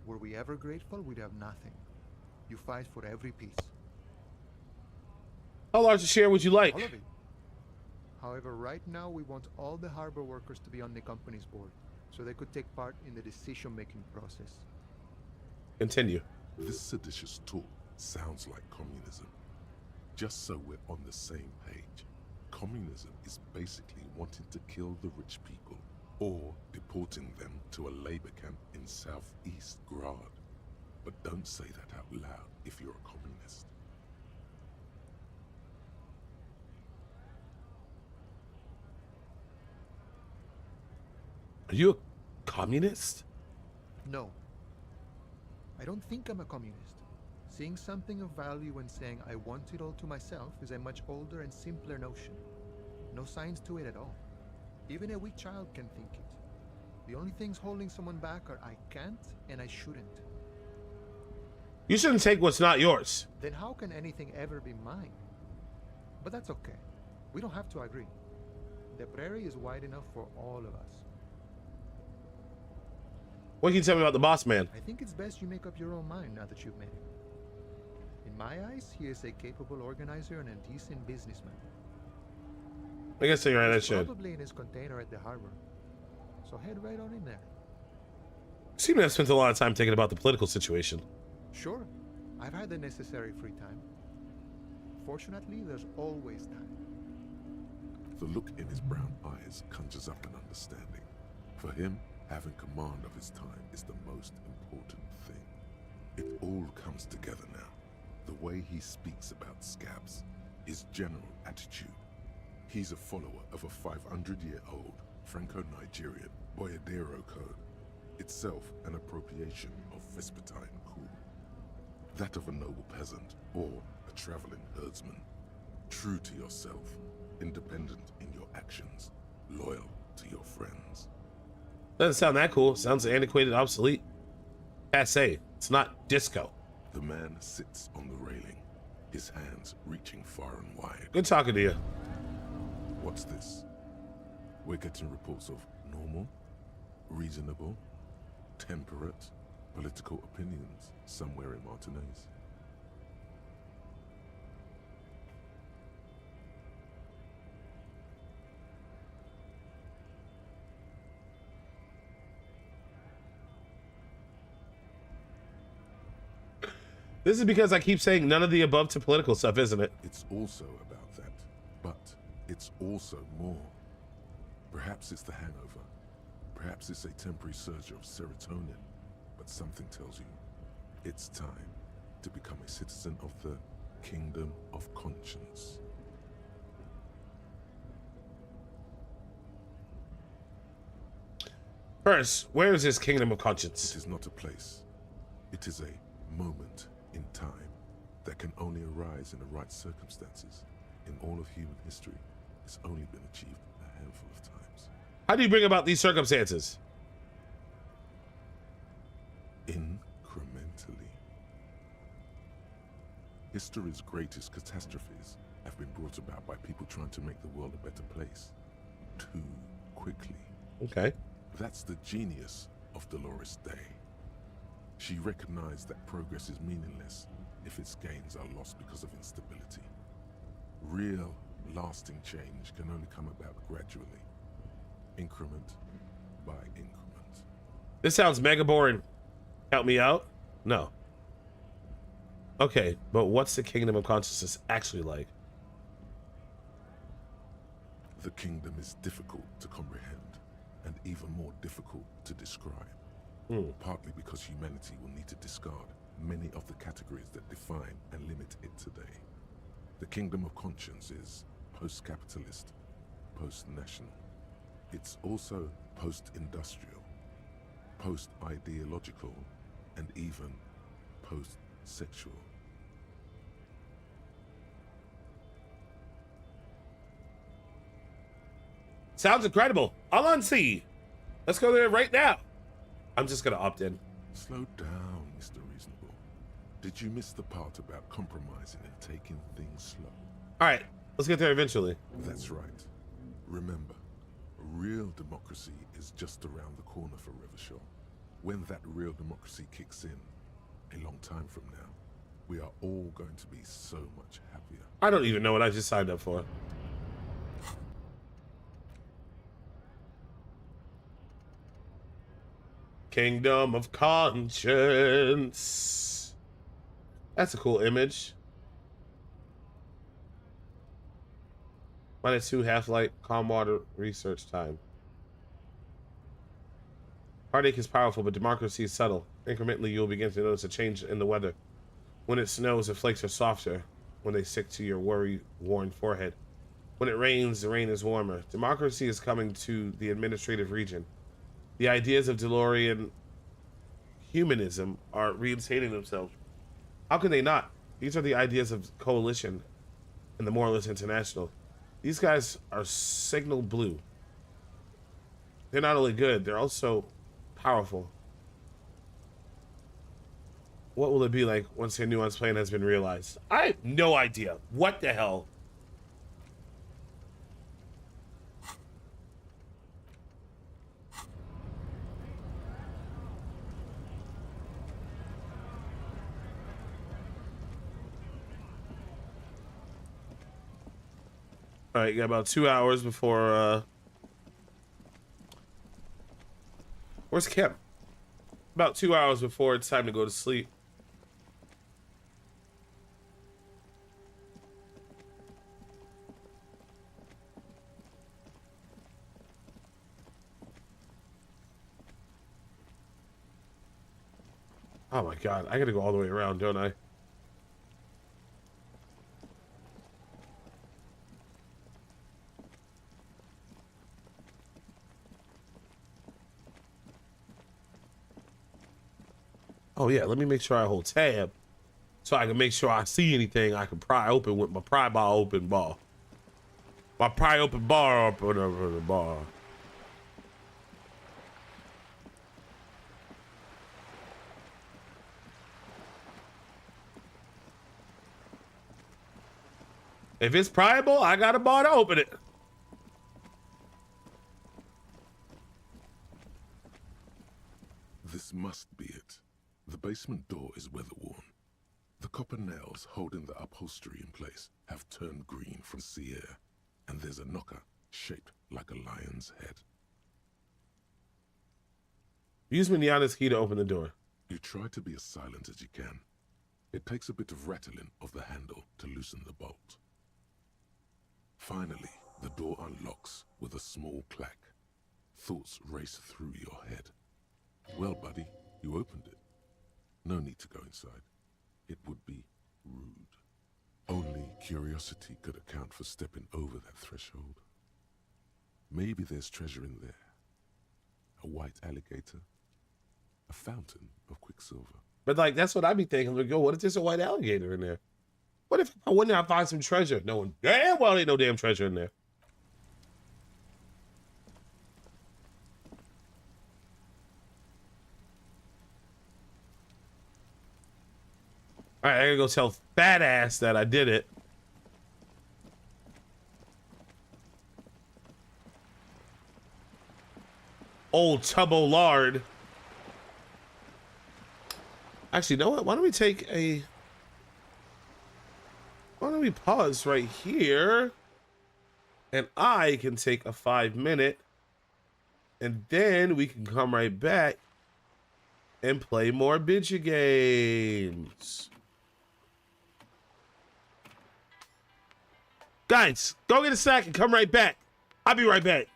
Were we ever grateful, we'd have nothing. You fight for every piece. How large a share would you like? All of it. However, right now we want all the harbor workers to be on the company's board, so they could take part in the decision-making process. Continue. This seditious talk sounds like communism. Just so we're on the same page, communism is basically wanting to kill the rich people or deporting them to a labor camp in southeast Grad. But don't say that out loud if you're a communist. Are you a communist? No. I don't think I'm a communist. Seeing something of value and saying I want it all to myself is a much older and simpler notion. No science to it at all. Even a weak child can think it. The only things holding someone back are I can't and I shouldn't. You shouldn't take what's not yours. Then how can anything ever be mine? But that's okay. We don't have to agree. The prairie is wide enough for all of us. What can you tell me about the boss man? I think it's best you make up your own mind now that you've met him. In my eyes, he is a capable organizer and a decent businessman. I guess you're right, I He's should. probably in his container at the harbor. So head right on in there. Seem to have spent a lot of time thinking about the political situation. Sure, I've had the necessary free time. Fortunately, there's always time. The look in his brown eyes conjures up an understanding. For him, having command of his time is the most important thing. It all comes together now. The way he speaks about scabs, his general attitude. He's a follower of a 500-year-old Franco-Nigerian Boyadero code, itself an appropriation of Vespertine cool. That of a noble peasant or a traveling herdsman. True to yourself, independent in your actions, loyal to your friends. Doesn't sound that cool. Sounds antiquated, obsolete. Passe. It's not disco. The man sits on the railing, his hands reaching far and wide. Good talking to you. What's this? We're getting reports of normal, reasonable, temperate political opinions somewhere in Martinez. This is because I keep saying none of the above to political stuff, isn't it? It's also about that, but it's also more. Perhaps it's the hangover. Perhaps it's a temporary surge of serotonin, but something tells you it's time to become a citizen of the Kingdom of Conscience. First, where is this Kingdom of Conscience? It is not a place. It is a moment in time that can only arise in the right circumstances. In all of human history, it's only been achieved a handful of times. How do you bring about these circumstances? Incrementally. History's greatest catastrophes have been brought about by people trying to make the world a better place. Too quickly. Okay. That's the genius of Dolores Day. She recognized that progress is meaningless if its gains are lost because of instability. Real, lasting change can only come about gradually, increment by increment. This sounds mega boring. Help me out? No. Okay, but what's the Kingdom of Consciousness actually like? The kingdom is difficult to comprehend and even more difficult to describe. Partly because humanity will need to discard many of the categories that define and limit it today. The Kingdom of Conscience is post-capitalist, post-national. It's also post-industrial, post-ideological, and even post-sexual. Sounds incredible. I'll unsee. Let's go there right now. I'm just gonna opt in. Slow down, Mr. Reasonable. Did you miss the part about compromising and taking things slow? All right, let's get there eventually. That's right. Remember, real democracy is just around the corner for Revachol. When that real democracy kicks in, a long time from now, we are all going to be so much happier. I don't even know what I just signed up for. Kingdom of Conscience. That's a cool image. -2 half-light, calm water, research time. Heartache is powerful, but democracy is subtle. Incrementally, you'll begin to notice a change in the weather. When it snows, the flakes are softer when they stick to your worry-worn forehead. When it rains, the rain is warmer. Democracy is coming to the administrative region. The ideas of DeLorean humanism are reinstating themselves. How can they not? These are the ideas of coalition and the Moralist International. These guys are signal blue. They're not only good, they're also powerful. What will it be like once their nuanced plan has been realized? I have no idea. What the hell? All right, got about 2 hours before, where's Kim? About 2 hours before it's time to go to sleep. Oh my god, I gotta go all the way around, don't I? Oh yeah, let me make sure I hold tab so I can make sure I see anything I can pry open with my pry bar open bar. My pry open bar up over the bar. If it's pryable, I got a bar to open it. This must be it. The basement door is weather-worn. The copper nails holding the upholstery in place have turned green from sea air, and there's a knocker shaped like a lion's head. Use Mignana's key to open the door. You try to be as silent as you can. It takes a bit of rattling of the handle to loosen the bolt. Finally, the door unlocks with a small clack. Thoughts race through your head. Well, buddy, you opened it. No need to go inside. It would be rude. Only curiosity could account for stepping over that threshold. Maybe there's treasure in there. A white alligator. A fountain of quicksilver. But like, that's what I'd be thinking. Like, yo, what if there's a white alligator in there? What if I wouldn't find some treasure? No one damn well ain't no damn treasure in there. All right, I gotta go tell fat ass that I did it. Old Tubbo Lard. Actually, you know what? Why don't we take a... Why don't we pause right here? And I can take a 5-minute. And then we can come right back and play more video games. Guys, go get a sack and come right back. I'll be right back.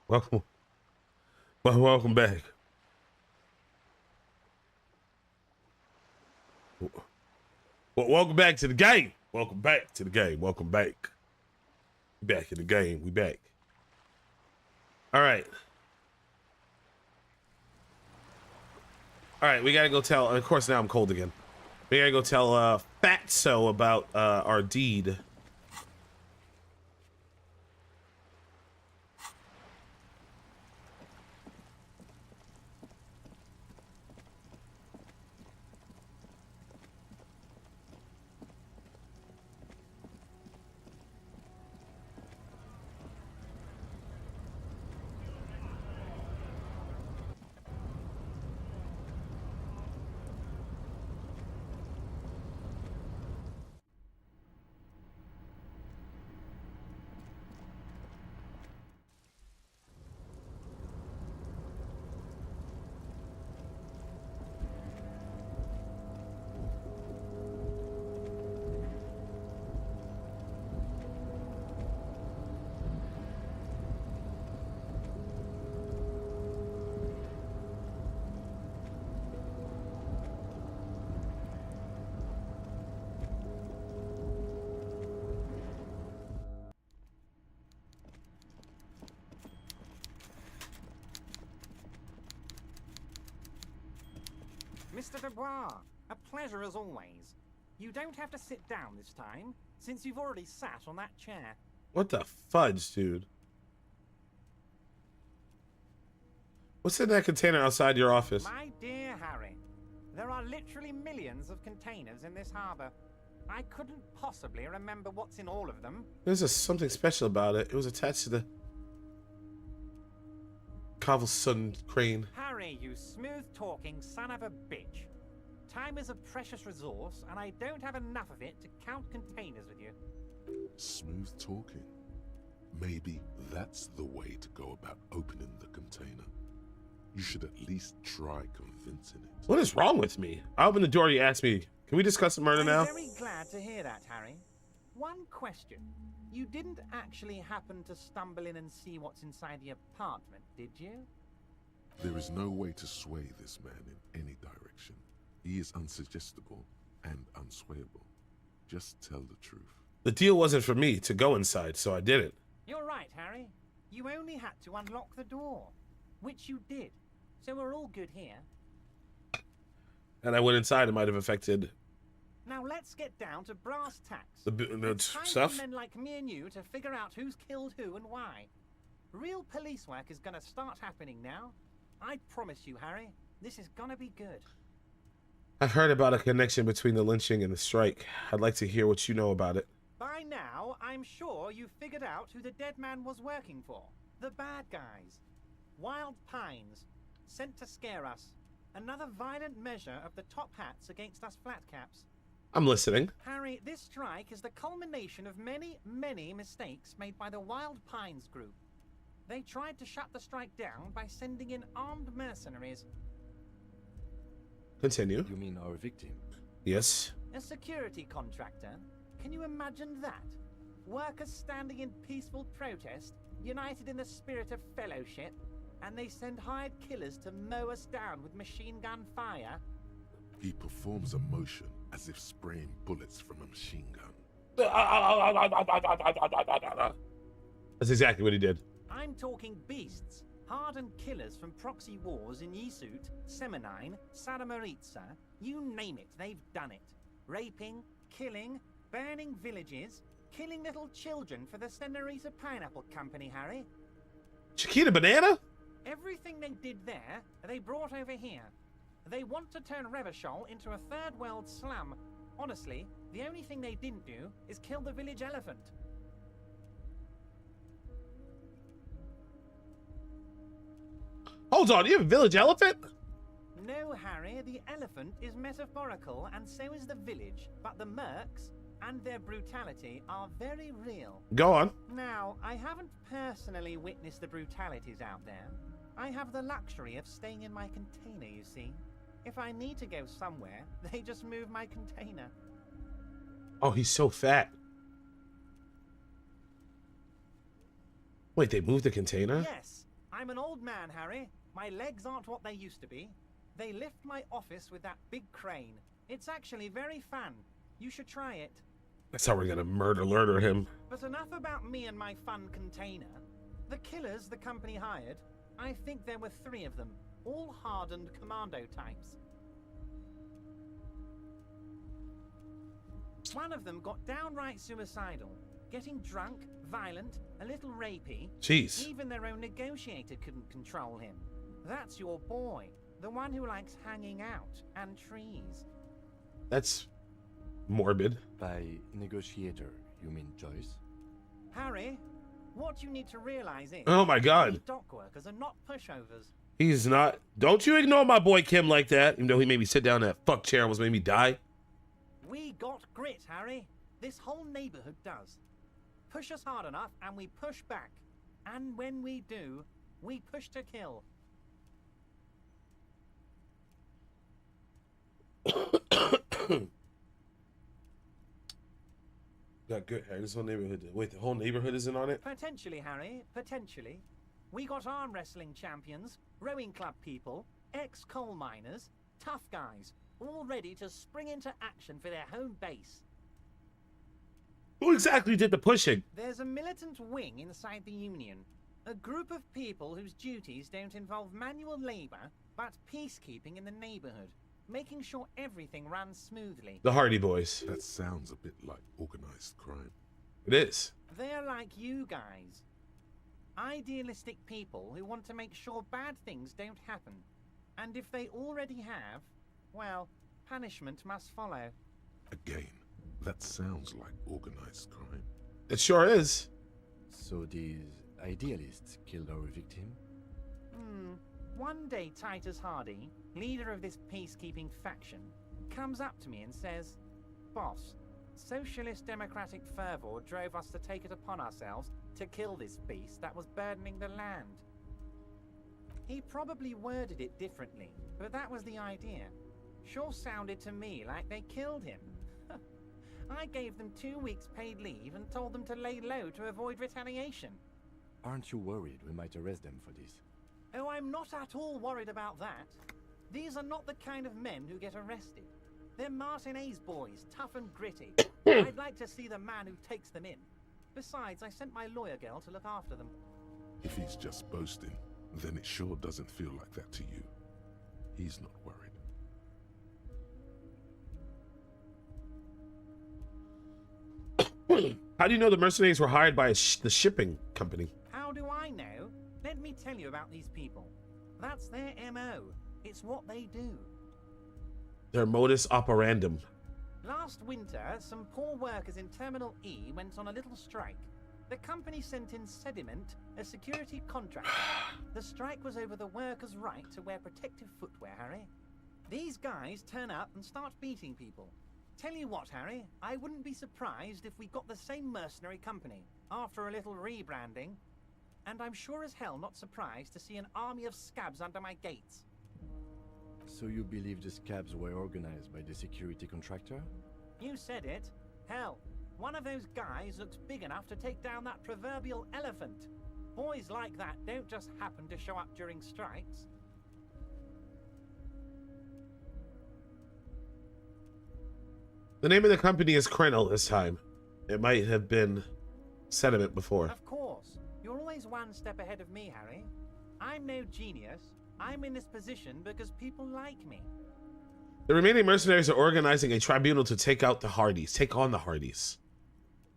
Welcome. Welcome back. Welcome back to the game. Welcome back to the game. Welcome back. Back in the game. We back. All right. All right, we gotta go tell, and of course now I'm cold again. We gotta go tell Fatso about our deed. Mr. Dubois, a pleasure as always. You don't have to sit down this time, since you've already sat on that chair. What the fudge, dude? What's in that container outside your office? My dear Harry, there are literally millions of containers in this harbor. I couldn't possibly remember what's in all of them. There's something special about it. It was attached to the Cavelsund crane. Harry, you smooth-talking son of a bitch. Time is a precious resource, and I don't have enough of it to count containers with you. Smooth talking. Maybe that's the way to go about opening the container. You should at least try convincing it. What is wrong with me? I opened the door, you asked me, can we discuss the murder now? I'm very glad to hear that, Harry. One question. You didn't actually happen to stumble in and see what's inside the apartment, did you? There is no way to sway this man in any direction. He is unsuggestible and unswayable. Just tell the truth. The deal wasn't for me to go inside, so I didn't. You're right, Harry. You only had to unlock the door, which you did. So we're all good here. And I went inside, it might have affected Now let's get down to brass tacks. the It's time stuff. for men like me and you to figure out who's killed who and why. Real police work is gonna start happening now. I promise you, Harry, this is gonna be good. I've heard about a connection between the lynching and the strike. I'd like to hear what you know about it. By now, I'm sure you've figured out who the dead man was working for. The bad guys. Wild Pines. Sent to scare us. Another violent measure of the top hats against us flatcaps. I'm listening. Harry, this strike is the culmination of many, many mistakes made by the Wild Pines group. They tried to shut the strike down by sending in armed mercenaries. Continue. You mean our victim? Yes. A security contractor? Can you imagine that? Workers standing in peaceful protest, united in the spirit of fellowship, and they send hired killers to mow us down with machine gun fire? He performs a motion as if spraying bullets from a machine gun. That's exactly what he did. I'm talking beasts, hardened killers from proxy wars in Yisut, Semenine, Saramaritsa, you name it, they've done it. Raping, killing, burning villages, killing little children for the Senorita Pineapple Company, Harry. Chiquita Banana? Everything they did there, they brought over here. They want to turn Revachol into a third world slum. Honestly, the only thing they didn't do is kill the village elephant. Hold on, you have a village elephant? No, Harry, the elephant is metaphorical, and so is the village. But the mercs and their brutality are very real. Go on. Now, I haven't personally witnessed the brutalities out there. I have the luxury of staying in my container, you see. If I need to go somewhere, they just move my container. Oh, he's so fat. Wait, they moved the container? Yes, I'm an old man, Harry. My legs aren't what they used to be. They lift my office with that big crane. It's actually very fun. You should try it. That's how we're gonna murder him. But enough about me and my fun container. The killers the company hired, I think there were 3 of them, all hardened commando types. One of them got downright suicidal, getting drunk, violent, a little rapey. Jeez. Even their own negotiator couldn't control him. That's your boy, the one who likes hanging out and trees. That's morbid. By negotiator, you mean Joyce? Harry, what you need to realize is... Oh my God. these dock workers are not pushovers. He's not. Don't you ignore my boy Kim like that, even though he made me sit down in that fuck chair and almost made me die. We got grit, Harry. This whole neighborhood does. Push us hard enough and we push back. And when we do, we push to kill. Got good, Harry. This whole neighborhood. Wait, the whole neighborhood isn't on it? Potentially, Harry. Potentially. We got arm wrestling champions, rowing club people, ex-coal miners, tough guys, all ready to spring into action for their home base. Who exactly did the pushing? There's a militant wing inside the Union. A group of people whose duties don't involve manual labor, but peacekeeping in the neighborhood, making sure everything runs smoothly. The Hardy Boys. That sounds a bit like organized crime. It is. They're like you guys. Idealistic people who want to make sure bad things don't happen. And if they already have, well, punishment must follow. Again, that sounds like organized crime. It sure is. So these idealists killed our victim? One day Titus Hardy, leader of this peacekeeping faction, comes up to me and says, "Boss, socialist democratic fervor drove us to take it upon ourselves to kill this beast that was burdening the land." He probably worded it differently, but that was the idea. Sure sounded to me like they killed him. I gave them 2 weeks paid leave and told them to lay low to avoid retaliation. Aren't you worried we might arrest them for this? Oh, I'm not at all worried about that. These are not the kind of men who get arrested. They're Martinez boys, tough and gritty. I'd like to see the man who takes them in. Besides, I sent my lawyer girl to look after them. If he's just boasting, then it sure doesn't feel like that to you. He's not worried. How do you know the mercenaries were hired by the shipping company? How do I know? Let me tell you about these people. That's their MO. It's what they do. Their modus operandum. Last winter, some poor workers in Terminal E went on a little strike. The company sent in Sediment, a security contractor. The strike was over the workers' right to wear protective footwear, Harry. These guys turn up and start beating people. Tell you what, Harry, I wouldn't be surprised if we got the same mercenary company after a little rebranding. And I'm sure as hell not surprised to see an army of scabs under my gates. So you believe the scabs were organized by the security contractor? You said it. Hell, one of those guys looks big enough to take down that proverbial elephant. Boys like that don't just happen to show up during strikes. The name of the company is Krenel this time. It might have been Sediment before. Of course. You're always one step ahead of me, Harry. I'm no genius. I'm in this position because people like me. The remaining mercenaries are organizing a tribunal to take out the Hardys. Take on the Hardys.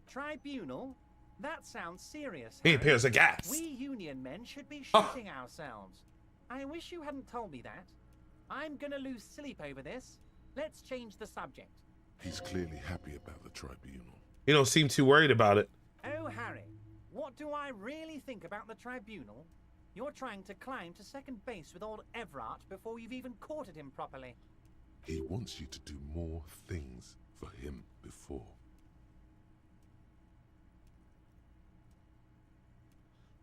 Tribunal? That sounds serious, He Harry. appears aghast. We Union men should be shitting ourselves. I wish you hadn't told me that. I'm gonna lose sleep over this. Let's change the subject. He's clearly happy about the tribunal. You don't seem too worried about it. Oh, Harry, what do I really think about the tribunal? You're trying to climb to second base with old Everard before you've even courted him properly. He wants you to do more things for him before.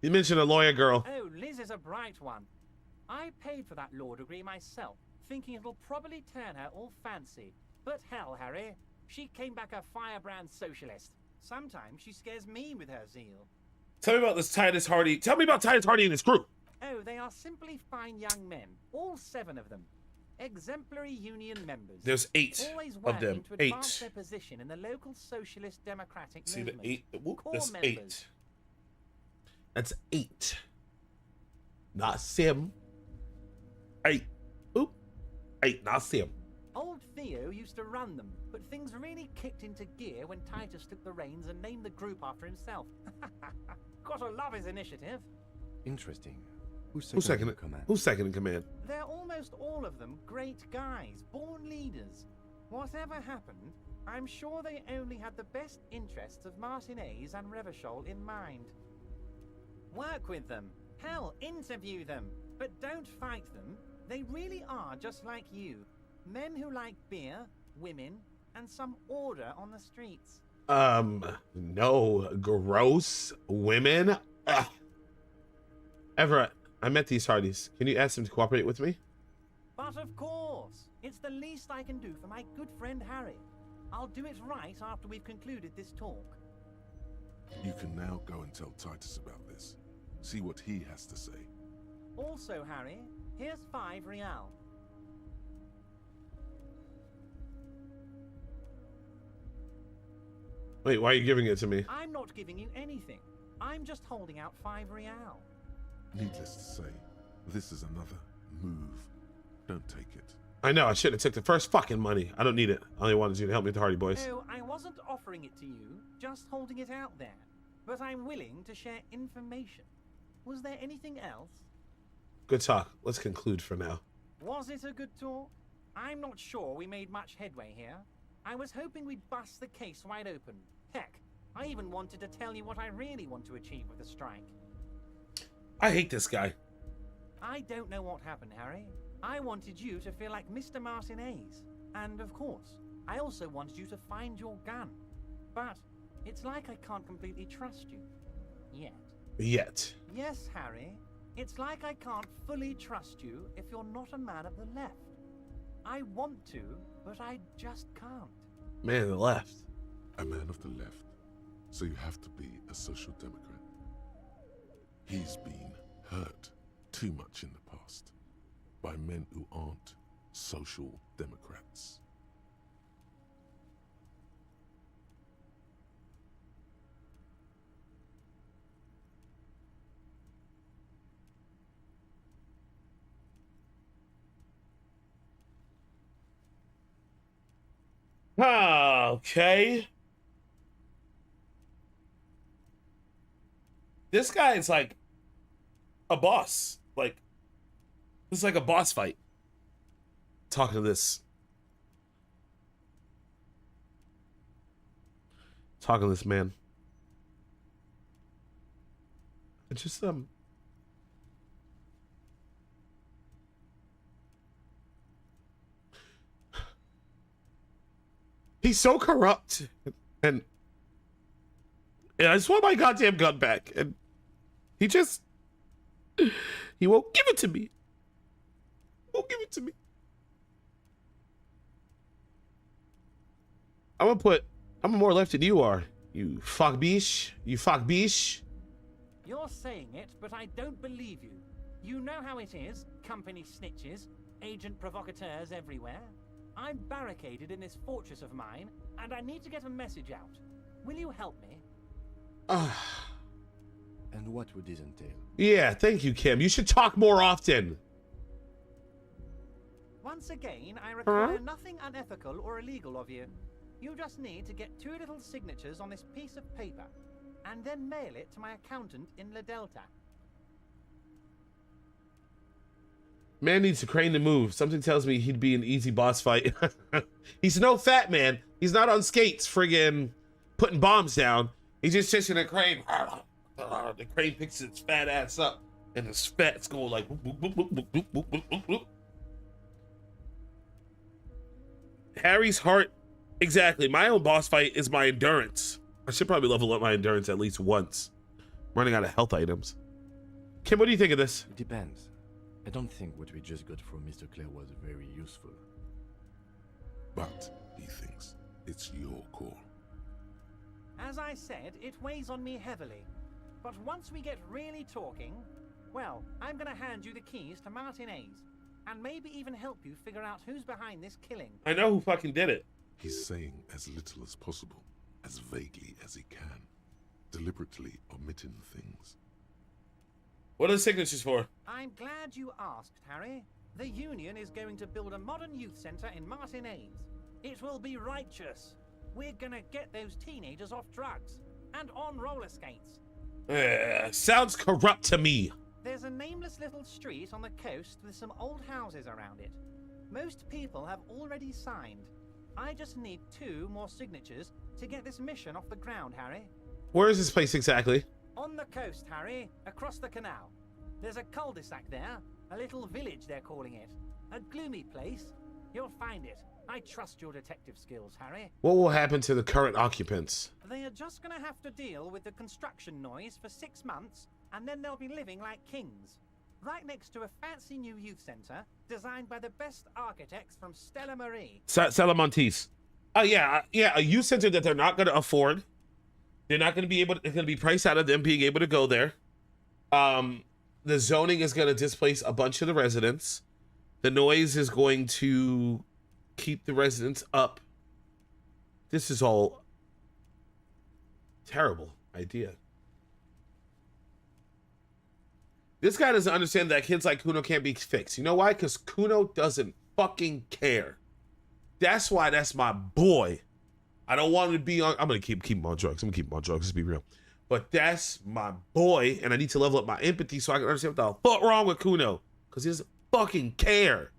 You mentioned a lawyer girl. Oh, Liz is a bright one. I paid for that law degree myself, thinking it'll probably turn her all fancy. But hell, Harry, she came back a firebrand socialist. Sometimes she scares me with her zeal. Tell me about this Titus Hardy. Tell me about Titus Hardy and his crew. Oh, they are simply fine young men, all 7 of them. Exemplary union members. There's 8 always of them. working to advance 8. their position in the local socialist democratic See movement. the 8? Whoop, Core that's members. 8. That's 8. Not 7. 8. Oop. 8, not 7. Old Theo used to run them, but things really kicked into gear when Titus took the reins and named the group after himself. Gotta love his initiative. Interesting. Who's second in command? Who's second in command? They're almost all of them great guys, born leaders. Whatever happened, I'm sure they only had the best interests of Martinez and Revachol in mind. Work with them. Hell, interview them. But don't fight them. They really are just like you. Men who like beer, women, and some order on the streets. No. Gross. Women. Ugh. Everett, I met these hardies. Can you ask them to cooperate with me? But of course, it's the least I can do for my good friend Harry. I'll do it right after we've concluded this talk. You can now go and tell Titus about this. See what he has to say. Also, Harry, here's 5 real. Wait, why are you giving it to me? I'm not giving you anything. I'm just holding out 5 real. Needless to say, this is another move. Don't take it. I know, I should have took the first fucking money. I don't need it. I only wanted you to help me with the Hardy Boys. No, I wasn't offering it to you, just holding it out there. But I'm willing to share information. Was there anything else? Good talk. Let's conclude for now. Was it a good talk? I'm not sure we made much headway here. I was hoping we'd bust the case wide open. Heck, I even wanted to tell you what I really want to achieve with the strike. I hate this guy. I don't know what happened, Harry. I wanted you to feel like Mr. Martinez. And of course, I also wanted you to find your gun. But it's like I can't completely trust you. Yet. Yet. Yes, Harry. It's like I can't fully trust you if you're not a man of the left. I want to, but I just can't. Man of the left. A man of the left. So you have to be a social democrat. He's been hurt too much in the past by men who aren't social democrats. Okay. This guy is like a boss. Like, it's like a boss fight. Talking to this. Talking to this man. It's just, he's so corrupt. And I just want my goddamn gun back. And he won't give it to me. Won't give it to me. I'm more left than you are. You fuck biche. You fuck biche. You're saying it, but I don't believe you. You know how it is. Company snitches, agent provocateurs everywhere. I'm barricaded in this fortress of mine, and I need to get a message out. Will you help me? And what would this entail? Yeah, thank you, Kim. You should talk more often. Once again, I require nothing unethical or illegal of you. You just need to get 2 little signatures on this piece of paper, and then mail it to my accountant in La Delta. Man needs a crane to move. Something tells me he'd be an easy boss fight. He's no fat man. He's not on skates friggin' putting bombs down. He just sits in a crane. The crane picks its fat ass up, and his fat's going like boop, boop, boop, boop, boop, boop, boop, boop. Harry's heart. Exactly. My own boss fight is my endurance. I should probably level up my endurance at least once. I'm running out of health items. Kim, what do you think of this? It depends. I don't think what we just got from Mr. Clare was very useful. But he thinks it's your call. As I said, it weighs on me heavily. But once we get really talking, Well, I'm gonna hand you the keys to Martinez, and maybe even help you figure out who's behind this killing. I know who fucking did it. He's saying as little as possible, as vaguely as he can, deliberately omitting things. What are the signatures for? I'm glad you asked, Harry. The Union is going to build a modern youth center in Martinez. It will be righteous. We're gonna get those teenagers off drugs and on roller skates. Sounds corrupt to me. There's a nameless little street on the coast with some old houses around it. Most people have already signed. I just need 2 more signatures to get this mission off the ground, Harry. Where is this place exactly? On the coast, Harry, across the canal. There's a cul-de-sac there, a little village they're calling it. A gloomy place. You'll find it. I trust your detective skills, Harry. What will happen to the current occupants? They are just gonna have to deal with the construction noise for 6 months, and then they'll be living like kings. Right next to a fancy new youth center designed by the best architects from Stella Marie. Stella Montes. Oh yeah, a youth center that they're not going to afford. They're not going to be able. It's going to be priced out of them being able to go there. The zoning is going to displace a bunch of the residents. The noise is going to keep the residents up. This is all terrible idea. This guy doesn't understand that kids like Kuno can't be fixed. You know why? Because Kuno doesn't fucking care. That's why that's my boy. I don't want him to be on. I'm going to keep him on drugs. I'm going to keep him on drugs. Let's be real. But that's my boy. And I need to level up my empathy so I can understand what the fuck wrong with Kuno. Because he doesn't fucking care.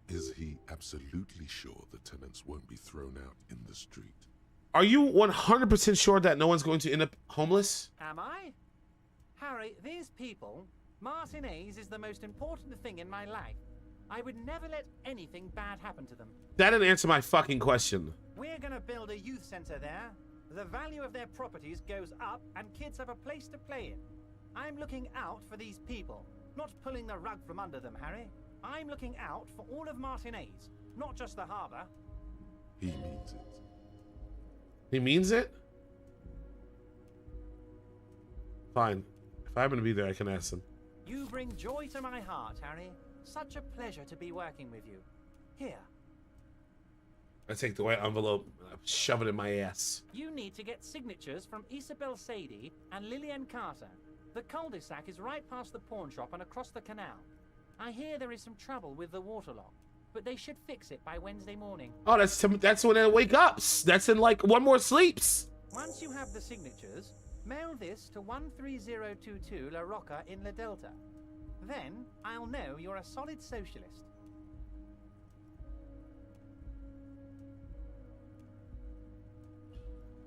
Is he absolutely sure the tenants won't be thrown out in the street? Are you 100% sure that no one's going to end up homeless? Am I? Harry, these people, Martinez is the most important thing in my life. I would never let anything bad happen to them. That didn't answer my fucking question. We're gonna build a youth center there. The value of their properties goes up and kids have a place to play in. I'm looking out for these people, not pulling the rug from under them, Harry. I'm looking out for all of Martinez, not just the harbor. He means it. He means it? Fine. If I happen to be there, I can ask him. You bring joy to my heart, Harry. Such a pleasure to be working with you. Here. I take the white envelope and I shove it in my ass. You need to get signatures from Isabel Sadie and Lillian Carter. The cul-de-sac is right past the pawn shop and across the canal. I hear there is some trouble with the water lock, but they should fix it by Wednesday morning. Oh, that's when I wake up. That's in like 1 more sleeps. Once you have the signatures, mail this to 13022 La Rocca in La Delta. Then I'll know you're a solid socialist.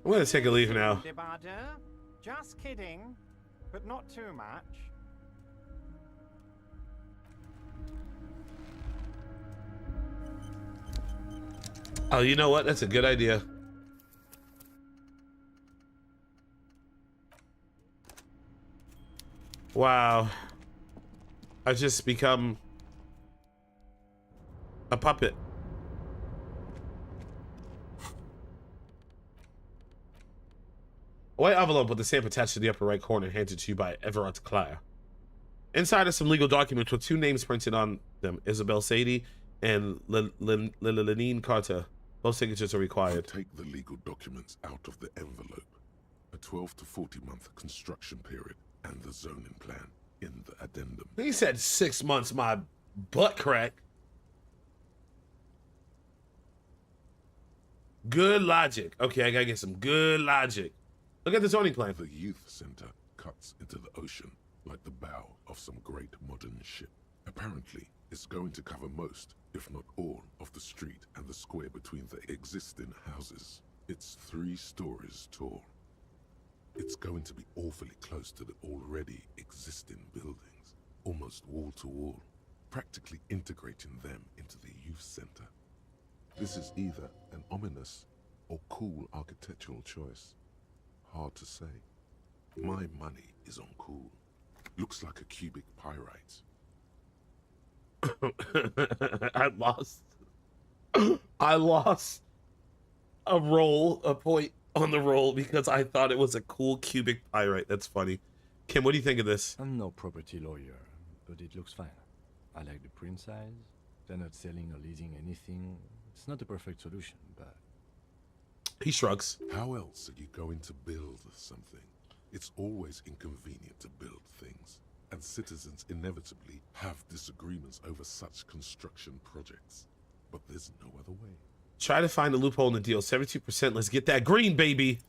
I'm gonna take a leave now. Debarder? Just kidding, but not too much. Oh, you know what? That's a good idea. Wow. I've just become a puppet. A white envelope with the stamp attached to the upper right corner handed to you by Everett Clare. Inside are some legal documents with 2 names printed on them, Isabel Sadie and Lillian Carter. Both signatures are required. Take the legal documents out of the envelope. A 12 to 40 month construction period and the zoning plan in the addendum. He said 6 months, my butt crack. Good logic. Okay, I gotta get some good logic. Look at the zoning plan. The youth center cuts into the ocean like the bow of some great modern ship. Apparently, it's going to cover most, if not all, of the street and the square between the existing houses. It's 3 stories tall. It's going to be awfully close to the already existing buildings, almost wall to wall, practically integrating them into the youth center. This is either an ominous or cool architectural choice. Hard to say. My money is on cool. Looks like a cubic pyrite. I lost a point on the roll because I thought it was a cool cubic pyrite. That's funny. Kim, what do you think of this? I'm no property lawyer, but it looks fine. I like the print size. They're not selling or leasing anything. It's not a perfect solution, but... He shrugs. How else are you going to build something? It's always inconvenient to build things, and citizens inevitably have disagreements over such construction projects. But there's no other way. Try to find a loophole in the deal. 72%. Let's get that green, baby.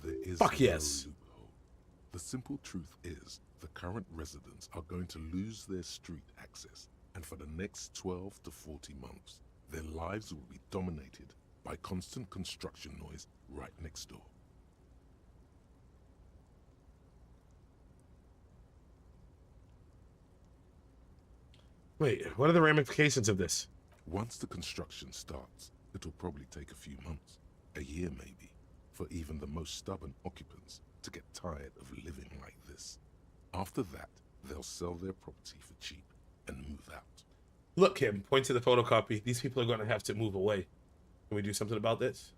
There is Fuck no yes. loophole. The simple truth is, the current residents are going to lose their street access, and for the next 12 to 40 months, their lives will be dominated by constant construction noise right next door. Wait, what are the ramifications of this? Once the construction starts, it'll probably take a few months, a year maybe, for even the most stubborn occupants to get tired of living like this. After that, they'll sell their property for cheap and move out. Look, Kim, point to the photocopy. These people are going to have to move away. Can we do something about this?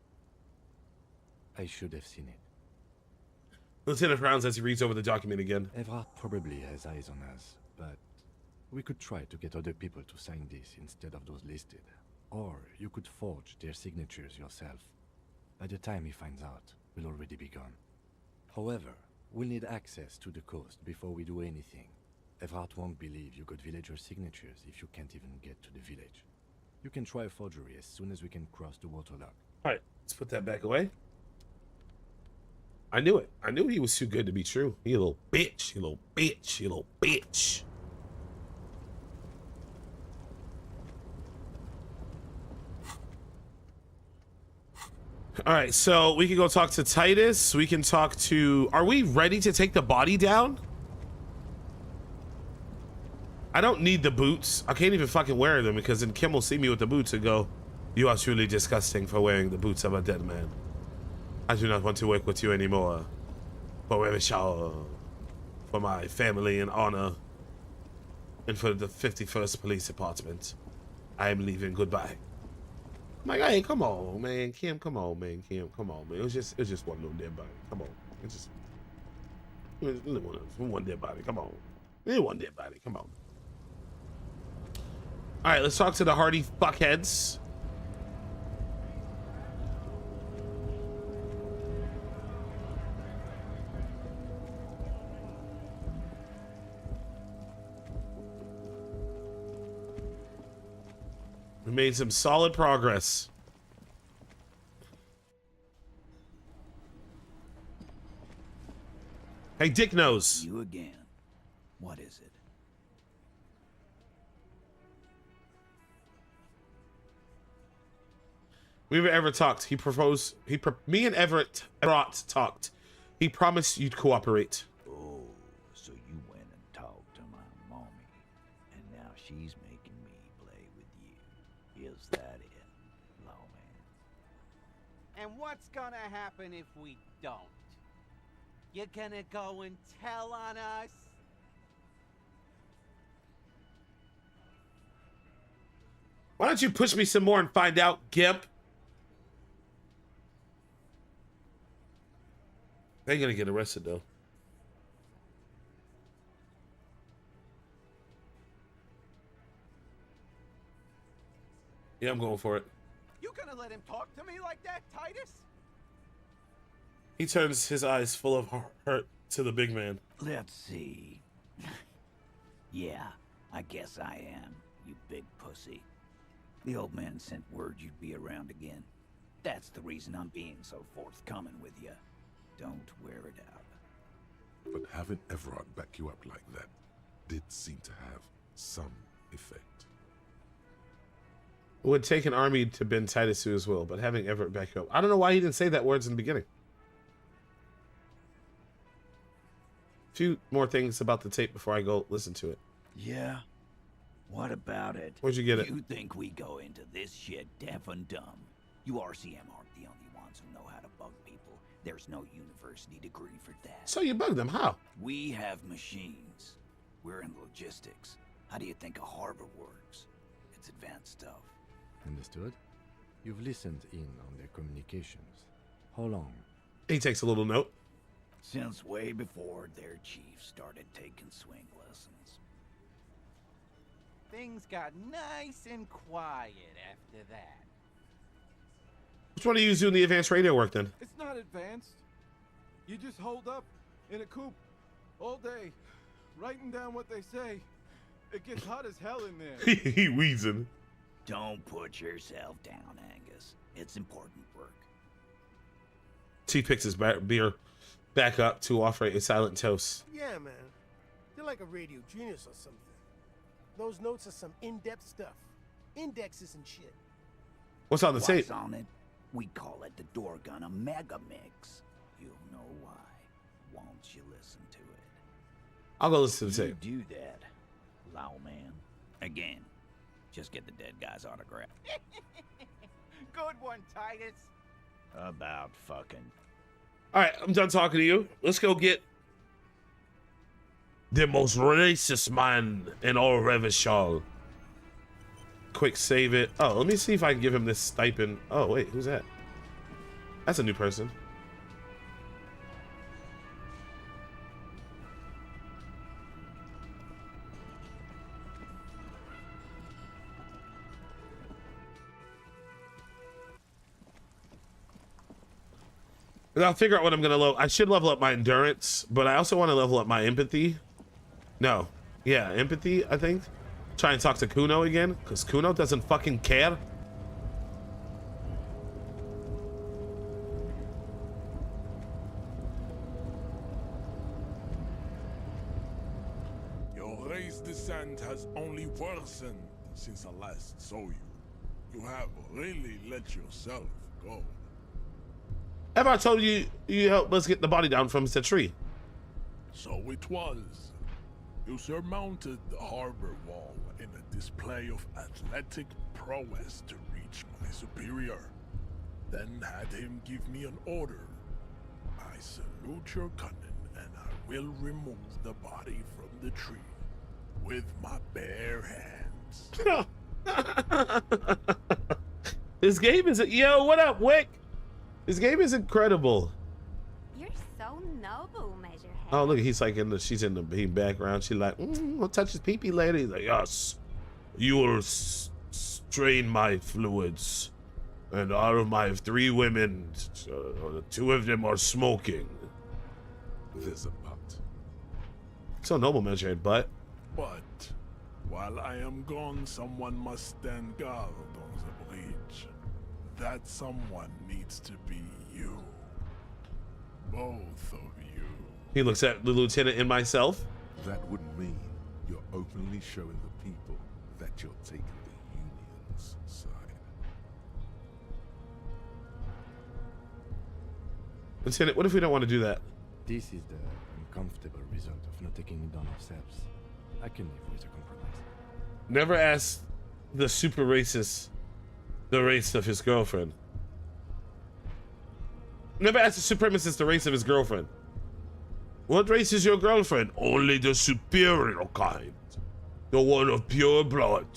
I should have seen it. Lieutenant frowns as he reads over the document again. Evrard probably has eyes on us, but we could try to get other people to sign this instead of those listed. Or you could forge their signatures yourself. By the time he finds out, we'll already be gone. However, we'll need access to the coast before we do anything. Evrard won't believe you got villager signatures if you can't even get to the village. You can try a forgery as soon as we can cross the waterlock. Alright, let's put that back away. I knew it. I knew he was too good to be true. You little bitch. You little bitch. You little bitch. Alright, so we can go talk to Titus. We can talk to... Are we ready to take the body down? I don't need the boots. I can't even fucking wear them because then Kim will see me with the boots and go, "You are truly disgusting for wearing the boots of a dead man. I do not want to work with you anymore. But we have a shower for my family and honor and for the 51st Police Department. I am leaving. Goodbye." I'm like, hey, come on, man. Kim, come on, man. Kim, come on, man. It was just one little dead body. Come on. It was one dead body. Come on. It was one dead body. Come on. All right, let's talk to the hardy fuckheads. We made some solid progress. Hey, Dick Nose. You again. What is it? We've ever talked. He proposed. Me and Everett talked. He promised you'd cooperate. Oh, so you went and talked to my mommy, and now she's making me play with you. Is that it, lawman? And what's gonna happen if we don't? You're gonna go and tell on us? Why don't you push me some more and find out, Gimp? They ain't gonna get arrested though. Yeah, I'm going for it. You gonna let him talk to me like that, Titus? He turns his eyes full of hurt to the big man. Let's see. Yeah, I guess I am, you big pussy. The old man sent word you'd be around again. That's the reason I'm being so forthcoming with you. Don't wear it out. But having Evrard back you up like that did seem to have some effect. It would take an army to bend Titus to his will, but having Everett back you up. I don't know why he didn't say that words in the beginning. A few more things about the tape before I go listen to it. Yeah? What about it? Where'd you get it? You think we go into this shit deaf and dumb? You RCM aren't the only ones who know how to bug people. There's no university degree for that. So you bugged them, how? We have machines. We're in logistics. How do you think a harbor works? It's advanced stuff. Understood? You've listened in on their communications. How long? He takes a little note. Since way before their chief started taking swing lessons. Things got nice and quiet after that. Which one of you is doing the advanced radio work then? It's not advanced. You just hold up in a coop all day, writing down what they say. It gets hot as hell in there. He wheezing. Don't put yourself down, Angus. It's important work. He picks his beer back up to offer a silent toast. Yeah, man. You're like a radio genius or something. Those notes are some in-depth stuff. Indexes and shit. What's on the tape? What's on it? We call it the door gun a mega mix. You'll know why. Won't you listen to it? I'll go listen to the tape. You do that, Lao man. Again, just get the dead guy's autograph. Good one, Titus. About fucking. All right, I'm done talking to you. Let's go get the most racist man in all Revachol. Quick save it. Oh, let me see if I can give him this stipend. Oh, wait, who's that? That's a new person. And I'll figure out what I'm gonna level. I should level up my endurance, but I also want to level up my empathy. No, yeah, empathy. I think. Try and talk to Kuno again, because Kuno doesn't fucking care. Your race descent has only worsened since I last saw you. You have really let yourself go. Have I told you you helped us get the body down from the tree? So it was. You surmounted the harbor wall in a display of athletic prowess to reach my superior. Then had him give me an order. I salute your cunning, and I will remove the body from the tree with my bare hands. This game is yo. What up, Wick? This game is incredible. You're so noble, Measurehead. Oh, look, he's like she's in the background. She's like, we'll touch his pee-pee later. He's like, yes, you will strain my fluids. And out of my 3 women, 2 of them are smoking. There's a but. So noble, Measurehead, but. But while I am gone, someone must stand guard on the breach. That someone needs to be you. Both of you. He looks at the lieutenant and myself. That would mean you're openly showing the people that you're taking the Union's side. Lieutenant, what if we don't want to do that? This is the uncomfortable result of not taking it on ourselves. I can live with a compromise. Never ask the super racist the race of his girlfriend. Never ask the supremacist the race of his girlfriend. What race is your girlfriend? Only the superior kind. The one of pure blood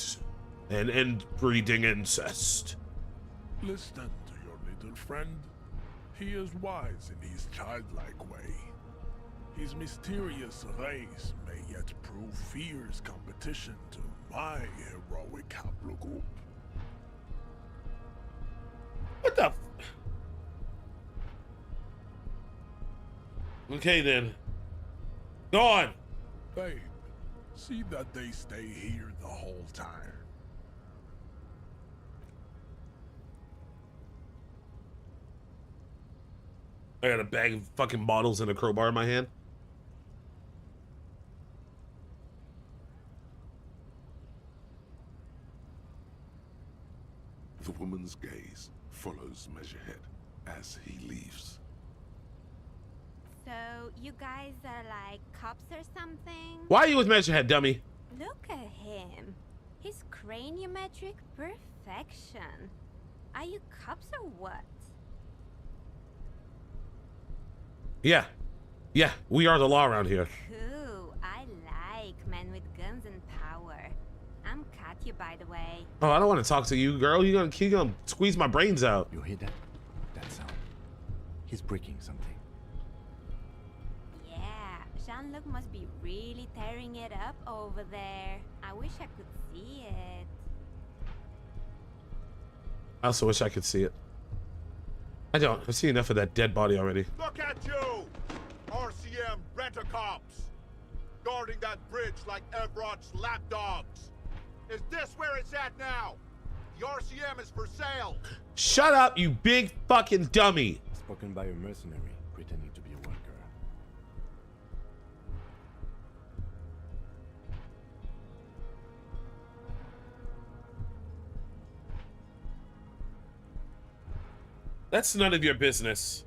and inbreeding incest. Listen to your little friend. He is wise in his childlike way. His mysterious race may yet prove fierce competition to my heroic haplogroup. What the? Okay then. Go on. Babe, see that they stay here the whole time. I got a bag of fucking bottles and a crowbar in my hand. The woman's gaze follows Measurehead as he leaves. So, you guys are like cops or something? Why are you with Measurehead, dummy? Look at him. His craniometric perfection. Are you cops or what? Yeah. Yeah, we are the law around here. Cool. I like men with guns and power. I'm Katya, by the way. Oh, I don't want to talk to you, girl. You're gonna squeeze my brains out. You hear that? That sound. He's breaking something. Dunlock must be really tearing it up over there. I wish I could see it. I also wish I could see it. I don't. I've seen enough of that dead body already. Look at you! RCM rent-a-cops! Guarding that bridge like Evrod's lapdogs! Is this where it's at now? The RCM is for sale! Shut up, you big fucking dummy! Spoken by a mercenary pretending to be a worker. That's none of your business.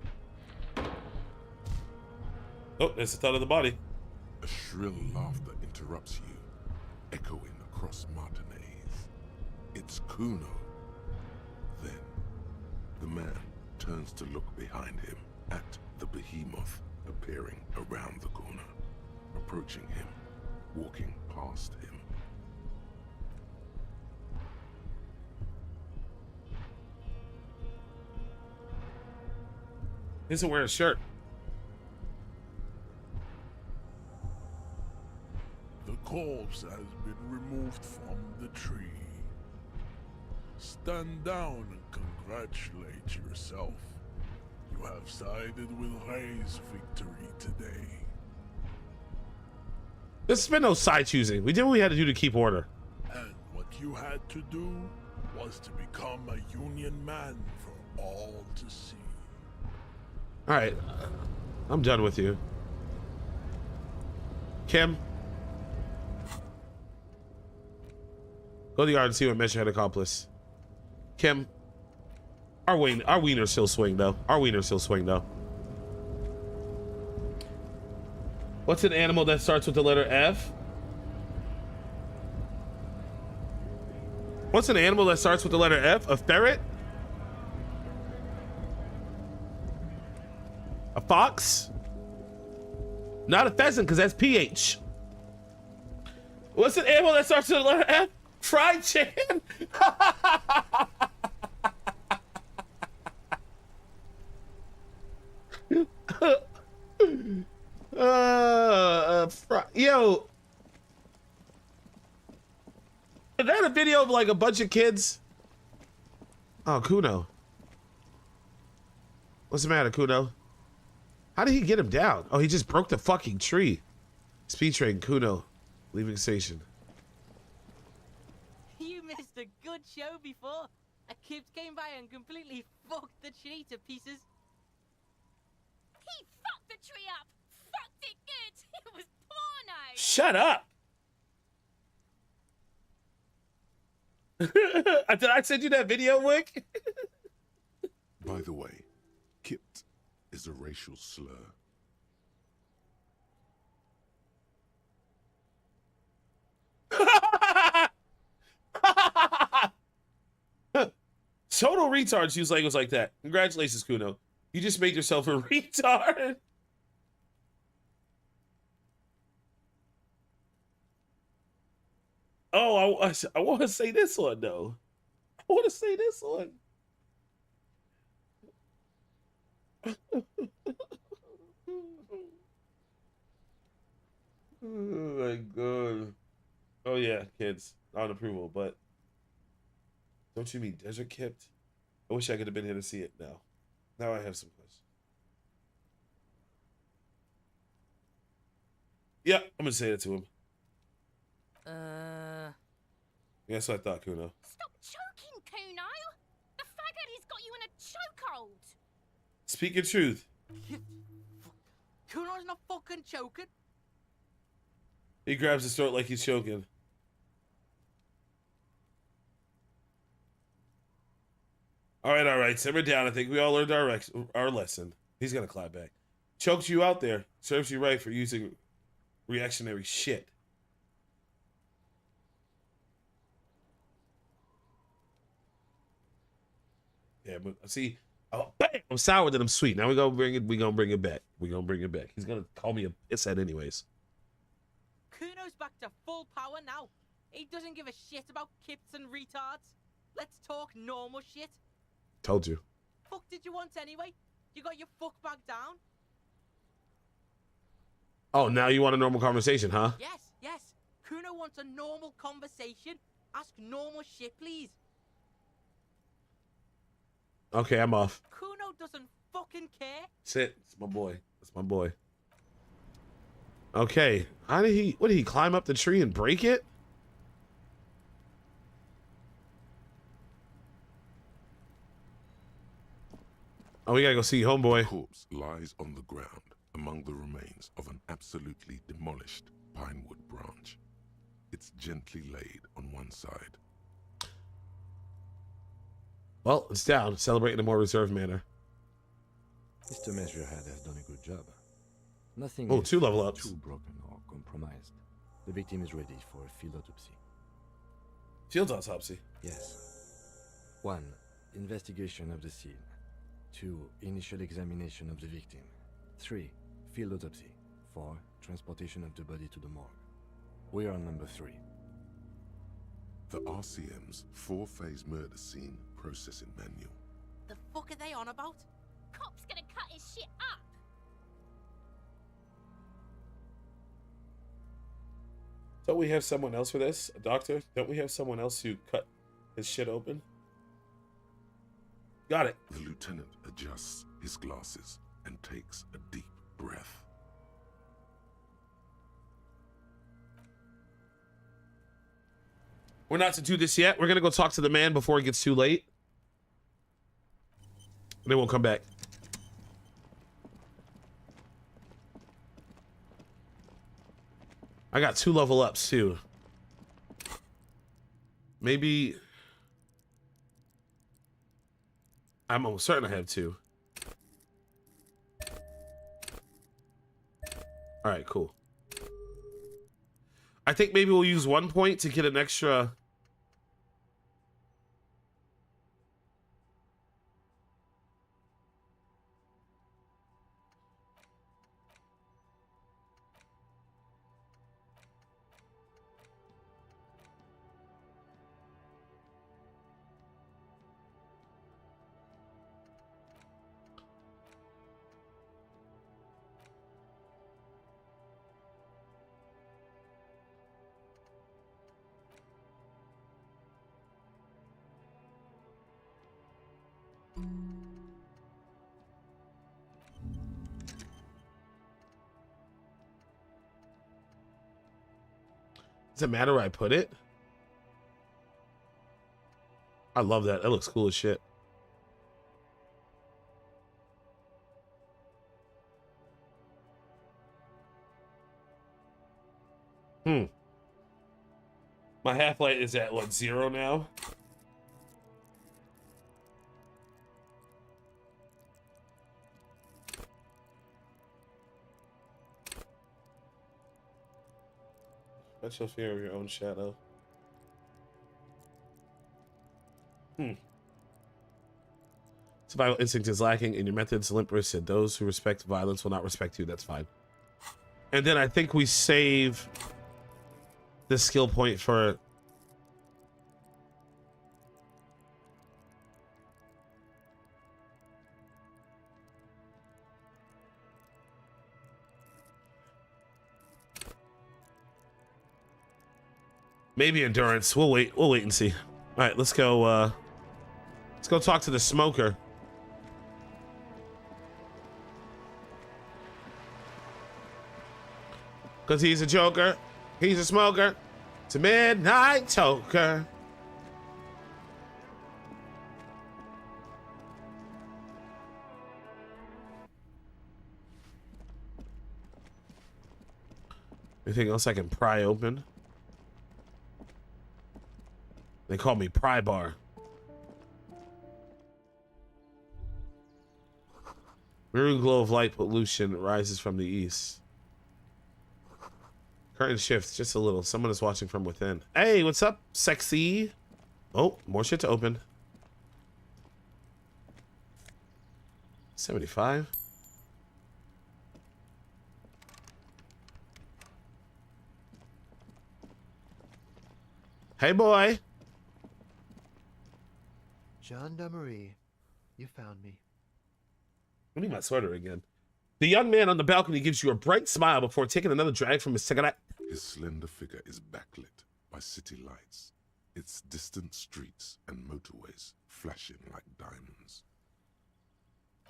Oh, there's the thought of the body. A shrill laughter interrupts you, echoing across Martinez. It's Kuno. Then, the man turns to look behind him at the behemoth appearing around the corner, approaching him, walking past him. He isn't wearing a shirt. The corpse has been removed from the tree. Stand down and congratulate yourself. You have sided with Ray's victory today. There's been no side choosing. We did what we had to do to keep order. And what you had to do was to become a Union man for all to see. All right, I'm done with you. Kim, go to the yard and see what mission had accomplished. Kim, our wiener still swing though. Our wiener still swing though. What's an animal that starts with the letter F? What's an animal that starts with the letter F? A ferret? A fox? Not a pheasant, because that's PH. What's an animal that starts with the letter F? Fried chicken? Yo. Is that a video of like a bunch of kids? Oh, Kuno. What's the matter, Kuno? How did he get him down? Oh, he just broke the fucking tree. Speed train, Kuno, leaving station. You missed a good show before. A kid came by and completely fucked the tree to pieces. He fucked the tree up! Fucked it good! It was porno! Shut up! Did I send you that video, Wick? By the way, Kipt is a racial slur. Total retards use language like that. Congratulations, Kuno. You just made yourself a retard. Oh, I want to say this one, though. I want to say this one. Oh my god. Oh yeah, kids. On approval, but don't you mean Desert Kipt? I wish I could have been here to see it now. Now I have some questions. Yeah, I'm gonna say it to him. Yeah, that's what I thought, Kuno. Stop choking, Kuno! The faggot has got you in a chokehold! Speak your truth. Kuno's not fucking choking. He grabs his throat like he's choking. All right. Simmer down. I think we all learned our lesson. He's gonna clap back. Chokes you out there. Serves you right for using reactionary shit. Yeah, but see, oh, bam! I'm sour, then I'm sweet. Now we gonna bring it. We gonna bring it back. He's gonna call me a pisshead anyways. Kuno's back to full power now. He doesn't give a shit about kips and retards. Let's talk normal shit. Told you. Fuck did you want anyway? You got your fuck back down? Oh, now you want a normal conversation, huh? Yes, yes. Kuno wants a normal conversation. Ask normal shit, please. Okay, I'm off. Kuno doesn't fucking care. Sit. It's my boy. That's my boy. Okay. How did he... What, did he climb up the tree and break it? Oh, we gotta go see homeboy. The corpse lies on the ground among the remains of an absolutely demolished pinewood branch. It's gently laid on one side. Well, it's down. Celebrate in a more reserved manner. Mr. Measurehead has done a good job. Nothing Oh, is 2 level ups. too broken or compromised. The victim is ready for a field autopsy. Field autopsy? Yes. 1. Investigation of the scene. 2. Initial examination of the victim. 3. Field autopsy. 4. Transportation of the body to the morgue. We are on number 3. The RCM's 4-phase murder scene processing manual. The fuck are they on about? Cop's gonna cut his shit up. Don't we have someone else for this? A doctor? Don't we have someone else who cut his shit open? Got it. The lieutenant adjusts his glasses and takes a deep breath. We're not to do this yet. We're gonna go talk to the man before it gets too late. They won't come back. I got 2 level ups too. Maybe... I'm almost certain I have 2. Alright, cool. I think maybe we'll use 1 point to get an extra... Does it matter where I put it? I love that. That looks cool as shit. My half-light is at, what, 0 now? Special fear of your own shadow. Survival instinct is lacking in your methods. Limpers said those who respect violence will not respect you. That's fine. And then I think we save the skill point for... maybe endurance. We'll wait. We'll wait and see. All right, let's go. Let's go talk to the smoker. Cause he's a joker. He's a smoker. It's a midnight toker. Anything else I can pry open? They call me Pry Bar. Mirroring glow of light pollution rises from the east. Curtain shifts just a little. Someone is watching from within. Hey, what's up, sexy? Oh, more shit to open. 75. Hey, boy. Gendarmerie, you found me. I need my sweater again. The young man on the balcony gives you a bright smile before taking another drag from his cigarette. His slender figure is backlit by city lights, its distant streets and motorways flashing like diamonds.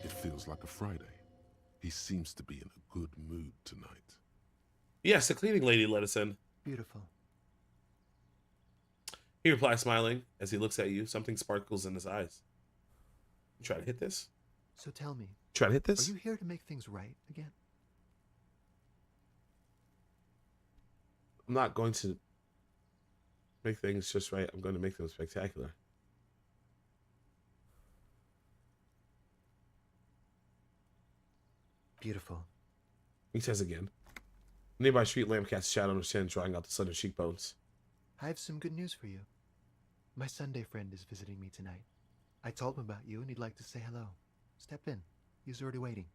It feels like a Friday. He seems to be in a good mood tonight. Yes, the cleaning lady let us in. Beautiful. He replies, smiling. As he looks at you, something sparkles in his eyes. You try to hit this? So tell me. Try to hit this? Are you here to make things right again? I'm not going to make things just right. I'm going to make them spectacular. Beautiful. He says again. A nearby street lamp casts a shadow on his chin, drawing out the slender cheekbones. I have some good news for you. My Sunday friend is visiting me tonight. I told him about you and he'd like to say hello. Step in. He's already waiting.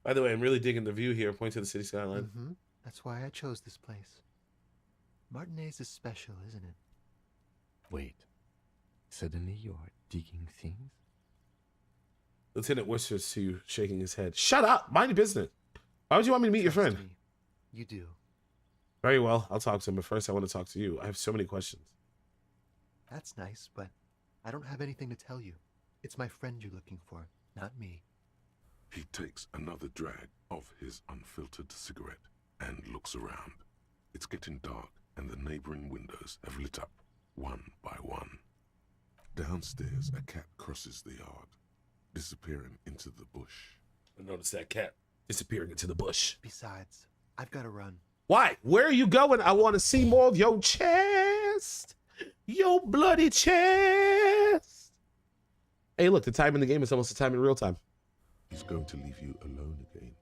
By the way, I'm really digging the view here. Point to the city skyline. Mm-hmm. That's why I chose this place. Martinez is special, isn't it? Wait. Suddenly you are digging things? Lieutenant whispers to you, shaking his head. Shut up! Mind your business. Why would you want me to meet your friend? Me. You do. Very well. I'll talk to him, but first I want to talk to you. I have so many questions. That's nice, but I don't have anything to tell you. It's my friend you're looking for, not me. He takes another drag of his unfiltered cigarette and looks around. It's getting dark, and the neighboring windows have lit up, one by one. Downstairs, a cat crosses the yard, disappearing into the bush. I noticed that cat disappearing into the bush. Besides, I've got to run. Why? Where are you going? I want to see more of your chest. Your bloody chest. Hey, look, the time in the game is almost the time in real time. He's going to leave you alone again.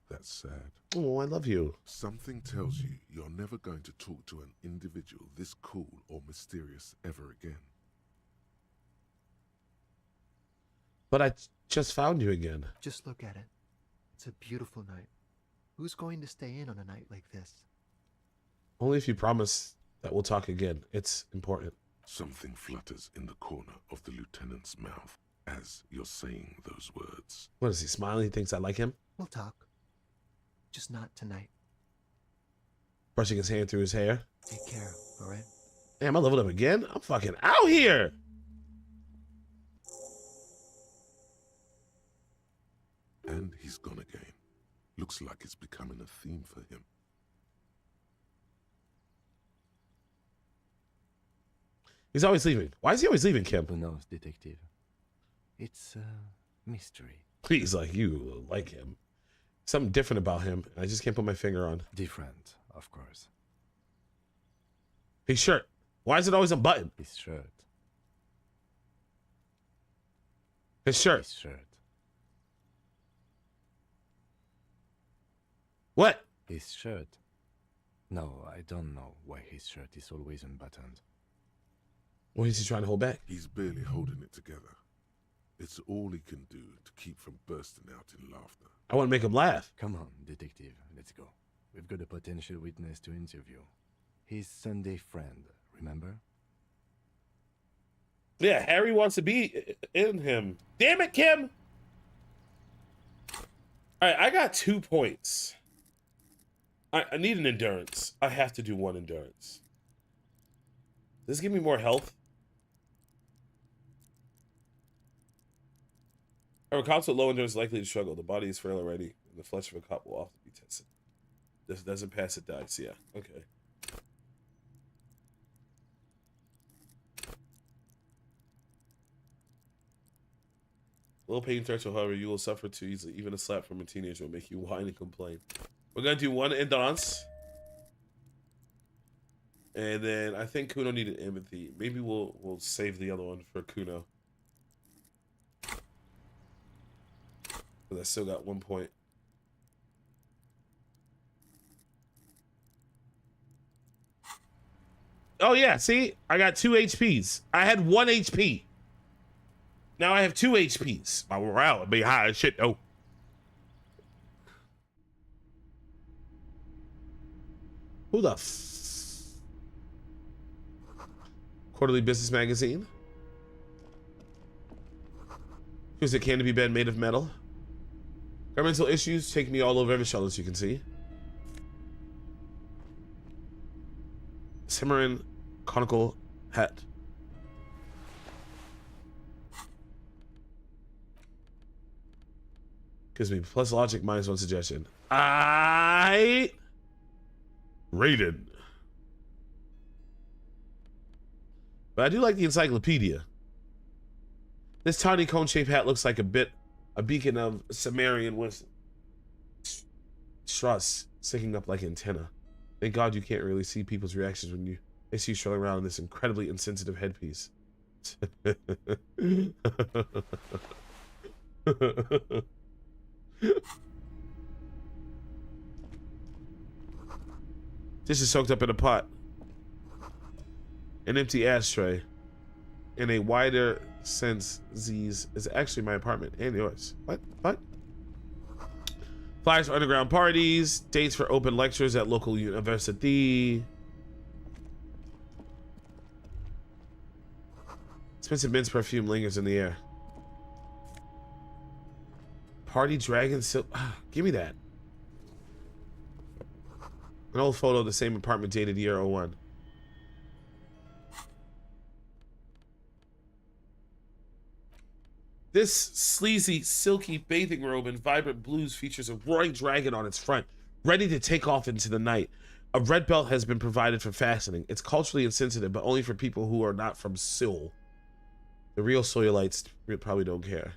That's sad. Oh, I love you. Something tells you you're never going to talk to an individual this cool or mysterious ever again. But I just found you again. Just look at it. It's a beautiful night. Who's going to stay in on a night like this? Only if you promise that we'll talk again. It's important. Something flutters in the corner of the lieutenant's mouth as you're saying those words. What is he smiling? He thinks I like him? We'll talk. Just not tonight. Brushing his hand through his hair. Take care, alright? Damn, I leveled up again? I'm fucking out here! And he's gone again. Looks like it's becoming a theme for him. He's always leaving. Why is he always leaving, Kim? Who knows, detective? It's a mystery. He's like, you like him. Something different about him. I just can't put my finger on. Different, of course. His shirt. Why is it always a button? His shirt. His shirt. His shirt. What? His shirt. No, I don't know why his shirt is always unbuttoned. What is he trying to hold back? He's barely holding it together. It's all he can do to keep from bursting out in laughter. I want to make him laugh. Come on, detective, let's go. We've got a potential witness to interview. His Sunday friend, remember? Yeah, Harry wants to be in him. Damn it, Kim! Alright, I got 2 points. I need an endurance. I have to do 1 endurance. Does this give me more health? However, cops with low endurance are likely to struggle. The body is frail already, and the flesh of a cop will often be tested. This doesn't pass, it dies. Yeah, okay. Low pain threshold, however, you will suffer too easily. Even a slap from a teenager will make you whine and complain. We're gonna do 1 endurance. And then I think Kuno needed empathy. Maybe we'll save the other one for Kuno. But I still got 1 point. Oh yeah, see? I got 2 HPs. I had 1 HP. Now I have 2 HPs. My morale would be high as shit though. Who the Quarterly Business Magazine. Here's a canopy bed made of metal. Governmental issues take me all over every show, as you can see. Cimarron conical hat. Gives me plus logic minus one suggestion. I rated. But I do like the encyclopedia. This tiny cone-shaped hat looks like a beacon of Sumerian wisdom. Struts sticking up like antenna. Thank God you can't really see people's reactions when they see you strolling around in this incredibly insensitive headpiece. This is soaked up in a pot. An empty ashtray. In a wider sense, these is actually my apartment and yours. What? What? Flyers for underground parties, dates for open lectures at local university. Expensive men's perfume lingers in the air. Party dragon silk. Give me that. An old photo of the same apartment dated year 01. This sleazy, silky bathing robe in vibrant blues features a roaring dragon on its front, ready to take off into the night. A red belt has been provided for fastening. It's culturally insensitive, but only for people who are not from Seoul. The real Soyalites probably don't care.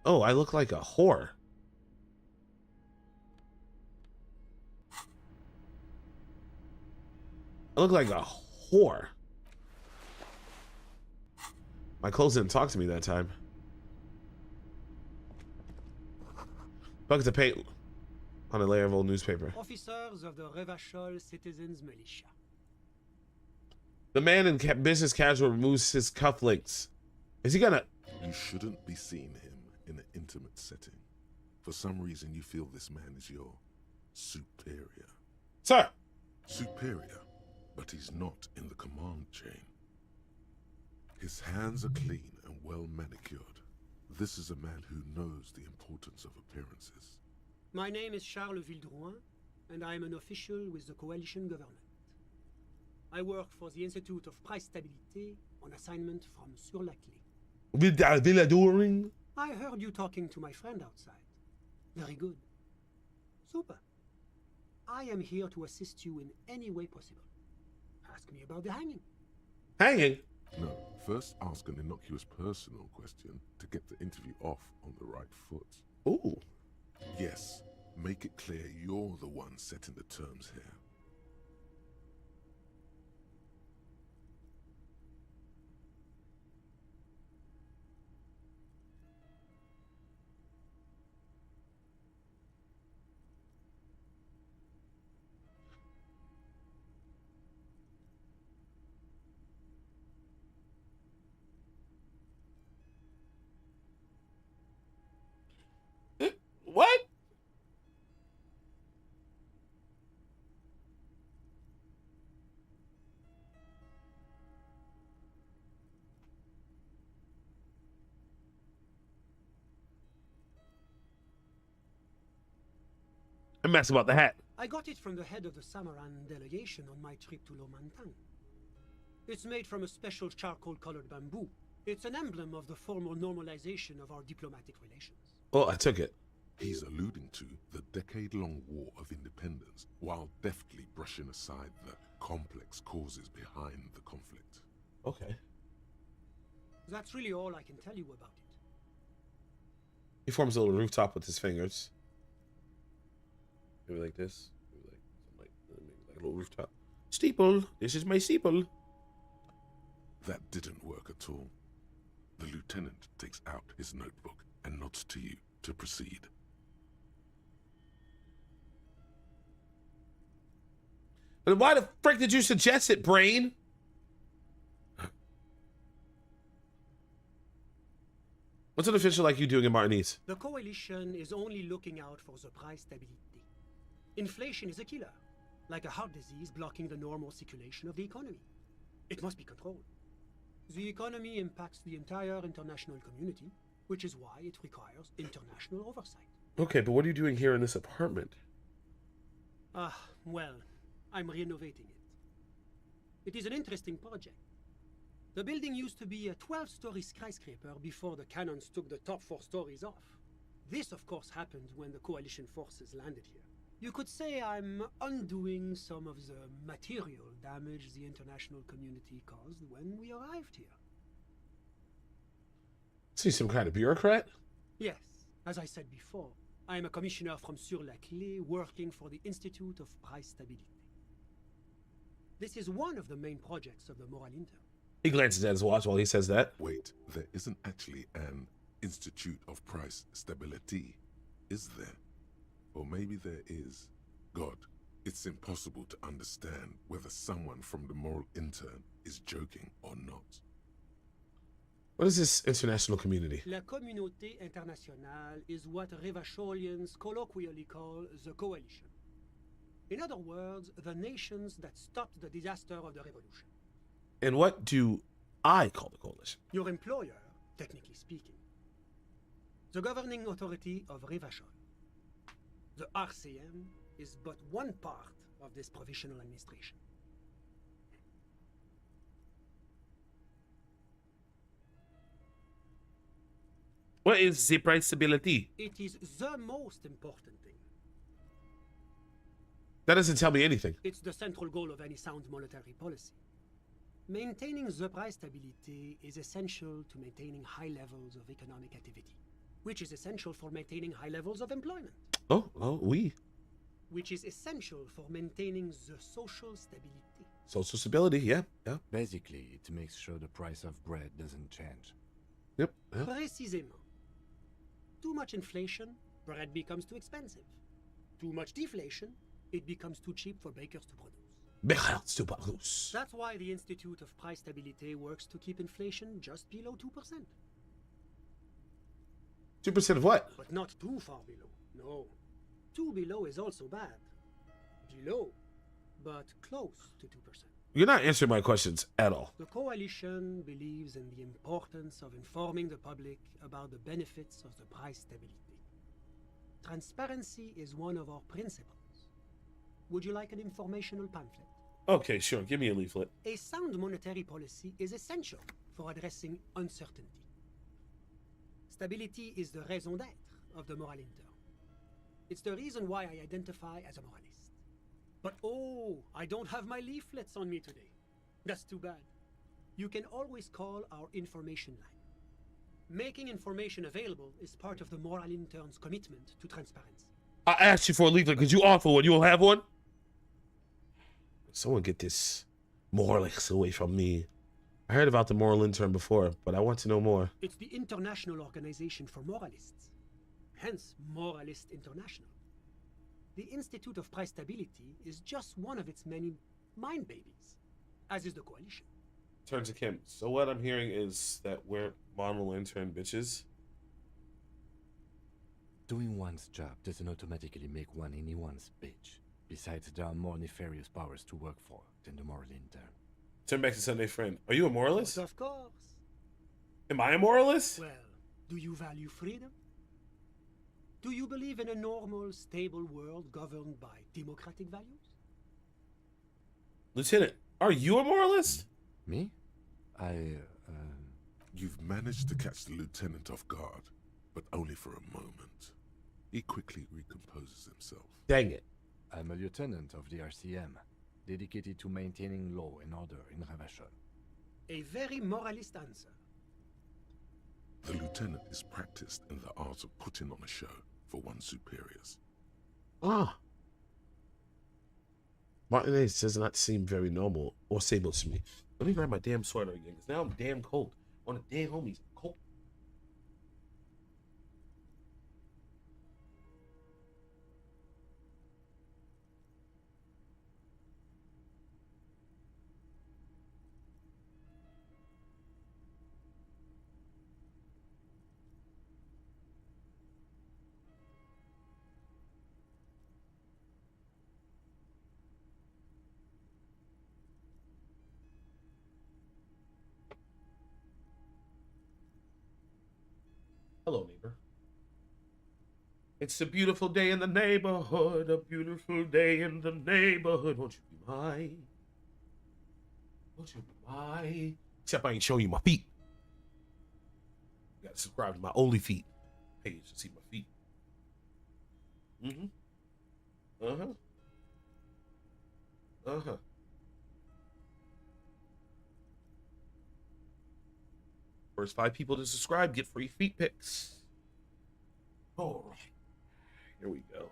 Oh, I look like a whore. I look like a whore. My clothes didn't talk to me that time. Buckets of paint on a layer of old newspaper. Officers of the Revachol Citizens Militia. The man in business casual removes his cufflinks. Is he gonna... You shouldn't be seeing him in an intimate setting. For some reason, you feel this man is your superior. Sir! Superior, but he's not in the command chain. His hands are clean and well manicured. This is a man who knows the importance of appearances. My name is Charles Vildrouin, and I am an official with the coalition government. I work for the Institute of Price Stabilité on assignment from Sur la Clé. Villadouring? I heard you talking to my friend outside. Very good. Super. I am here to assist you in any way possible. Ask me about the hanging. Hanging? No, first ask an innocuous personal question to get the interview off on the right foot. Ooh. Yes, make it clear you're the one setting the terms here. What? I'm messing about the hat. I got it from the head of the Samaran delegation on my trip to Lomantang. It's made from a special charcoal-colored bamboo. It's an emblem of the formal normalization of our diplomatic relations. Oh, I took it. He's alluding to the decade-long war of independence, while deftly brushing aside the complex causes behind the conflict. Okay. That's really all I can tell you about it. He forms a little rooftop with his fingers. Maybe like this. Maybe like a little rooftop. Steeple. This is my steeple. That didn't work at all. The lieutenant takes out his notebook and nods to you to proceed. And why the frick did you suggest it, brain? What's an official like you doing in Martinique? The coalition is only looking out for the price stability. Inflation is a killer, like a heart disease blocking the normal circulation of the economy. It must be controlled. The economy impacts the entire international community, which is why it requires international oversight. Okay, but what are you doing here in this apartment? Well, I'm renovating it. It is an interesting project. The building used to be a 12-story skyscraper before the cannons took the top 4 stories off. This, of course, happened when the coalition forces landed here. You could say I'm undoing some of the material damage the international community caused when we arrived here. See, some kind of bureaucrat? Yes, as I said before, I am a commissioner from Sur-la-Clé working for the Institute of Price Stability. This is one of the main projects of the Moral Intern. He glances at his watch while he says that. Wait, there isn't actually an Institute of Price Stability, is there? Or maybe there is. God, it's impossible to understand whether someone from the Moral Intern is joking or not. What is this international community? La Communauté Internationale is what Revacholians colloquially call the Coalition. In other words, the nations that stopped the disaster of the revolution. And what do I call the coalition? Your employer, technically speaking. The governing authority of Revachol. The RCM is but one part of this provisional administration. What is the price stability? It is the most important thing. That doesn't tell me anything. It's the central goal of any sound monetary policy. Maintaining the price stability is essential to maintaining high levels of economic activity, which is essential for maintaining high levels of employment. Oh, oui. Which is essential for maintaining the social stability. Social stability, yeah. Basically, it makes sure the price of bread doesn't change. Yep. Précisément. Too much inflation, bread becomes too expensive. Too much deflation, it becomes too cheap for bakers to produce. That's why the Institute of Price Stability works to keep inflation just below 2%. 2% of what? But not too far below. No. Too below is also bad. Below, but close to 2%. You're not answering my questions at all. The coalition believes in the importance of informing the public about the benefits of the price stability. Transparency is one of our principles. Would you like an informational pamphlet? Okay, sure. Give me a leaflet. A sound monetary policy is essential for addressing uncertainty. Stability is the raison d'être of the Moral Intern. It's the reason why I identify as a moralist. But oh, I don't have my leaflets on me today. That's too bad. You can always call our information line. Making information available is part of the Moral Intern's commitment to transparency. I asked you for a leaflet because you offer one. You will have one? Someone get this moralist away from me. I heard about the Moral Intern before, but I want to know more. It's the International Organization for Moralists. Hence, Moralist International. The Institute of Price Stability is just one of its many mind babies, as is the coalition. Turn to Kim. So what I'm hearing is that we're Moral Intern bitches? Doing one's job doesn't automatically make one anyone's bitch. Besides, there are more nefarious powers to work for than the Moral Intern. Turn back to Sunday Friend. Are you a moralist? Of course. Am I a moralist? Well, do you value freedom? Do you believe in a normal, stable world governed by democratic values? Lieutenant, are you a moralist? Me? You've managed to catch the lieutenant off guard, but only for a moment. He quickly recomposes himself. Dang it. I'm a lieutenant of the RCM, dedicated to maintaining law and order in Revachol. A very moralist answer. The lieutenant is practiced in the art of putting on a show for one's superiors. Ah. Martinez does not seem very normal or stable to me. Let me grab my damn sweater again, because now I'm damn cold. On a damn homies, cold. It's a beautiful day in the neighborhood, a beautiful day in the neighborhood. Won't you be mine? Won't you be mine? Except I ain't showing you my feet. You gotta subscribe to my only feet page to see my feet. Uh-huh. Uh-huh. First 5 people to subscribe get free feet pics. All right. Here we go.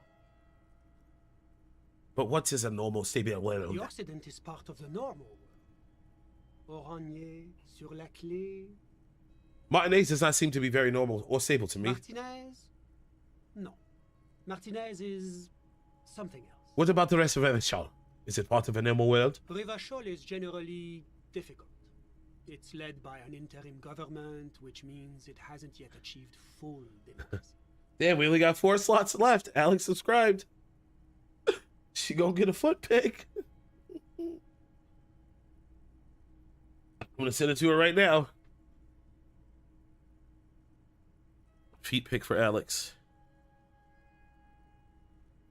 But what is a normal stable world? The Occident is part of the normal world. Oranje, sur la clé. Martinez does not seem to be very normal or stable to me. Martinez? No. Martinez is something else. What about the rest of Revachol? Is it part of a normal world? Revachol is generally difficult. It's led by an interim government, which means it hasn't yet achieved full democracy. Damn, we only got 4 slots left. Alex subscribed. She gonna get a foot pic. I'm gonna send it to her right now. Feet pic for Alex.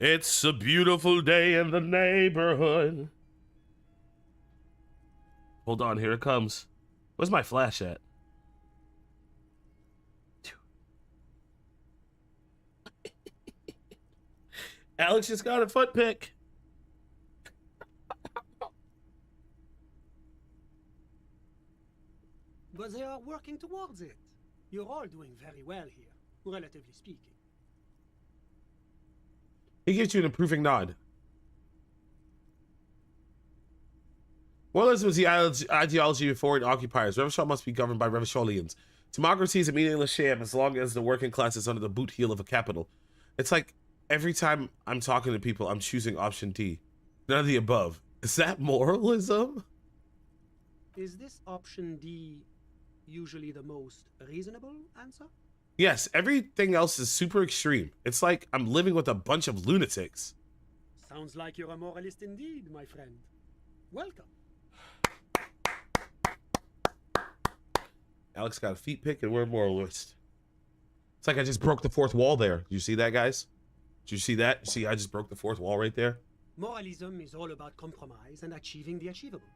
It's a beautiful day in the neighborhood. Hold on, here it comes. Where's my flash at? Alex just got a foot pic. But they are working towards it. You're all doing very well here, relatively speaking. He gives you an approving nod. Moralism is the ideology of foreign occupiers. Revachol must be governed by Revacholians. Democracy is a meaningless sham as long as the working class is under the boot heel of a capital. It's like every time I'm talking to people, I'm choosing option D. None of the above. Is that moralism? Is this option D usually the most reasonable answer? Yes, everything else is super extreme. It's like I'm living with a bunch of lunatics. Sounds like you're a moralist indeed, my friend. Welcome. Alex got a feet pic and we're a moralist. It's like I just broke the 4th wall there. Did you see that, guys? Did you see that? You see I just broke the 4th wall right there? Moralism is all about compromise and achieving the achievable.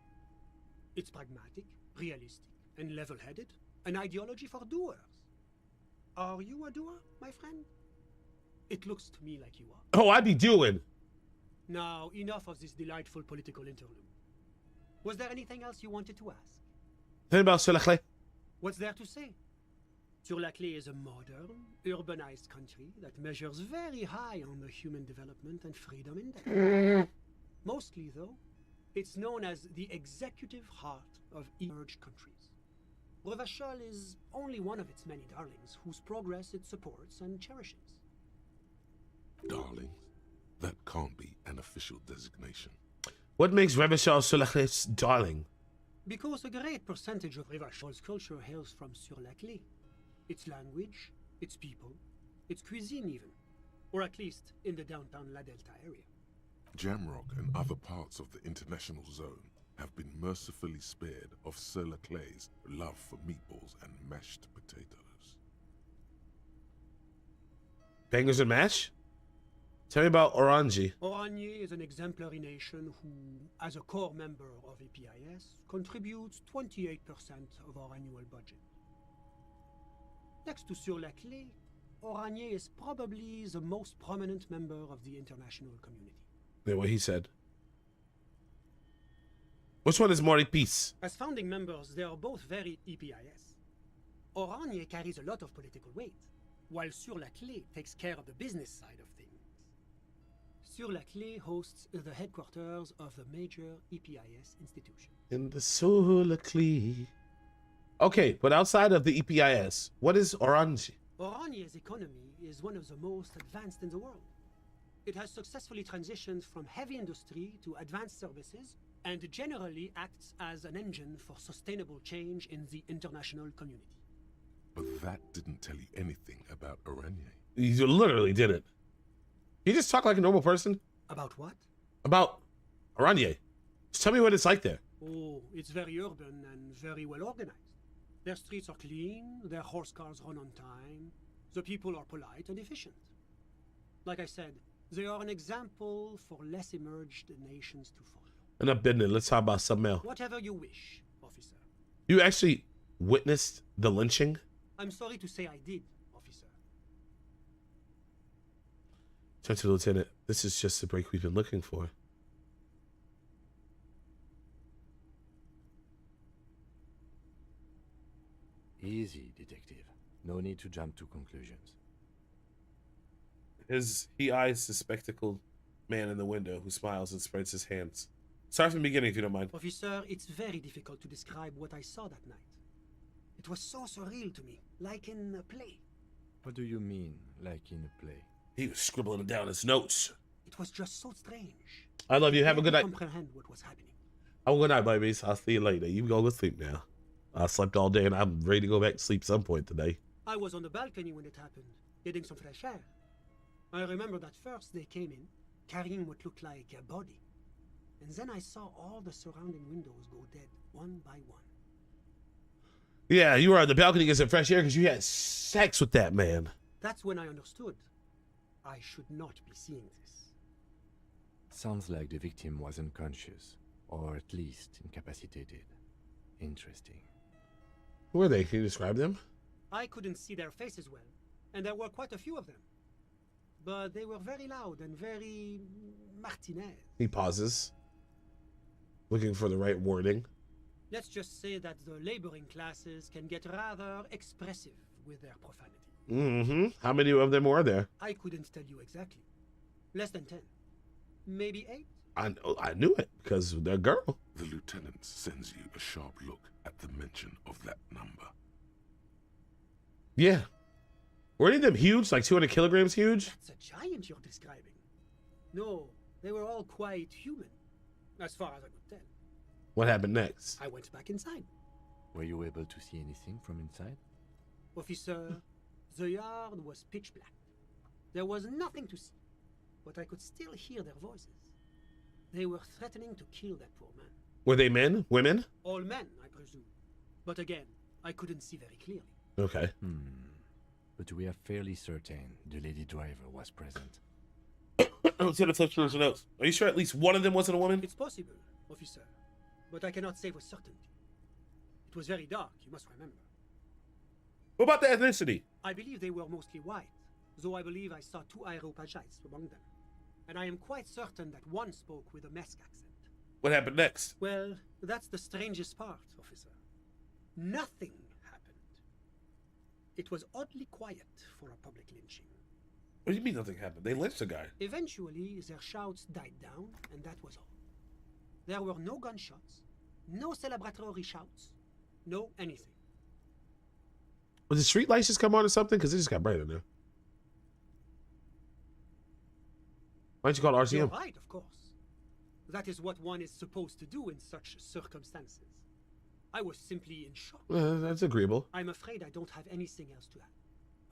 It's pragmatic, realistic, and level-headed. An ideology for doers. Are you a doer, my friend? It looks to me like you are. Oh, I'd be doing. Now, enough of this delightful political interlude. Was there anything else you wanted to ask? Think about Sulachle. What's there to say? Sur-la-Clé is a modern, urbanized country that measures very high on the Human Development and Freedom Index. Mostly, though, it's known as the executive heart of emerged countries. Revachol is only one of its many darlings whose progress it supports and cherishes. Darlings? That can't be an official designation. What makes Revachol Sulachle's darling? Because a great percentage of Revachol's culture hails from Sur-la-Clé. Its language, its people, its cuisine even. Or at least in the downtown La Delta area. Jamrock and other parts of the international zone have been mercifully spared of Sur-la-Clé's love for meatballs and mashed potatoes. Bangers and mash? Tell me about Oranje. Oranje is an exemplary nation who, as a core member of EPIS, contributes 28% of our annual budget. Next to Sur-la-Clé, Oranje is probably the most prominent member of the international community. Yeah, what he said. Which one is more peace? As founding members, they are both very EPIS. Oranje carries a lot of political weight, while Sur-la-Clé takes care of the business side of things. Sur-la-Clé hosts the headquarters of the major EPIS institution. In the Sur-la-Clé. Okay, but outside of the EPIS, what is Oranje? Oranje's economy is one of the most advanced in the world. It has successfully transitioned from heavy industry to advanced services and generally acts as an engine for sustainable change in the international community. But that didn't tell you anything about Oranje. You literally didn't. You just talk like a normal person? About what? About Oranje. Just tell me what it's like there. Oh, it's very urban and very well organized. Their streets are clean, their horse cars run on time, the people are polite and efficient. Like I said, they are an example for less emerged nations to follow. Enough business. Let's talk about something else. Whatever you wish, officer. You actually witnessed the lynching? I'm sorry to say I did, officer. Turn to the lieutenant. This is just the break we've been looking for. Easy, detective. No need to jump to conclusions. He eyes the spectacled man in the window who smiles and spreads his hands. Start from the beginning if you don't mind. Officer, it's very difficult to describe what I saw that night. It was so surreal to me, like in a play. What do you mean, like in a play? He was scribbling down his notes. It was just so strange. I love you. Have a good night. Comprehend what was happening. Have a good night, babies. I'll see you later. You go to sleep now. I slept all day and I'm ready to go back to sleep some point today. I was on the balcony when it happened, getting some fresh air. I remember that first they came in, carrying what looked like a body. And then I saw all the surrounding windows go dead, one by one. Yeah, you were on the balcony getting some fresh air because you had sex with that man. That's when I understood. I should not be seeing this. Sounds like the victim was unconscious, or at least incapacitated. Interesting. Who are they? Can you describe them? I couldn't see their faces well, and there were quite a few of them. But they were very loud and very Martinez. He pauses, looking for the right wording. Let's just say that the laboring classes can get rather expressive with their profanity. Mm-hmm. How many of them were there? I couldn't tell you exactly. Less than 10. Maybe 8? I knew it because they're a girl. The lieutenant sends you a sharp look at the mention of that number. Yeah. Were any of them huge? Like 200 kilograms huge? That's a giant you're describing. No, they were all quite human, as far as I could tell. What happened next? I went back inside. Were you able to see anything from inside? Officer, the yard was pitch black. There was nothing to see, but I could still hear their voices. They were threatening to kill that poor man. Were they men? Women? All men, I presume. But again, I couldn't see very clearly. Okay. But we are fairly certain the lady driver was present. Lieutenant flip through his notes. Are you sure at least one of them wasn't a woman? It's possible, officer, but I cannot say with certainty. It was very dark, you must remember. What about the ethnicity? I believe they were mostly white, though I believe I saw 2 Aeropagites among them. And I am quite certain that one spoke with a Mesk accent. What happened next? Well, that's the strangest part, officer. Nothing happened. It was oddly quiet for a public lynching. What do you mean nothing happened? They lynched a guy. Eventually, their shouts died down, and that was all. There were no gunshots, no celebratory shouts, no anything. Was the street lights just come on or something? Because it just got bright in there. Why don't you call it RCM? You're right, of course. That is what one is supposed to do in such circumstances. I was simply in shock. That's agreeable. I'm afraid I don't have anything else to add.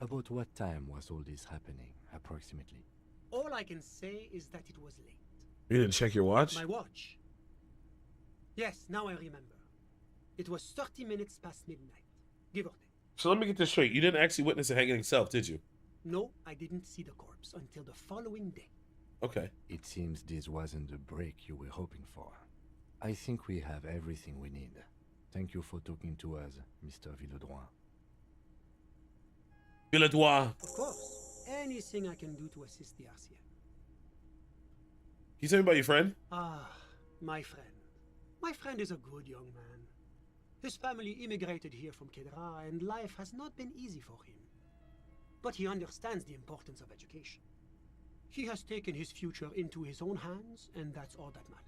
About what time was all this happening, approximately? All I can say is that it was late. You didn't check your watch? My watch? Yes, now I remember. It was 30 minutes past midnight, give or take. So let me get this straight. You didn't actually witness the hanging itself, did you? No, I didn't see the corpse until the following day. Okay. It seems this wasn't the break you were hoping for. I think we have everything we need. Thank you for talking to us, Mr. Villedroit. Villedroit. Of course. Anything I can do to assist the RCM. Can you tell me about your friend? Ah, my friend. My friend is a good young man. His family immigrated here from Kedra, and life has not been easy for him. But he understands the importance of education. He has taken his future into his own hands, and that's all that matters.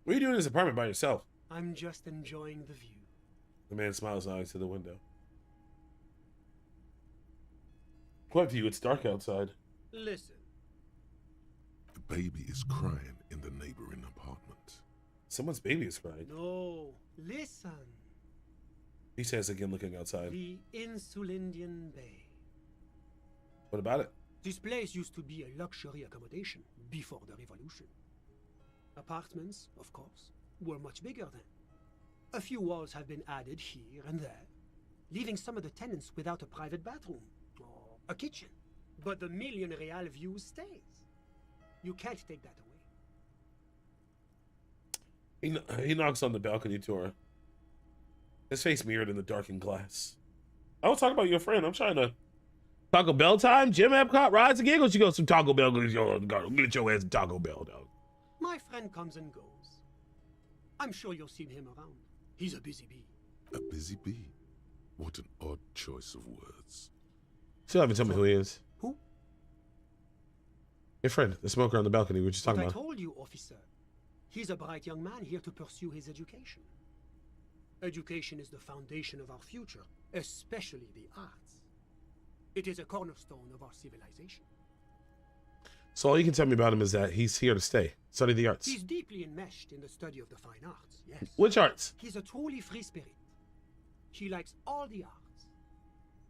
What are you doing in this apartment by yourself? I'm just enjoying the view. The man smiles out to the window. What view? It's dark outside. Listen. The baby is crying in the neighboring apartment. Someone's baby is crying. No, listen. He says again, looking outside. The Insulindian Bay. What about it? This place used to be a luxury accommodation before the revolution. Apartments, of course, were much bigger then. A few walls have been added here and there. leaving some of the tenants without a private bathroom or a kitchen. But the million real view stays. You can't take that away. He knocks on the balcony door. His face mirrored in the darkened glass. I was talking about your friend. I'm trying to... Taco Bell time? Jim Epcot rides and giggles. You go some Taco Bell. Get your ass a Taco Bell, dog. My friend comes and goes. I'm sure you'll see him around. He's a busy bee. A busy bee? What an odd choice of words. Still haven't told me who he is. Who? Your friend, the smoker on the balcony we were just talking I about. told you, officer. He's a bright young man here to pursue his education. Education is the foundation of our future, especially the arts. It is a cornerstone of our civilization. So all you can tell me about him is that he's here to stay, study the arts. He's deeply enmeshed in the study of the fine arts, yes. Which arts? He's a truly free spirit. He likes all the arts.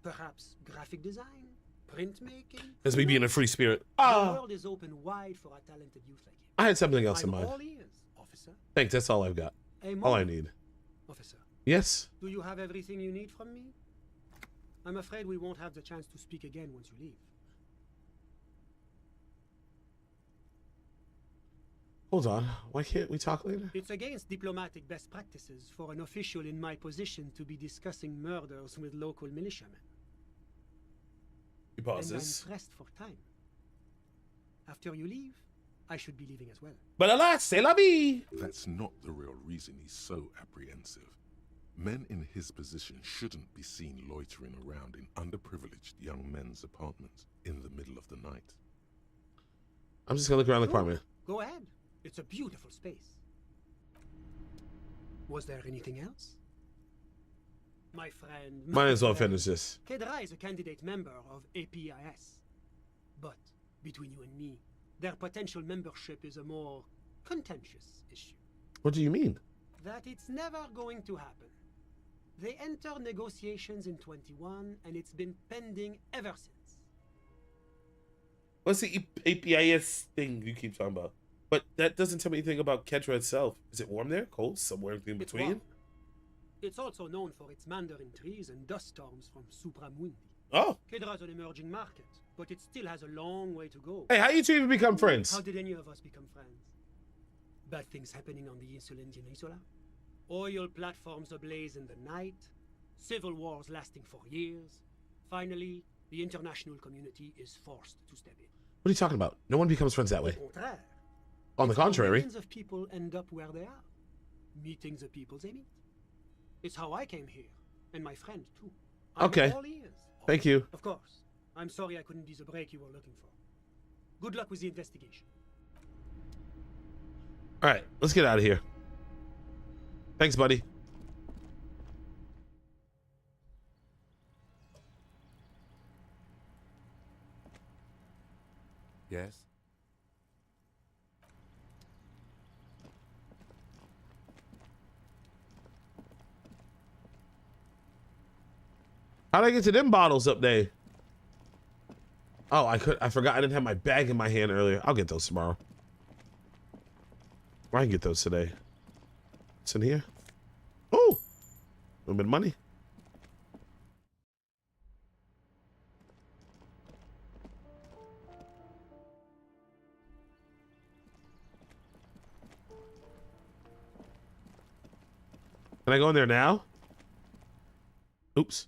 Perhaps graphic design, printmaking. That's me being a free spirit. The world is open wide for a talented youth like him. I had something else in I'm mind. all ears, officer. Thanks, that's all I've got. A All I moment, need. Officer. Yes? Do you have everything you need from me? I'm afraid we won't have the chance to speak again once you leave. Hold on. Why can't we talk later? It's against diplomatic best practices for an official in my position to be discussing murders with local militiamen. He pauses. And I'm pressed for time. After you leave, I should be leaving as well. But alas, c'est la vie! That's not the real reason he's so apprehensive. Men in his position shouldn't be seen loitering around in underprivileged young men's apartments in the middle of the night. I'm just gonna look around the apartment. Go ahead. It's a beautiful space. Was there anything else? My friend... Might as well finish this. Kedra is a candidate member of APIS. But, between you and me, their potential membership is a more contentious issue. What do you mean? That it's never going to happen. They entered negotiations in 21, and it's been pending ever since. What's the APIS thing you keep talking about? But that doesn't tell me anything about Kedra itself. Is it warm there? Cold? Somewhere in between? Warm. It's also known for its mandarin trees and dust storms from Supramundi. Oh. Kedra's an emerging market, but it still has a long way to go. Hey, how you two even become friends? How did any of us become friends? Bad things happening on the Insulindian Peninsula? Oil platforms ablaze in the night? Civil wars lasting for years? Finally, the international community is forced to step in. What are you talking about? No one becomes friends that way. On the contrary. Millions of people end up where they are, meeting the people they meet. It's how I came here, and my friend too. I'm Okay. all ears. Thank you. Of course. I'm sorry I couldn't be the break you were looking for. Good luck with the investigation. All right, let's get out of here. Thanks, buddy. Yes? How'd I get to them bottles up there? Oh, I forgot I didn't have my bag in my hand earlier. I'll get those tomorrow. Or I can get those today. What's in here? Oh! A little bit of money. Can I go in there now? Oops.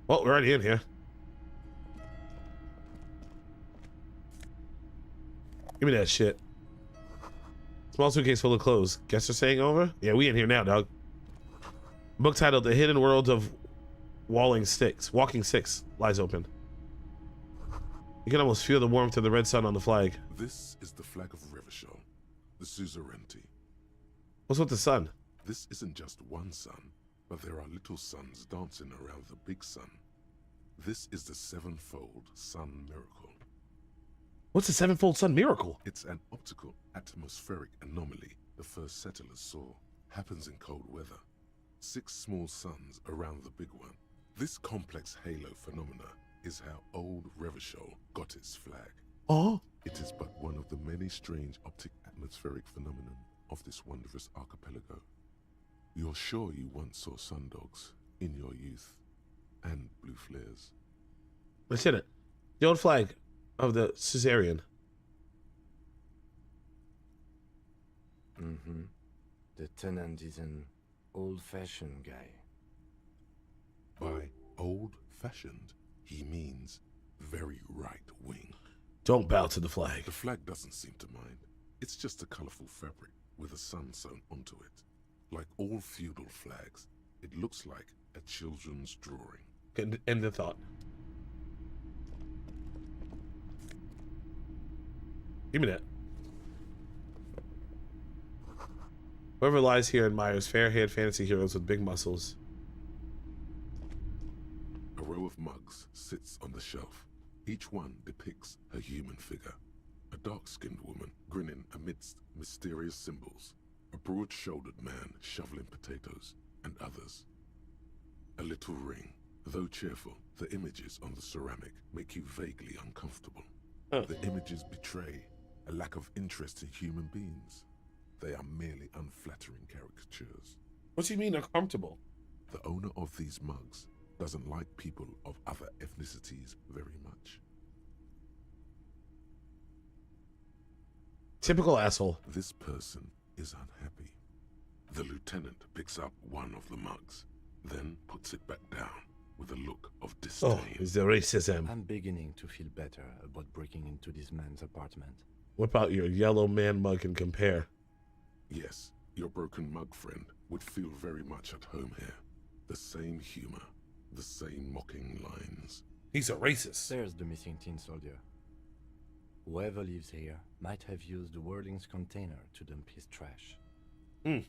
Well, we're already in here. Give me that shit. Small suitcase full of clothes. Guess they're staying over? Yeah, we in here now, dog. Book titled The Hidden World of Walking Sticks lies open. You can almost feel the warmth of the red sun on the flag. This is the flag of Revachol, the suzerainty. What's with the sun? This isn't just one sun, but there are little suns dancing around the big sun. This is the sevenfold sun miracle. What's the sevenfold sun miracle? It's an optical atmospheric anomaly the first settlers saw. Happens in cold weather. 6 small suns around the big one. This complex halo phenomena is how old Revachol got its flag. Oh? It is but one of the many strange optic atmospheric phenomena of this wondrous archipelago. You're sure you once saw sundogs in your youth and blue flares? Lieutenant, the old flag of the Caesarean. Mm-hmm. The tenant is an old-fashioned guy. By old-fashioned, he means very right-wing. Don't bow to the flag. The flag doesn't seem to mind. It's just a colorful fabric with a sun sewn onto it. Like all feudal flags, it looks like a children's drawing. End the thought. Give me that. Whoever lies here admires fair-haired fantasy heroes with big muscles. A row of mugs sits on the shelf. Each one depicts a human figure. A dark-skinned woman grinning amidst mysterious symbols. A broad-shouldered man shoveling potatoes, and others. A little ring. Though cheerful, the images on the ceramic make you vaguely uncomfortable. The images betray a lack of interest in human beings. They are merely unflattering caricatures. What do you mean uncomfortable? The owner of these mugs doesn't like people of other ethnicities very much. Typical asshole. This person is unhappy. The lieutenant picks up one of the mugs, then puts it back down with a look of disdain. Oh, it's the racism. I'm beginning to feel better about breaking into this man's apartment. Whip out your yellow man mug and compare. Yes, your broken mug friend would feel very much at home here. The same humor, the same mocking lines. He's a racist. There's the missing tin soldier. Whoever lives here might have used the Whirling's container to dump his trash. And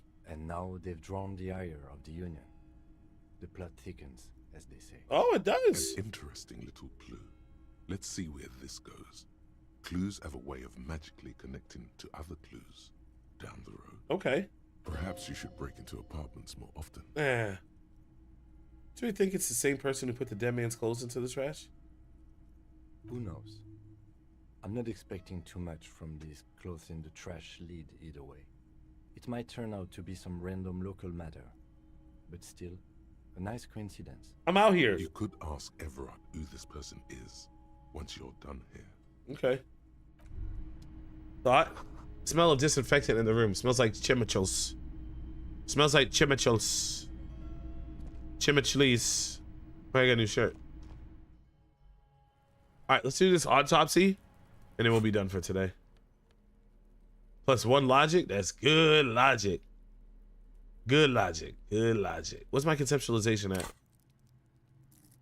now they've drawn the ire of the Union. The plot thickens, as they say. Oh, it does. An interesting little clue. Let's see where this goes. Clues have a way of magically connecting to other clues down the road. Okay. Perhaps you should break into apartments more often. Do we think it's the same person who put the dead man's clothes into the trash? Who knows? I'm not expecting too much from this clothes in the trash lead either way. It might turn out to be some random local matter, but still, a nice coincidence. I'm out here. You could ask Everard who this person is once you're done here. Okay. Thought? Smell of disinfectant in the room. Smells like chemicals. Smells like chemicals. Chemicals. I got a new shirt. Alright, let's do this autopsy. And then we'll be done for today. Plus one logic. That's good logic. Good logic. Good logic. What's my conceptualization at?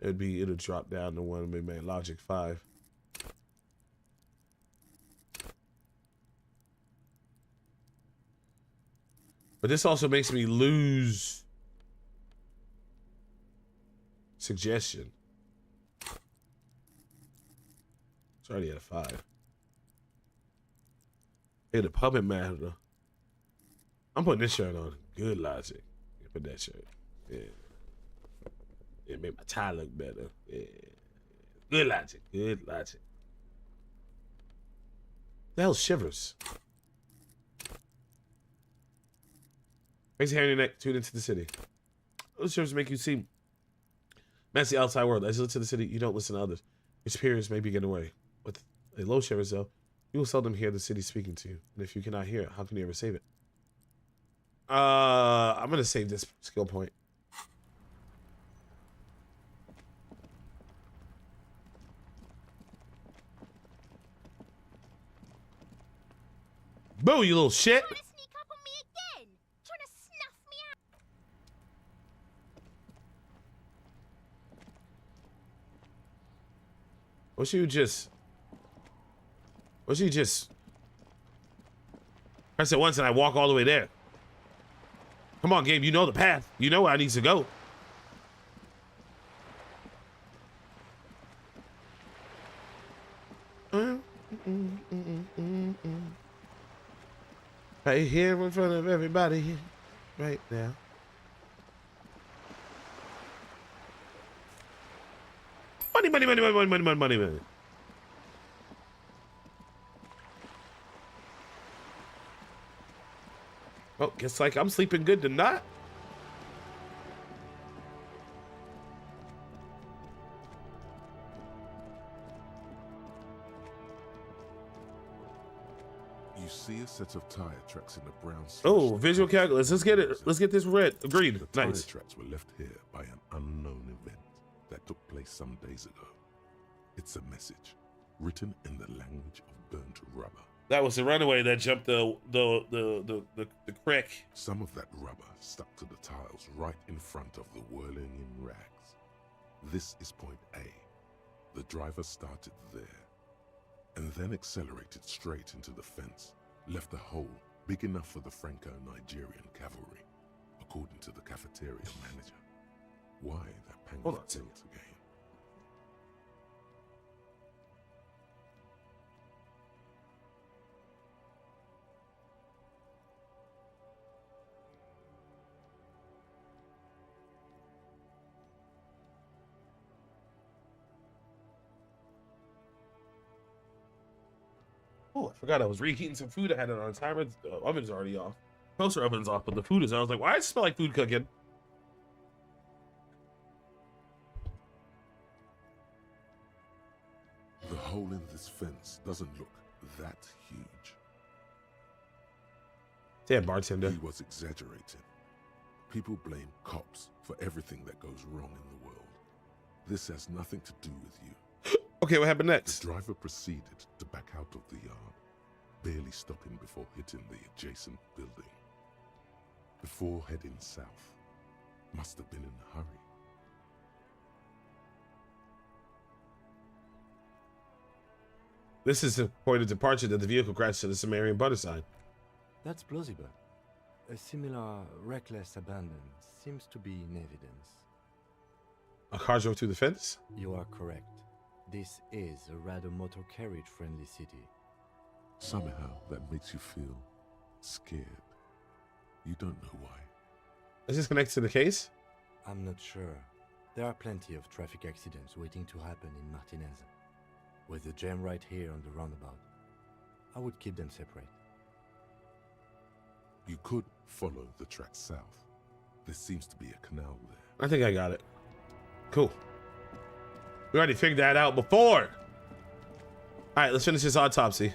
It'll drop down to one. Maybe logic 5. But this also makes me lose suggestion. It's already at a 5. Hey, the puppet master. I'm putting this shirt on. Good logic. Put that shirt. Yeah. It made my tie look better. Yeah. Good logic. Good logic. The hell shivers. Raise your hair on your neck. Tune into the city. Those shivers make you seem. That's the outside world. As you listen to the city, you don't listen to others. Your superiors may be getting away. With a low shivers, though, you will seldom hear the city speaking to you. And if you cannot hear it, how can you ever save it? I'm gonna save this skill point. Boo, you little shit! Trying to sneak up on me again? Trying to snuff me out? What you just press it once and I walk all the way there. Come on, game, you know the path. You know where I need to go. Right here in front of everybody, right now. Money, money, money, money, money, money, money, money, money. Oh, guess like I'm sleeping good tonight. set of tire tracks in the brown. Oh, visual calculus. Let's get it. Let's get this red. Green. The Nice. tire tracks were left here by an unknown event that took place some days ago. It's a message written in the language of burnt rubber. That was the runaway that jumped the creek. Some of that rubber stuck to the tiles right in front of the whirling in rags. This is point A. The driver started there and then accelerated straight into the fence, left a hole big enough for the Franco-Nigerian cavalry, according to the cafeteria manager. Why that pang of guilt again? Oh, I forgot I was reheating some food. I had it on timer. The oven's already off. Toaster oven's off, but the food is on. I was like, why does it smell like food cooking? The hole in this fence doesn't look that huge. Damn, bartender. He was exaggerating. People blame cops for everything that goes wrong in the world. This has nothing to do with you. Okay, what happened next? The driver proceeded to back out of the yard, barely stopping before hitting the adjacent building. Before heading south, must have been in a hurry. This is the point of departure that the vehicle crashed to the Sumerian butter sign. That's plausible. A similar reckless abandon seems to be in evidence. A car drove through the fence? You are correct. This is a rather motor carriage-friendly city. Somehow that makes you feel scared. You don't know why. Is this connected to the case? I'm not sure. There are plenty of traffic accidents waiting to happen in Martinez. With the jam right here on the roundabout, I would keep them separate. You could follow the track south. There seems to be a canal there. I think I got it. Cool. We already figured that out before. All right, let's finish this autopsy.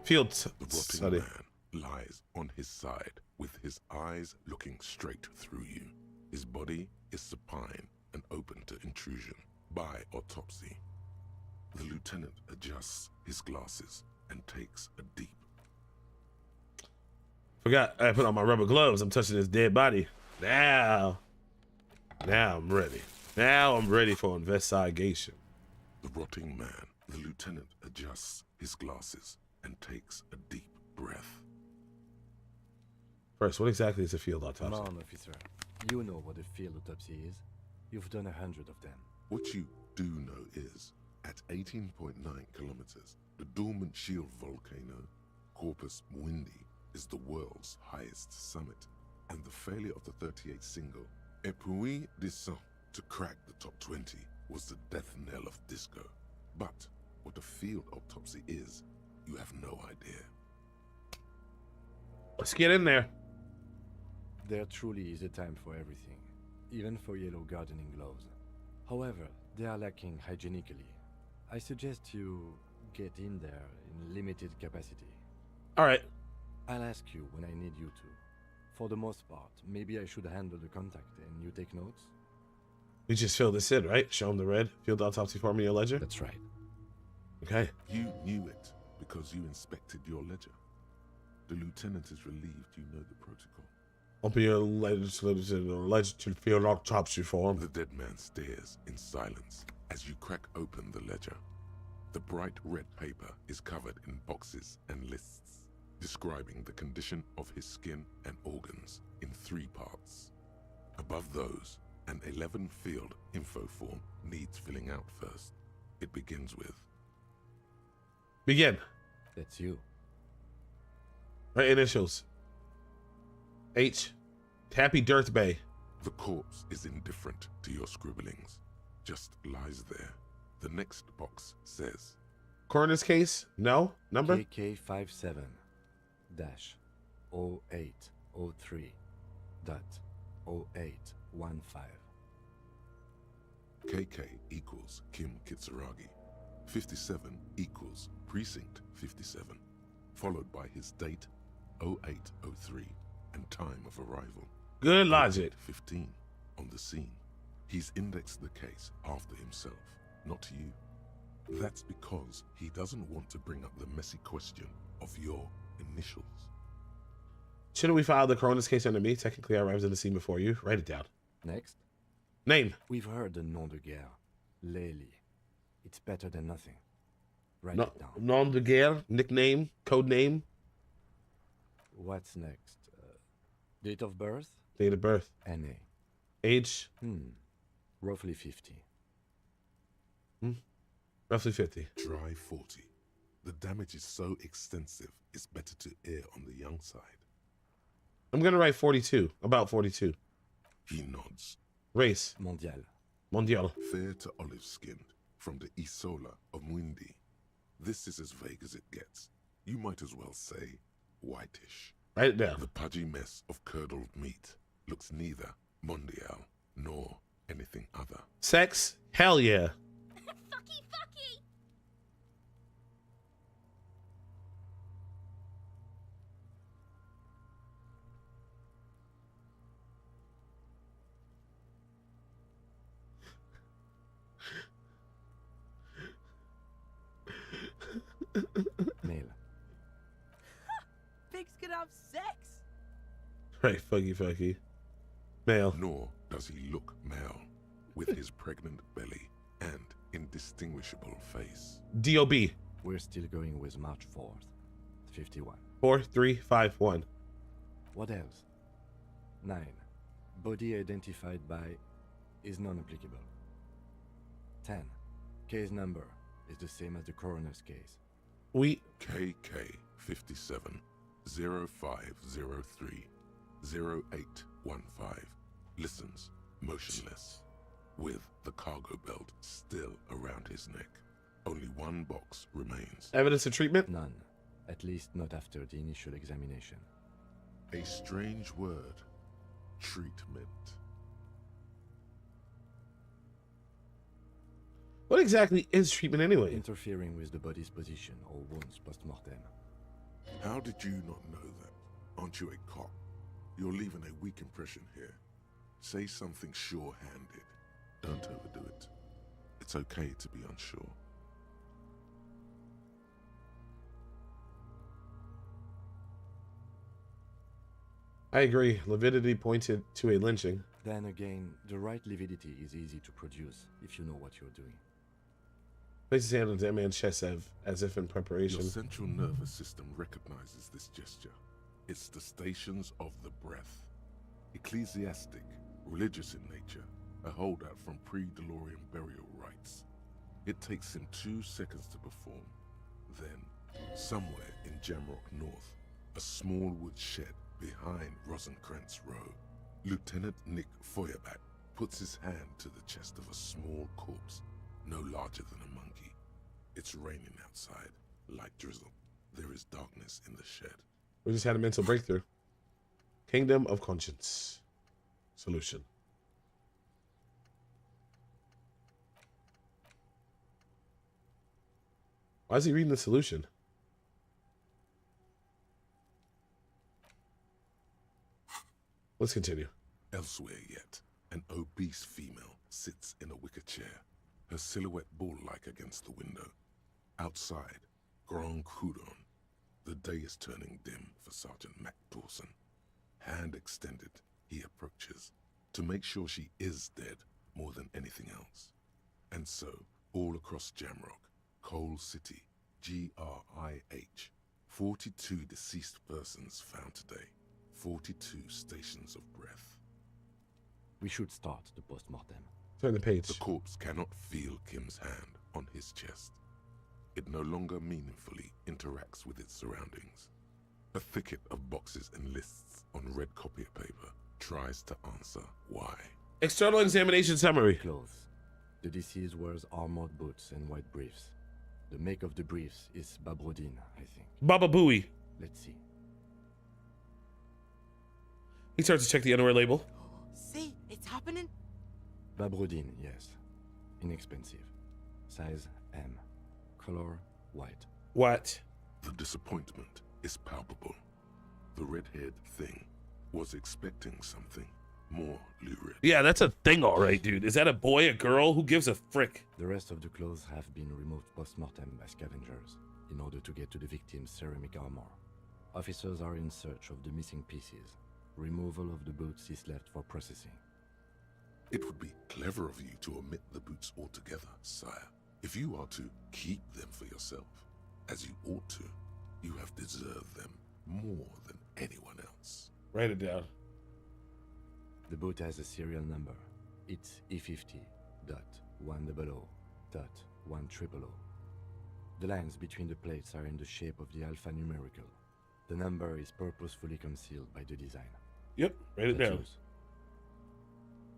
Field study. The rotting man lies on his side with his eyes looking straight through you. His body is supine and open to intrusion by autopsy. The lieutenant adjusts his glasses and takes a deep. Forgot I put on my rubber gloves. I'm touching this dead body. Now I'm ready. Now I'm ready for investigation. The rotting man. The lieutenant adjusts his glasses and takes a deep breath. First, what exactly is a field autopsy? Come on, officer. You know what a field autopsy is. You've done 100 of them. What you do know is, at 18.9 kilometers, the dormant shield volcano, Corpus Mundi, is the world's highest summit, and the failure of the 38 single, Epui Descent, to crack the top 20 was the death knell of disco. But what a field autopsy is, you have no idea. Let's get in there. There truly is a time for everything, even for yellow gardening gloves. However, they are lacking hygienically. I suggest you get in there in limited capacity. All right. I'll ask you when I need you to. For the most part, maybe I should handle the contact and you take notes? We just fill this in, right? Show them the red field autopsy form in your ledger? That's right. Okay. You knew it because you inspected your ledger. The lieutenant is relieved you know the protocol. Open your ledger to field autopsy form. The dead man stares in silence as you crack open the ledger. The bright red paper is covered in boxes and lists, describing the condition of his skin and organs in 3 parts. Above those, an 11-field info form needs filling out first. It begins with... Begin. That's you. Right initials. H. Happy Dirt Bay. The corpse is indifferent to your scribblings. Just lies there. The next box says... Coroner's case? No? Number? KK57-0803.0815. KK equals Kim Kitsuragi. 57 equals Precinct 57. followed by his date 0803 and time of arrival. Good logic. 15 on the scene. He's indexed the case after himself, not you. That's because he doesn't want to bring up the messy question of your initials. Shouldn't we file the coroner's case under me? Technically, I arrived at the scene before you. Write it down. Next. Name. We've heard the nom de guerre. Lely. It's better than nothing. Write No, it down. nom de guerre, nickname, code name. What's next? Date of birth? Date of birth. NA. Age? Roughly 50. Roughly 50. Try 40. The damage is so extensive, it's better to err on the young side. I'm going to write 42. About 42. He nods. Race? Mondial. Mondial. Fair to olive-skinned, from the Isola of Muindi. This is as vague as it gets. You might as well say whitish. Write it down. The pudgy mess of curdled meat looks neither mondial nor anything other. Sex? Hell yeah. Fucky, fucky! Male. Pigs can have sex? Right, fucky. Male. Nor does he look male, with his pregnant belly and indistinguishable face. D.O.B. We're still going with March 4th. 51. 4, 3, 5, 1. What else? 9. Body identified by is non-applicable. 10. Case number is the same as the coroner's case. We KK 57 0503 0815 listens motionless, with the cargo belt still around his neck. Only one box remains. Evidence of treatment? None. At least not after the initial examination. A strange word. Treatment. What exactly is treatment anyway? Interfering with the body's position or wounds post-mortem. How did you not know that? Aren't you a cop? You're leaving a weak impression here. Say something sure-handed. Don't overdo it. It's okay to be unsure. I agree. Lividity pointed to a lynching. Then again, the right lividity is easy to produce if you know what you're doing. Place his hand on the dead man's chest as if in preparation. Your central nervous system recognizes this gesture. It's the stations of the breath. Ecclesiastic, religious in nature, a holdout from pre-DeLorean burial rites. It takes him 2 seconds to perform. Then, somewhere in Jamrock North, a small wood shed behind Rosencrantz Row, Lieutenant Nick Feuerbach puts his hand to the chest of a small corpse, no larger than a monkey. It's raining outside, light drizzle. There is darkness in the shed. We just had a mental breakthrough. Kingdom of Conscience. Solution. Why is he reading the solution? Let's continue. Elsewhere yet, an obese female sits in a wicker chair, her silhouette bull-like against the window. Outside, Grand Coudon. The day is turning dim for Sergeant Mac Dawson. Hand extended, he approaches, to make sure she is dead more than anything else. And so, all across Jamrock, Coal City, GRIH, 42 deceased persons found today. 42 stations of breath. We should start the post-mortem. Turn the page. The corpse cannot feel Kim's hand on his chest. It no longer meaningfully interacts with its surroundings. A thicket of boxes and lists on red copier paper tries to answer why. External examination summary. Clothes. The deceased wears armored boots and white briefs. The make of the briefs is Babrodine, I think. Baba Booey. Let's see. He starts to check the underwear label. See, it's happening. Babrodine, yes. Inexpensive. Size M. Color white. What? The disappointment is palpable. The red-haired thing was expecting something more lurid. Yeah, that's a thing, all right, dude. Is that a boy, a girl? Who gives a frick? The rest of the clothes have been removed post-mortem by scavengers in order to get to the victim's ceramic armor. Officers are in search of the missing pieces. Removal of the boots is left for processing. It would be clever of you to omit the boots altogether, sire. If you are to keep them for yourself, as you ought to, you have deserved them more than anyone else. Write it down. The boot has a serial number. It's E50.100.100. The lines between the plates are in the shape of the alpha numerical. The number is purposefully concealed by the design. Yep, write it Let's down. choose.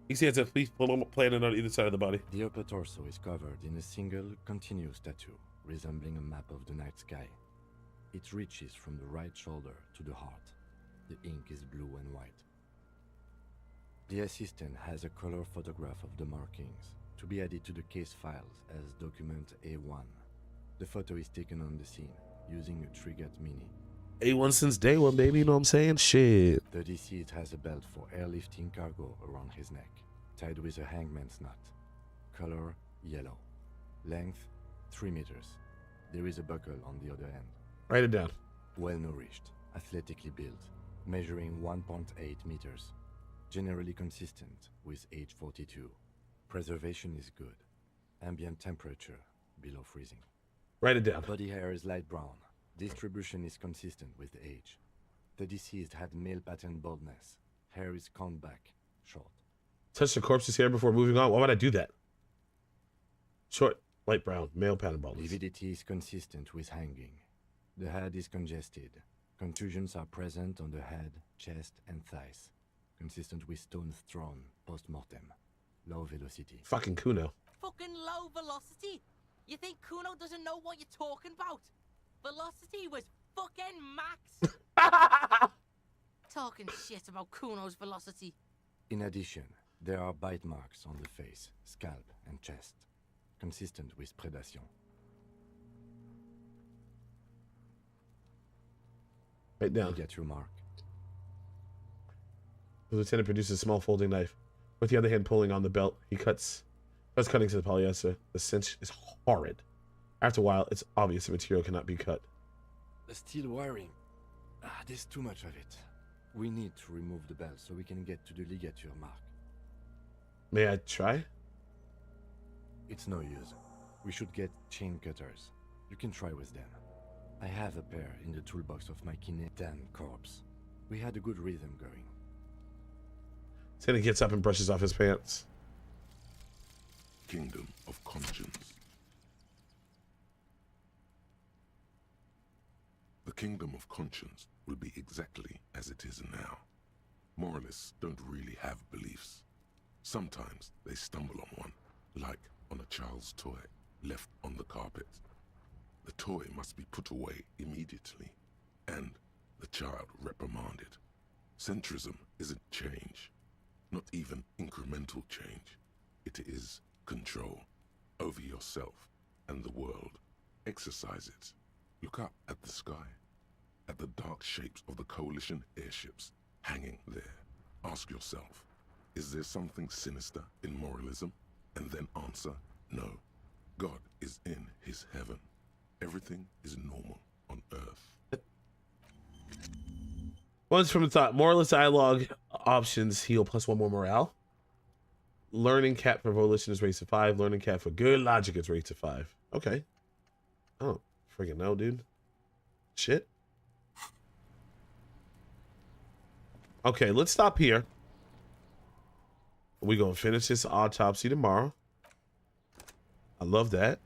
You see, it's a piece planted on either side of the body. The upper torso is covered in a single, continuous tattoo, resembling a map of the night sky. It reaches from the right shoulder to the heart. The ink is blue and white. The assistant has a color photograph of the markings, to be added to the case files as document A1. The photo is taken on the scene, using a Trigat Mini. A1 since day one, baby, you know what I'm saying? Shit. The deceased has a belt for airlifting cargo around his neck, tied with a hangman's knot. Color, yellow. Length, 3 meters. There is a buckle on the other end. Write it down. Well-nourished, athletically built, measuring 1.8 meters. Generally consistent with age 42. Preservation is good. Ambient temperature, below freezing. Write it down. Body hair is light brown. Distribution is consistent with age. The deceased had male pattern baldness. Hair is combed back, short. Touch the corpse's hair before moving on. Why would I do that? Short, light brown, male pattern baldness. Lividity is consistent with hanging. The head is congested. Contusions are present on the head, chest, and thighs. Consistent with stones thrown post-mortem. Low velocity. Fucking Kuno. Fucking low velocity? You think Kuno doesn't know what you're talking about? Velocity was fucking max. Talking shit about Kuno's velocity. In addition, there are bite marks on the face, scalp, and chest. Consistent with predation. Write down. You get your mark. The lieutenant produces a small folding knife. With the other hand pulling on the belt, he cuts cutting to the polyester. The cinch is horrid. After a while, it's obvious the material cannot be cut. The steel wiring. There's too much of it. We need to remove the belt so we can get to the ligature mark. May I try? It's no use. We should get chain cutters. You can try with them. I have a pair in the toolbox of my Damn corpse. We had a good rhythm going. Lieutenant gets up and brushes off his pants. Kingdom of Conscience. The Kingdom of Conscience will be exactly as it is now. Moralists don't really have beliefs. Sometimes they stumble on one, like on a child's toy left on the carpet. The toy must be put away immediately, and the child reprimanded. Centrism isn't change, not even incremental change. It is control over yourself and the world. Exercise it. Look up at the sky, at the dark shapes of the coalition airships hanging there. Ask yourself, is there something sinister in moralism? And then answer, no. God is in his heaven. Everything is normal on earth. Once from the top, moralist dialogue options heal +1 more morale. Learning cap for volition is raised to 5. Learning cap for good logic is raised to 5. Okay. Oh, freaking no, dude. Shit. Okay, let's stop here. We're gonna finish this autopsy tomorrow. I love that.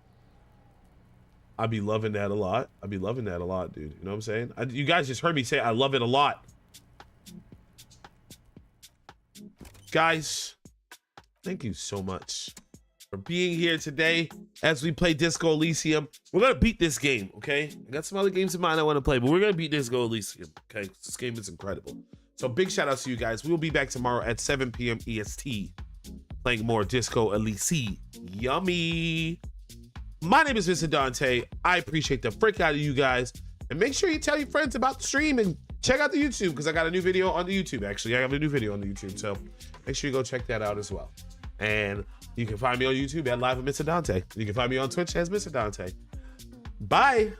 I be loving that a lot. I be loving that a lot, dude. You know what I'm saying? You guys just heard me say I love it a lot. Guys, thank you so much for being here today as we play Disco Elysium. We're going to beat this game, okay? I got some other games in mind I want to play, but we're going to beat Disco Elysium, okay? This game is incredible. So big shout out to you guys. We'll be back tomorrow at 7 p.m. EST playing more Disco Elysium. Yummy. My name is Vincent Dante. I appreciate the frick out of you guys. And make sure you tell your friends about the stream and check out the YouTube, because I got a new video on the YouTube, actually. I have a new video on the YouTube, so make sure you go check that out as well. And you can find me on YouTube at Live with Mr. Dante. You can find me on Twitch as Mr. Dante. Bye.